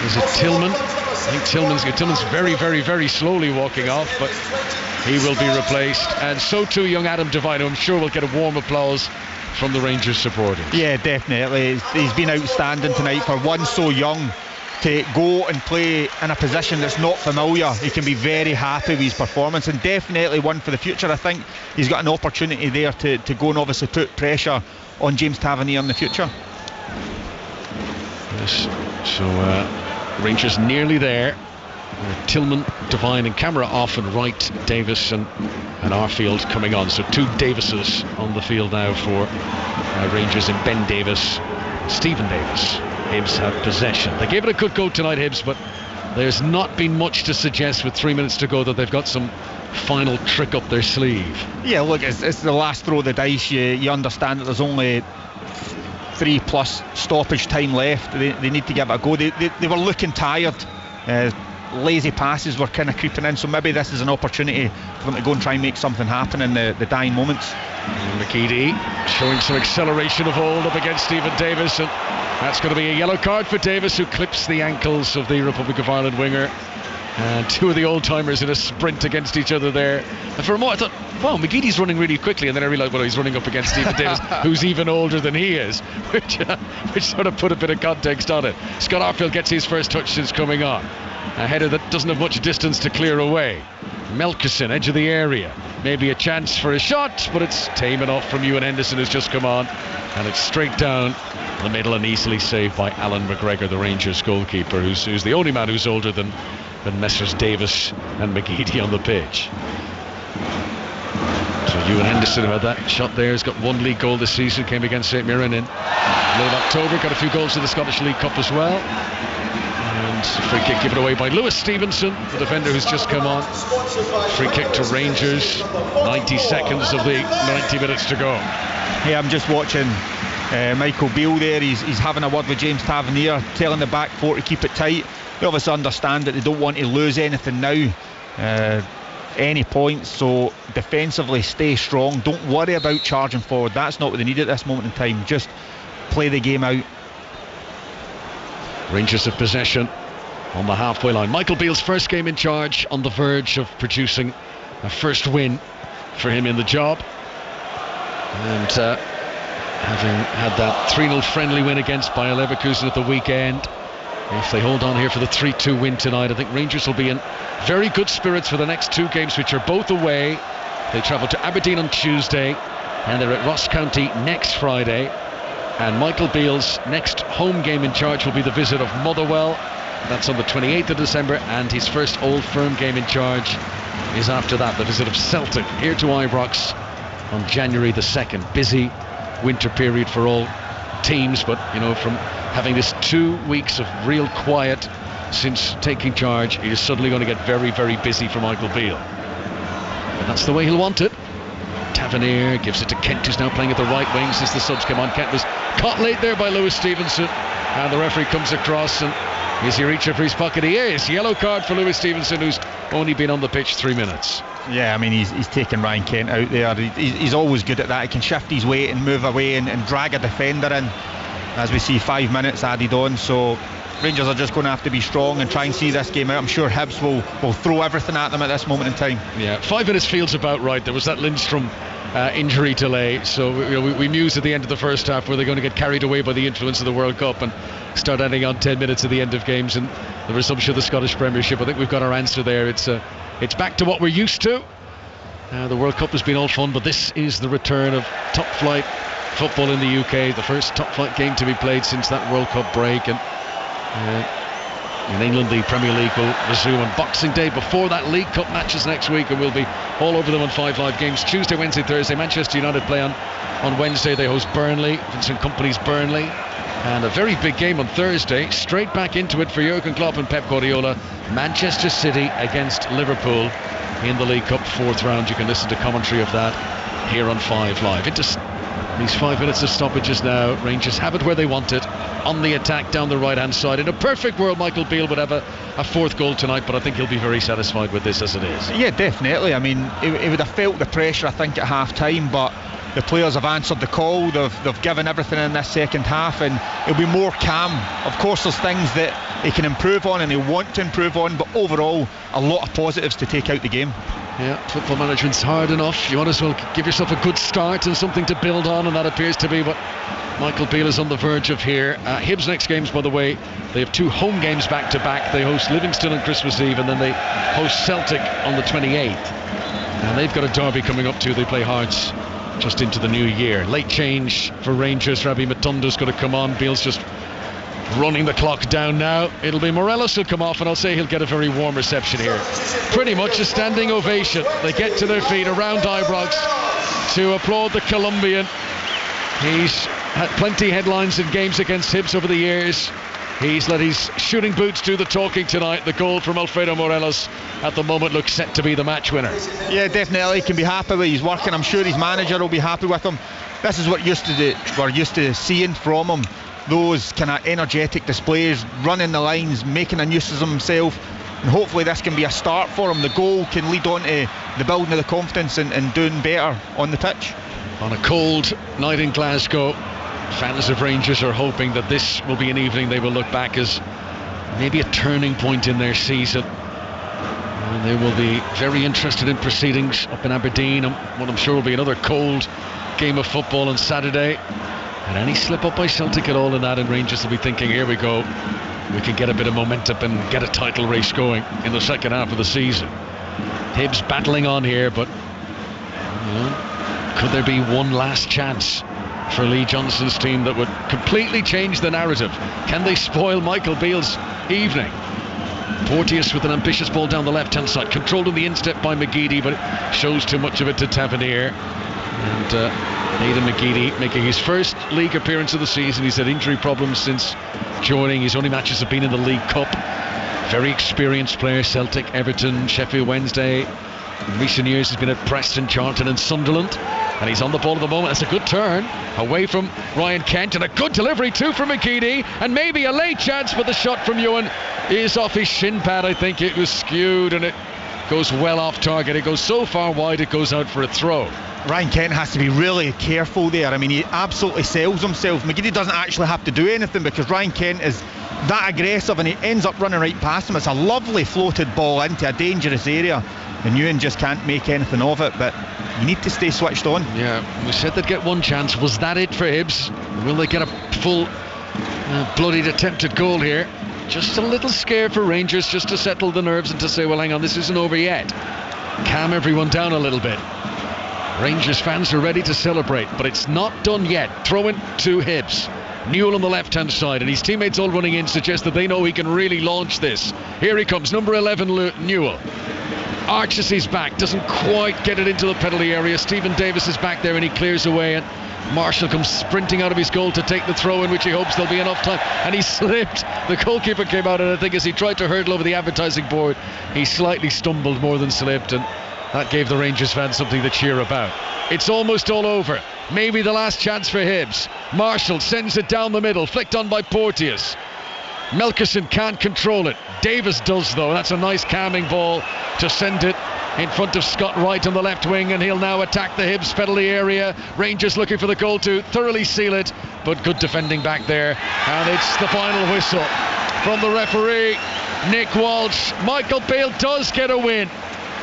Is it Tillman? I think Tillman's very, very, very slowly walking off, but he will be replaced, and so too young Adam Devine, who I'm sure will get a warm applause from the Rangers supporters. Yeah, definitely. He's been outstanding tonight for one so young to go and play in a position that's not familiar. He can be very happy with his performance, and definitely one for the future. I think he's got an opportunity there to go and obviously put pressure on James Tavernier in the future. Yes, so Rangers nearly there. Tillman, Devine and Camera off, and Wright, Davis and Arfield coming on. So 2 Davises on the field now for Rangers, and Ben Davis, Stephen Davis. Hibs have possession. They gave it a good go tonight, Hibs, but there's not been much to suggest with 3 minutes to go that they've got some final trick up their sleeve. Yeah, look, it's the last throw of the dice. You understand that there's only 3+ stoppage time left. They need to give it a go. They were looking tired. Lazy passes were kind of creeping in, so maybe this is an opportunity for them to go and try and make something happen in the dying moments. McKeady showing some acceleration of hold up against Stephen Davis, and that's going to be a yellow card for Davis, who clips the ankles of the Republic of Ireland winger. And 2 of the old-timers in a sprint against each other there. And for a moment I thought, wow, McGeady's running really quickly, and then I realised, well, he's running up against Stephen Davis, who's even older than he is, which sort of put a bit of context on it. Scott Arfield gets his first touch since coming on. A header that doesn't have much distance to clear away. Melkison, edge of the area. Maybe a chance for a shot, but it's tame enough from Ewan Henderson, who's just come on. And it's straight down the middle and easily saved by Alan McGregor, the Rangers goalkeeper, who's the only man who's older than Messrs Davis and McGeady on the pitch. So Ewan Henderson, who had that shot there, has got one league goal this season, came against St Mirren in late October, got a few goals in the Scottish League Cup as well. And free kick given away by Lewis Stevenson, the defender who's just come on. Free kick to Rangers, 90 seconds of the 90 minutes to go. Yeah, I'm just watching Michael Beale there. He's having a word with James Tavernier, telling the back four to keep it tight. They obviously understand that they don't want to lose anything now, any points, so defensively stay strong. Don't worry about charging forward. That's not what they need at this moment in time. Just play the game out. Rangers have possession on the halfway line. Michael Beale's first game in charge, on the verge of producing a first win for him in the job. And having had that 3-0 friendly win against Bayer Leverkusen at the weekend, if they hold on here for the 3-2 win tonight, I think Rangers will be in very good spirits for the next two games, which are both away. They travel to Aberdeen on Tuesday, and they're at Ross County next Friday. And Michael Beale's next home game in charge will be the visit of Motherwell. That's on the 28th of December, and his first Old Firm game in charge is after that, the visit of Celtic here to Ibrox on January the 2nd. Busy winter period for all teams, but you know, from having this 2 weeks of real quiet since taking charge, he is suddenly going to get very, very busy for Michael Beale. And that's the way he'll want it. Tavernier gives it to Kent, who's now playing at the right wing since the subs came on. Kent was caught late there by Lewis Stevenson, and the referee comes across, and is he reaching for his pocket? He is. Yellow card for Lewis Stevenson, who's only been on the pitch 3 minutes. Yeah, I mean, he's taken Ryan Kent out there. He's always good at that. He can shift his weight and move away and drag a defender in. As we see, 5 minutes added on, so Rangers are just going to have to be strong and try and see this game out. I'm sure Hibs will throw everything at them at this moment in time. Yeah, 5 minutes feels about right. There was that Lindstrom injury delay, so we mused at the end of the first half, were they going to get carried away by the influence of the World Cup and start adding on 10 minutes at the end of games and the resumption of the Scottish Premiership. I think we've got our answer there. It's back to what we're used to. The World Cup has been all fun, but this is the return of top flight football in the UK, the first top flight game to be played since that World Cup break. And in England, the Premier League will resume on Boxing Day. Before that, League Cup matches next week, and we'll be all over them on 5 Live games. Tuesday, Wednesday, Thursday. Manchester United play on Wednesday. They host Burnley, Vincent Kompany's Burnley. And a very big game on Thursday. Straight back into it for Jurgen Klopp and Pep Guardiola. Manchester City against Liverpool in the League Cup 4th round. You can listen to commentary of that here on 5 Live. Into these 5 minutes of stoppages now. Rangers have it where they want it, on the attack down the right hand side. In a perfect world, Michael Beale would have a 4th goal tonight, but I think he'll be very satisfied with this as it is. Yeah, definitely. I mean, he would have felt the pressure, I think, at half time, but the players have answered the call. They've given everything in this second half, and he'll be more calm. Of course, there's things that he can improve on and he'll want to improve on, but overall a lot of positives to take out the game. Yeah, football management's hard enough. You might as well give yourself a good start and something to build on, and that appears to be what Michael Beale is on the verge of here. Hibs' next games, by the way, they have 2 home games back to back. They host Livingston on Christmas Eve, and then they host Celtic on the 28th. And they've got a derby coming up too. They play Hearts just into the new year. Late change for Rangers. Rabbi Matunda's going to come on. Beale's just running the clock down now. It'll be Morelos who'll come off, and I'll say he'll get a very warm reception here. Pretty much a standing ovation. They get to their feet around Ibrox to applaud the Colombian. He's had plenty headlines in games against Hibs over the years. He's let his shooting boots do the talking tonight. The goal from Alfredo Morelos at the moment looks set to be the match winner. Yeah, definitely. He can be happy with his work, and I'm sure his manager will be happy with him. This is what we're used to seeing from him. Those kind of energetic displays, running the lines, making a nuisance of himself, and hopefully this can be a start for him. The goal can lead on to the building of the confidence and doing better on the pitch. On a cold night in Glasgow, fans of Rangers are hoping that this will be an evening they will look back as maybe a turning point in their season. And they will be very interested in proceedings up in Aberdeen, what I'm sure will be another cold game of football on Saturday. And any slip up by Celtic at all in that, and Rangers will be thinking, here we go, we can get a bit of momentum and get a title race going in the second half of the season. Hibs battling on here, but could there be one last chance for Lee Johnson's team that would completely change the narrative? Can they spoil Michael Beale's evening? Porteous with an ambitious ball down the left-hand side, controlled in the instep by McGeady, but it shows too much of it to Tavernier. And Aidan McGeady making his first league appearance of the season. He's had injury problems since joining. His only matches have been in the League Cup. Very experienced player, Celtic, Everton, Sheffield Wednesday. In recent years he's been at Preston, Charlton and Sunderland, and he's on the ball at the moment. That's a good turn away from Ryan Kent, and a good delivery too from McGeady, and maybe a late chance, but the shot from Ewan is off his shin pad. I think it was skewed and it goes well off target. It goes so far wide it goes out for a throw. Ryan Kent has to be really careful there. I mean, he absolutely sells himself. McGeady doesn't actually have to do anything because Ryan Kent is that aggressive and he ends up running right past him. It's a lovely floated ball into a dangerous area, and Ewan just can't make anything of it. But you need to stay switched on. Yeah, we said they'd get one chance. Was that it for Hibs? Will they get a full bloodied attempted goal here? Just a little scare for Rangers, just to settle the nerves and to say, well, hang on, this isn't over yet. Calm everyone down a little bit. Rangers fans are ready to celebrate, but it's not done yet. Throw in to Hibs. Newell on the left-hand side, and his teammates all running in suggest that they know he can really launch this. Here he comes, number 11, Newell. Arches his back, doesn't quite get it into the penalty area. Stephen Davis is back there and he clears away, and Marshall comes sprinting out of his goal to take the throw in which he hopes there'll be enough time, and he slipped. The goalkeeper came out, and I think as he tried to hurdle over the advertising board, he slightly stumbled more than slipped, and that gave the Rangers fans something to cheer about. It's almost all over. Maybe the last chance for Hibs. Marshall sends it down the middle, flicked on by Porteous. Melkerson can't control it. Davis does though. That's a nice calming ball to send it in front of Scott Wright on the left wing, and he'll now attack the Hibs penalty area. Rangers looking for the goal to thoroughly seal it, but good defending back there. And it's the final whistle from the referee, Nick Walsh. Michael Beale does get a win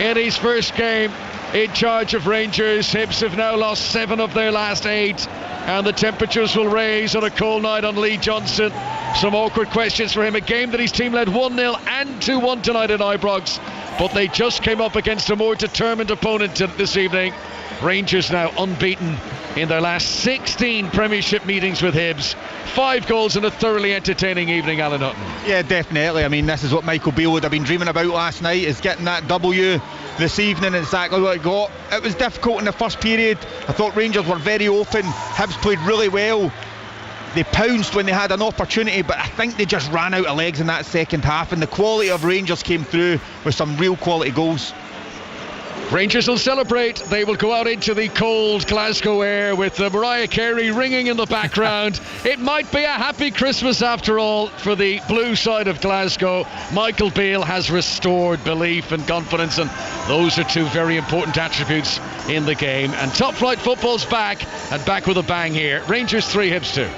in his first game in charge of Rangers. Hibs have now lost 7 of their last 8, and the temperatures will raise on a cold night on Lee Johnson. Some awkward questions for him. A game that his team led 1-0 and 2-1 tonight at Ibrox, but they just came up against a more determined opponent this evening. Rangers now unbeaten in their last 16 Premiership meetings with Hibs. 5 goals and a thoroughly entertaining evening, Alan Hutton. Yeah, definitely. I mean, this is what Michael Beale would have been dreaming about last night, is getting that W this evening. Exactly what it got. It was difficult in the first period. I thought Rangers were very open. Hibs played really well. They pounced when they had an opportunity, but I think they just ran out of legs in that second half, and the quality of Rangers came through with some real quality goals. Rangers will celebrate. They will go out into the cold Glasgow air with Mariah Carey ringing in the background. It might be a happy Christmas after all for the blue side of Glasgow. Michael Beale has restored belief and confidence, and those are 2 very important attributes in the game. And top flight football's back, and back with a bang here. Rangers 3, Hibs 2.